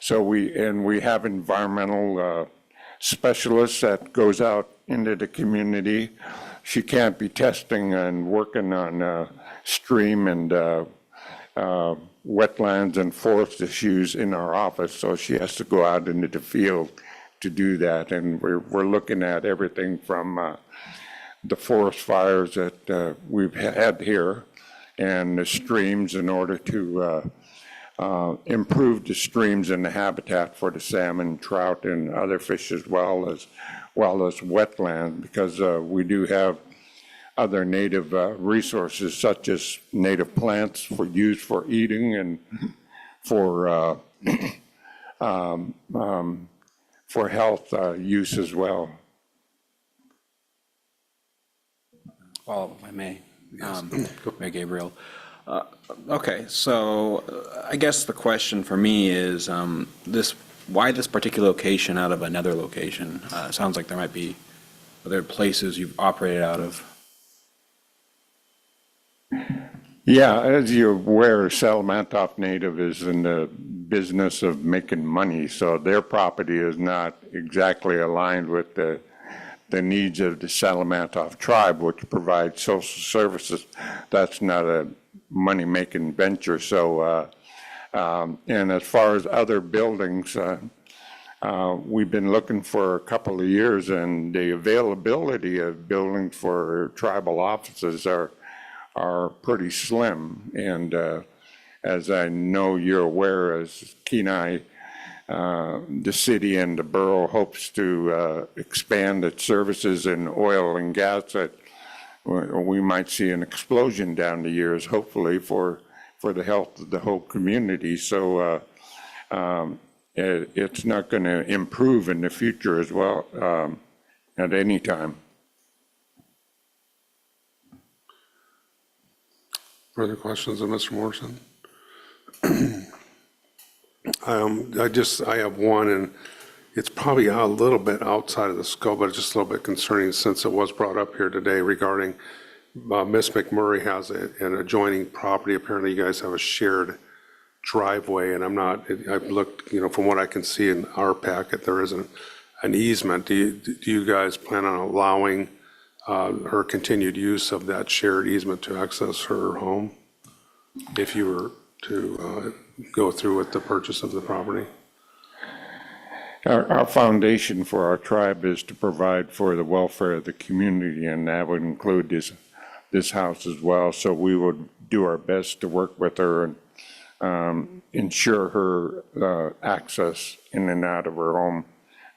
so we have environmental specialists that goes out into the community. She can't be testing and working on stream and wetlands and forest issues in our office, so she has to go out into the field to do that. And we're looking at everything from the forest fires that we've had here and the streams in order to improve the streams and the habitat for the salmon, trout, and other fish, as well as wetlands, because we do have other native resources, such as native plants for use for eating and for health use as well. Follow, if I may, Mayor Gabriel. Okay, so I guess the question for me is why this particular location out of another location? It sounds like there might be other places you've operated out of. Yeah, as you're aware, Salamantoff Native is in the business of making money, so their property is not exactly aligned with the needs of the Salamantoff tribe, which provides social services. That's not a money-making venture. So, and as far as other buildings, we've been looking for a couple of years, and the availability of buildings for tribal offices are pretty slim. And as I know you're aware, as Kenai, the city and the borough hopes to expand its services in oil and gas, that we might see an explosion down the years, hopefully, for the health of the whole community. So it's not going to improve in the future as well at any time. Further questions of Mr. Morrison? I have one, and it's probably a little bit outside of the scope, but just a little bit concerning, since it was brought up here today regarding Miss McMurray has an adjoining property. Apparently you guys have a shared driveway, and I've looked, from what I can see in our packet, there isn't an easement. Do you guys plan on allowing her continued use of that shared easement to access her home if you were to go through with the purchase of the property? Our foundation for our tribe is to provide for the welfare of the community, and that would include this house as well. So we would do our best to work with her and ensure her access in and out of her home,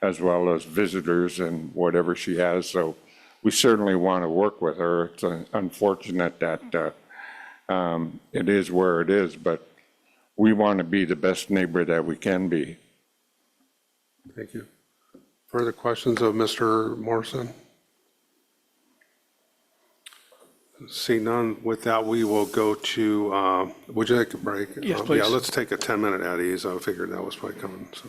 as well as visitors and whatever she has. So we certainly want to work with her. It's unfortunate that it is where it is, but we want to be the best neighbor that we can be. Thank you. Further questions of Mr. Morrison? See none. With that, we will go to, would you like a break? Yes, please. Yeah, let's take a 10-minute at ease. I figured that was probably coming, so.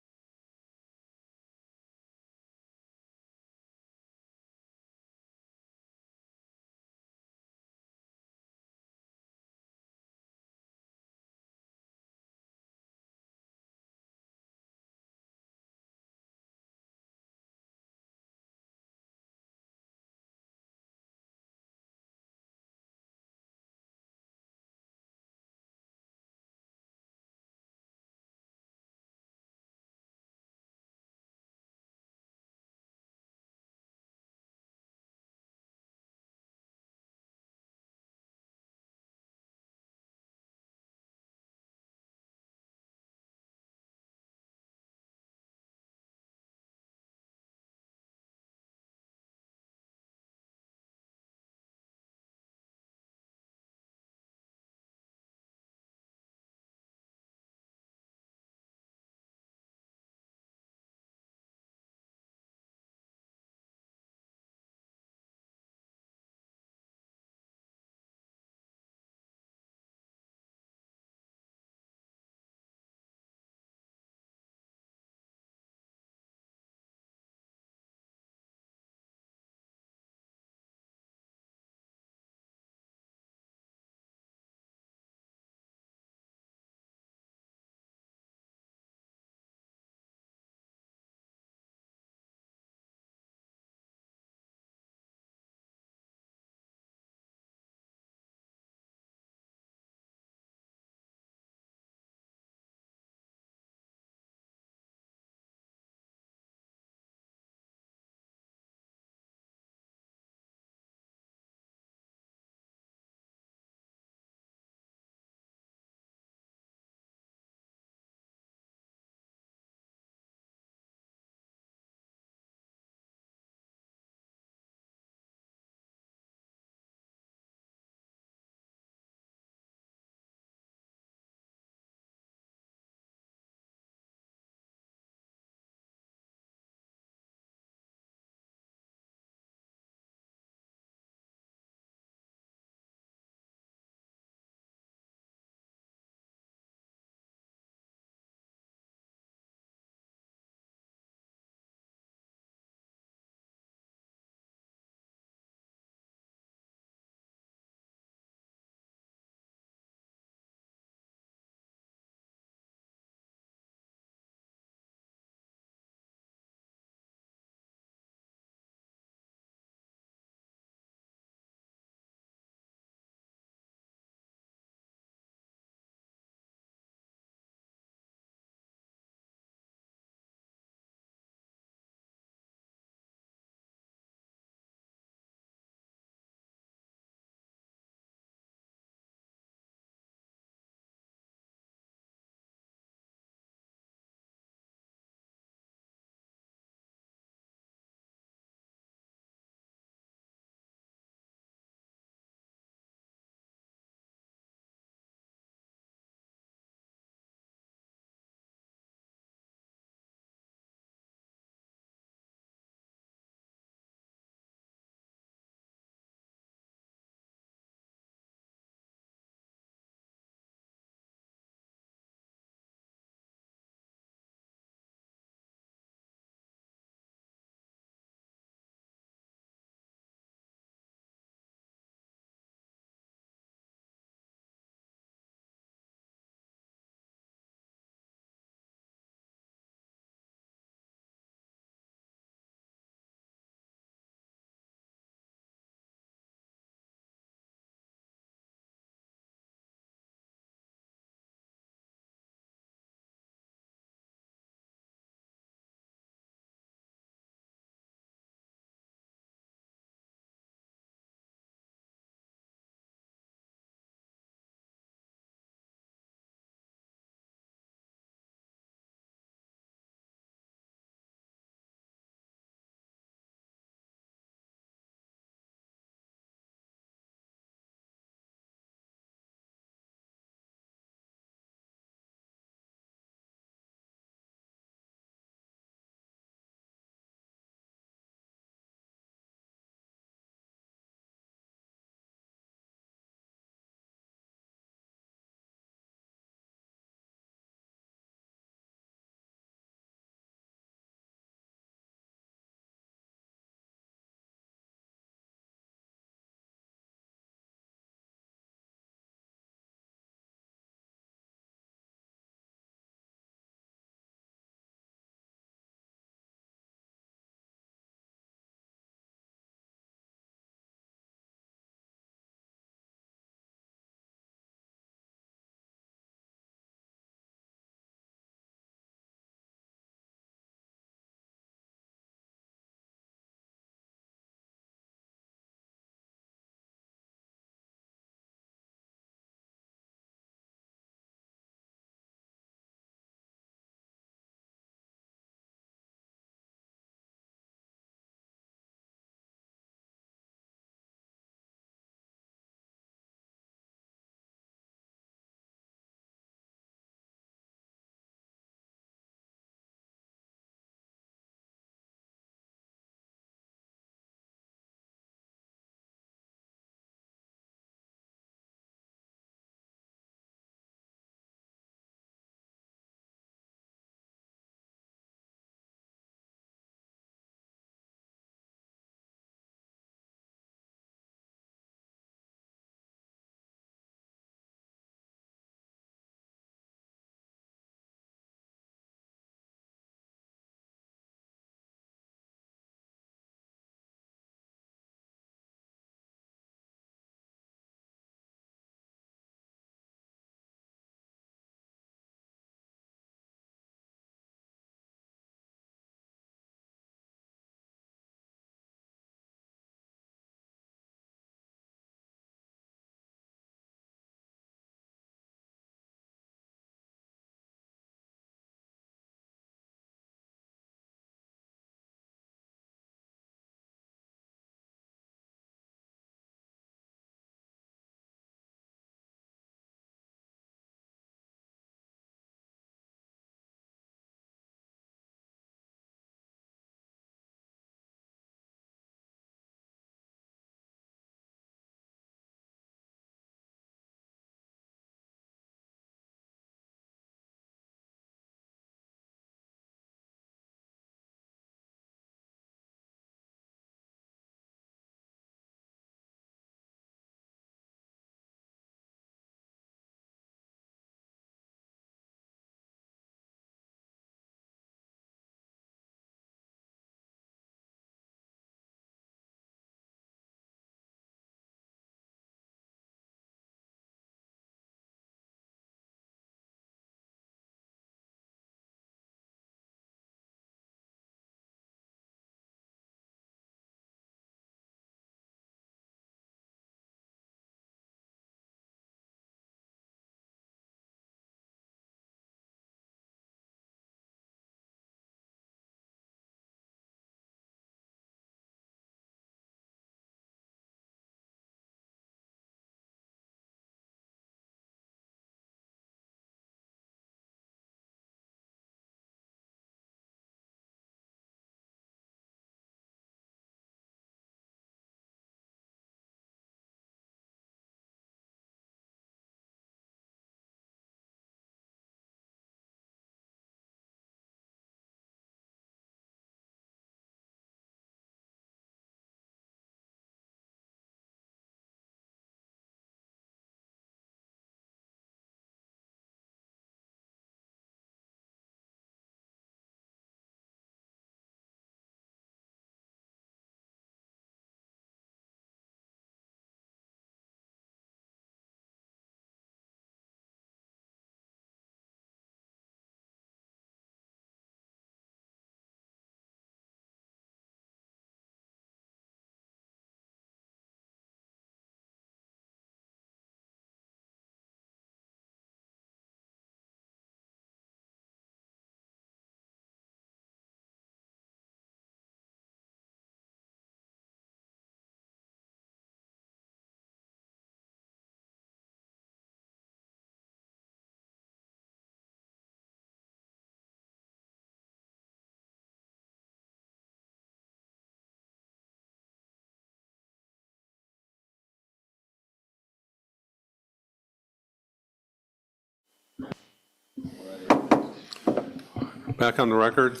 Back on the record.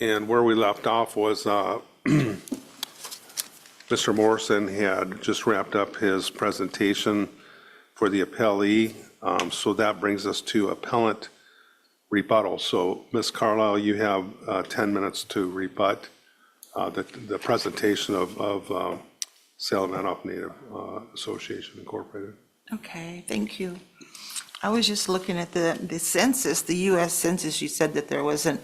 And where we left off was Mr. Morrison had just wrapped up his presentation for the appellee. So that brings us to appellant rebuttal. So Ms. Carlisle, you have 10 minutes to rebut the presentation of Salamanoff Native Association Incorporated. Okay, thank you. I was just looking at the census, the US Census. You said that there wasn't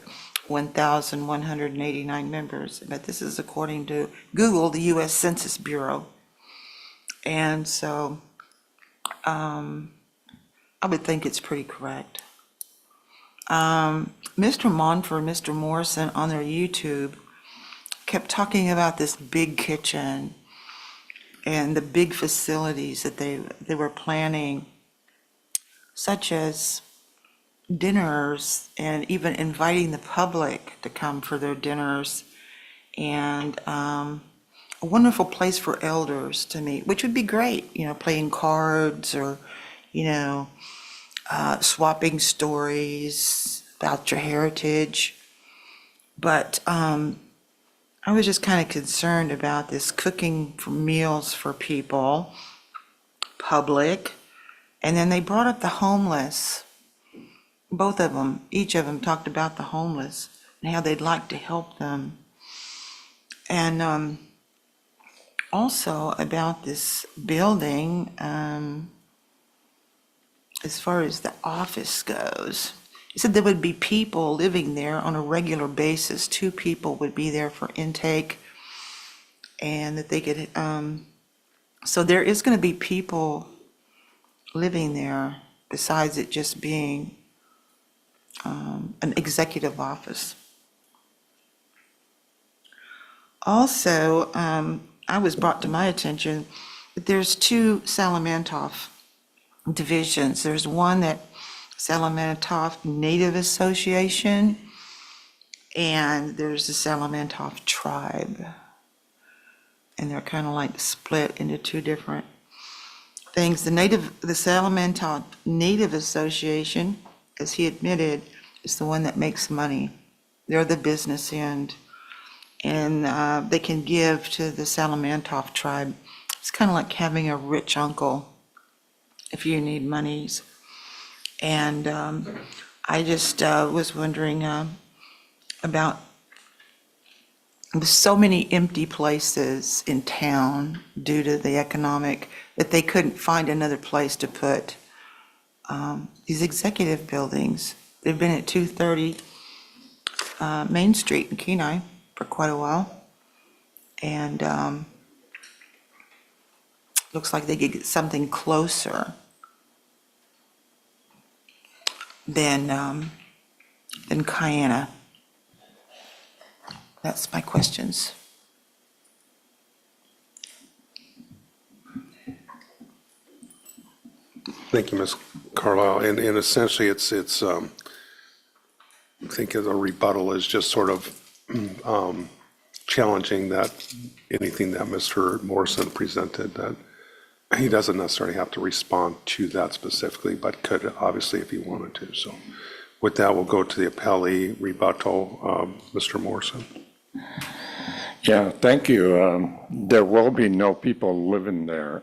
1,189 members, but this is according to Google, the US Census Bureau. And so I would think it's pretty correct. Mr. Monfort, Mr. Morrison on their YouTube kept talking about this big kitchen and the big facilities that they were planning, such as dinners and even inviting the public to come for their dinners, and a wonderful place for elders to meet, which would be great, playing cards or, swapping stories about your heritage. But I was just kind of concerned about this cooking for meals for people, public, and then they brought up the homeless. Both of them, each of them talked about the homeless and how they'd like to help them. And also about this building, as far as the office goes, he said there would be people living there on a regular basis. 2 people would be there for intake, and that they could, so there is going to be people living there besides it just being an executive office. Also, I was brought to my attention that there's 2 Salamantoff divisions. There's one that Salamantoff Native Association, and there's the Salamantoff Tribe. And they're kind of like split into 2 different things. The Salamantoff Native Association, as he admitted, is the one that makes money. They're the business end. And they can give to the Salamantoff Tribe. It's kind of like having a rich uncle if you need monies. And I just was wondering about so many empty places in town due to the economic, that they couldn't find another place to put these executive buildings. They've been at 230 Main Street in Kenai for quite a while. And looks like they could get something closer than Kiana. That's my questions. Thank you, Ms. Carlisle. And essentially, it's I think the rebuttal is just sort of challenging that anything that Mr. Morrison presented, that he doesn't necessarily have to respond to that specifically, but could obviously if he wanted to. So with that, we'll go to the appellee rebuttal. Mr. Morrison. Yeah, thank you. There will be no people living there.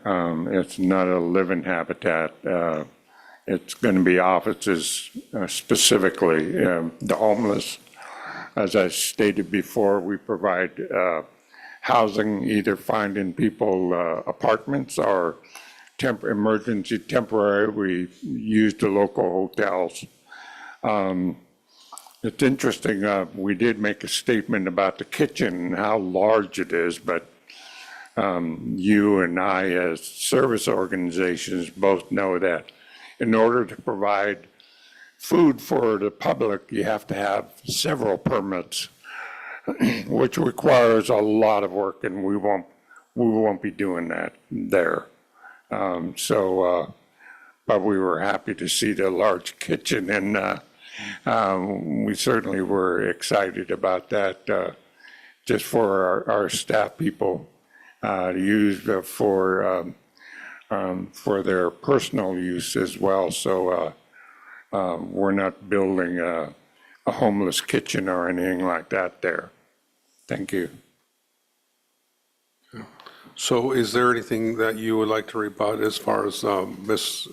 It's not a living habitat. It's going to be offices specifically. The homeless, as I stated before, we provide housing, either finding people apartments or emergency temporary. We use the local hotels. It's interesting, we did make a statement about the kitchen and how large it is, but you and I as service organizations both know that in order to provide food for the public, you have to have several permits, which requires a lot of work, and we won't be doing that there. But we were happy to see the large kitchen, and we certainly were excited about that, just for our staff people to use for their personal use as well. So we're not building a a homeless kitchen or anything like that there. Thank you. So is there anything that you would like to rebut as far as Ms.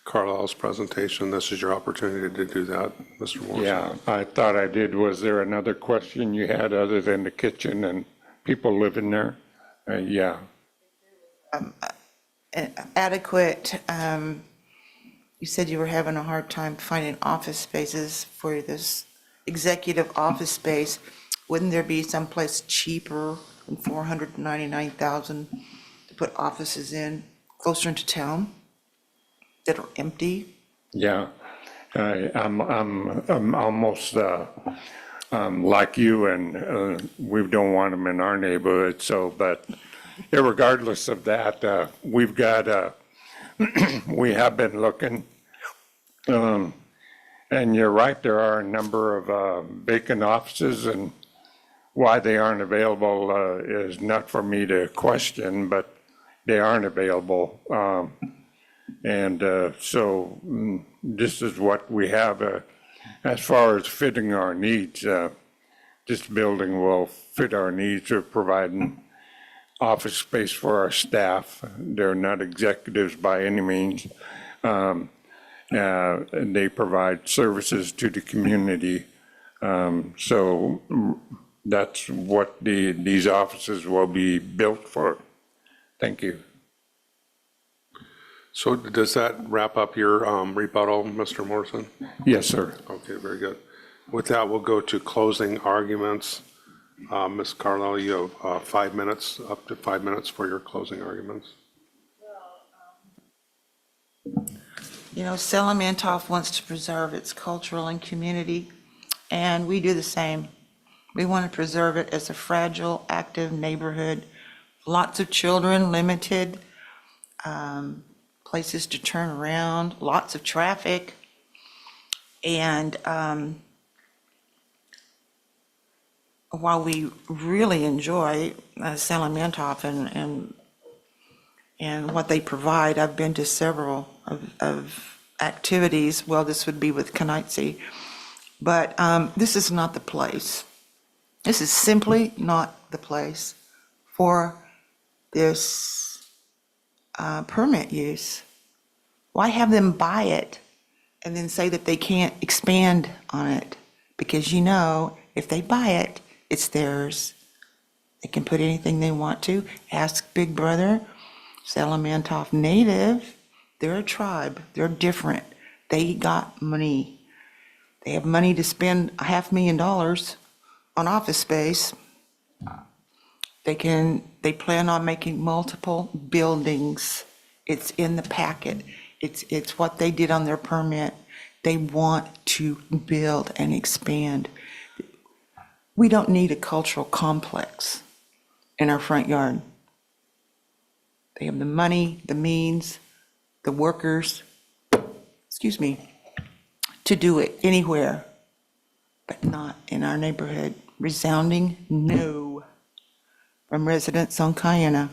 Carlisle's presentation? This is your opportunity to do that, Mr. Morrison. Yeah, I thought I did. Was there another question you had other than the kitchen and people living there? Yeah. Adequate, you said you were having a hard time finding office spaces for this executive office space. Wouldn't there be someplace cheaper than $499,000 to put offices in closer into town that are empty? Yeah, I'm almost like you, and we don't want them in our neighborhood. So, but regardless of that, we've got we have been looking, and you're right. There are a number of vacant offices, and why they aren't available is not for me to question, but they aren't available. And so this is what we have as far as fitting our needs. This building will fit our needs of providing office space for our staff. They're not executives by any means. And they provide services to the community. So that's what these offices will be built for. Thank you. So does that wrap up your rebuttal, Mr. Morrison? Yes, sir. Okay, very good. With that, we'll go to closing arguments. Ms. Carlisle, you have 5 minutes, up to 5 minutes for your closing arguments. You know, Salamantoff wants to preserve its cultural and community, and we do the same. We want to preserve it as a fragile, active neighborhood. Lots of children, limited places to turn around, lots of traffic. And while we really enjoy Salamantoff and what they provide, I've been to several of activities. Well, this would be with Kenaitze, but this is not the place. This is simply not the place for this permit use. Why have them buy it and then say that they can't expand on it? Because you know, if they buy it, it's theirs. They can put anything they want to. Ask Big Brother, Salamantoff Native, they're a tribe, they're different. They got money. They have money to spend $500,000 on office space. They plan on making multiple buildings. It's in the packet. It's what they did on their permit. They want to build and expand. We don't need a cultural complex in our front yard. They have the money, the means, the workers, to do it anywhere, but not in our neighborhood. Resounding no from residents on Cayena.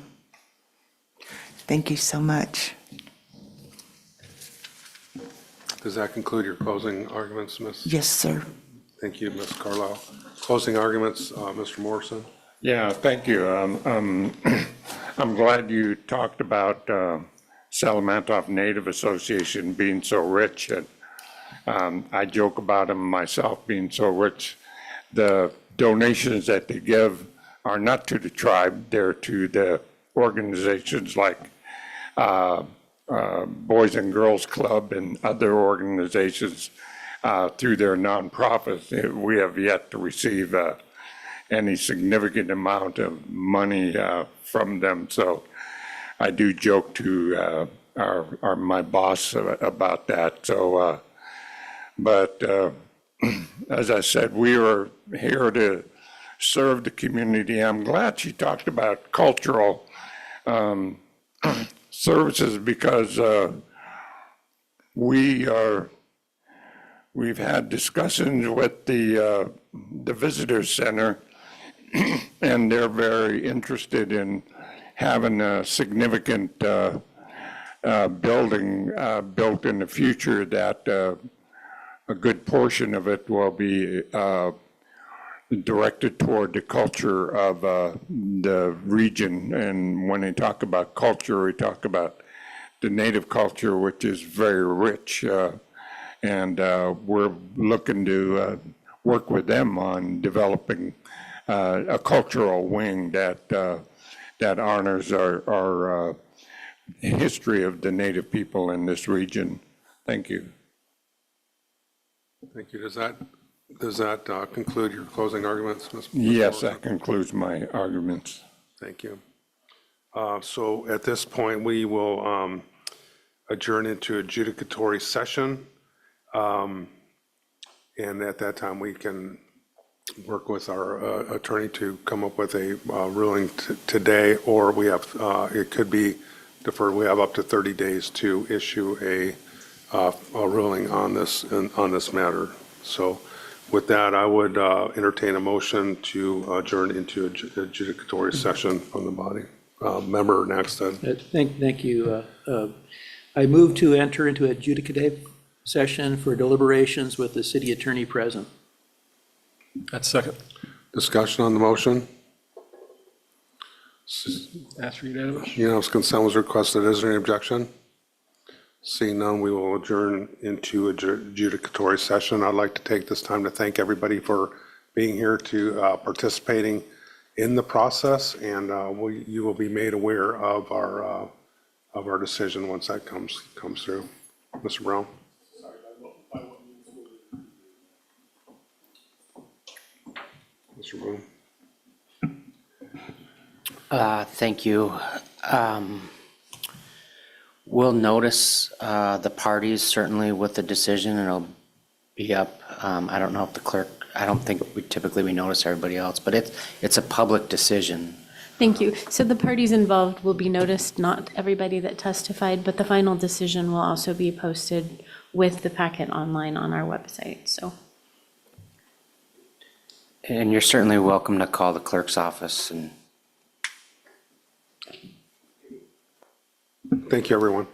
Thank you so much. Does that conclude your closing arguments, Ms.? Yes, sir. Thank you, Ms. Carlisle. Closing arguments, Mr. Morrison? Yeah, thank you. I'm glad you talked about Salamantoff Native Association being so rich, and I joke about them myself being so rich. The donations that they give are not to the tribe, they're to the organizations like Boys and Girls Club and other organizations through their nonprofits. We have yet to receive any significant amount of money from them. So I do joke to my boss about that. So, but as I said, we are here to serve the community. I'm glad she talked about cultural services because we've had discussions with the visitor center, and they're very interested in having a significant building built in the future that a good portion of it will be directed toward the culture of the region. And when they talk about culture, we talk about the native culture, which is very rich. And we're looking to work with them on developing a cultural wing that honors our history of the native people in this region. Thank you. Thank you. Does that conclude your closing arguments, Ms.? Yes, that concludes my arguments. Thank you. So at this point, we will adjourn into adjudicatory session. And at that time, we can work with our attorney to come up with a ruling today, or we have, it could be deferred. We have up to 30 days to issue a ruling on this matter. So with that, I would entertain a motion to adjourn into adjudicatory session from the body. Member Naxton. Thank you. I move to enter into adjudicative session for deliberations with the city attorney present. That's second. Discussion on the motion? Ask for unanimous. Unanimous consent was requested. Is there any objection? Seeing none, we will adjourn into adjudicatory session. I'd like to take this time to thank everybody for being here, to participating in the process, and you will be made aware of our decision once that comes through. Mr. Brown? Mr. Brown? Thank you. We'll notice the parties certainly with the decision, and it'll be up. I don't know if the clerk, I don't think we notice everybody else, but it's a public decision. Thank you. So the parties involved will be noticed, not everybody that testified, but the final decision will also be posted with the packet online on our website, so. And you're certainly welcome to call the clerk's office and Thank you, everyone.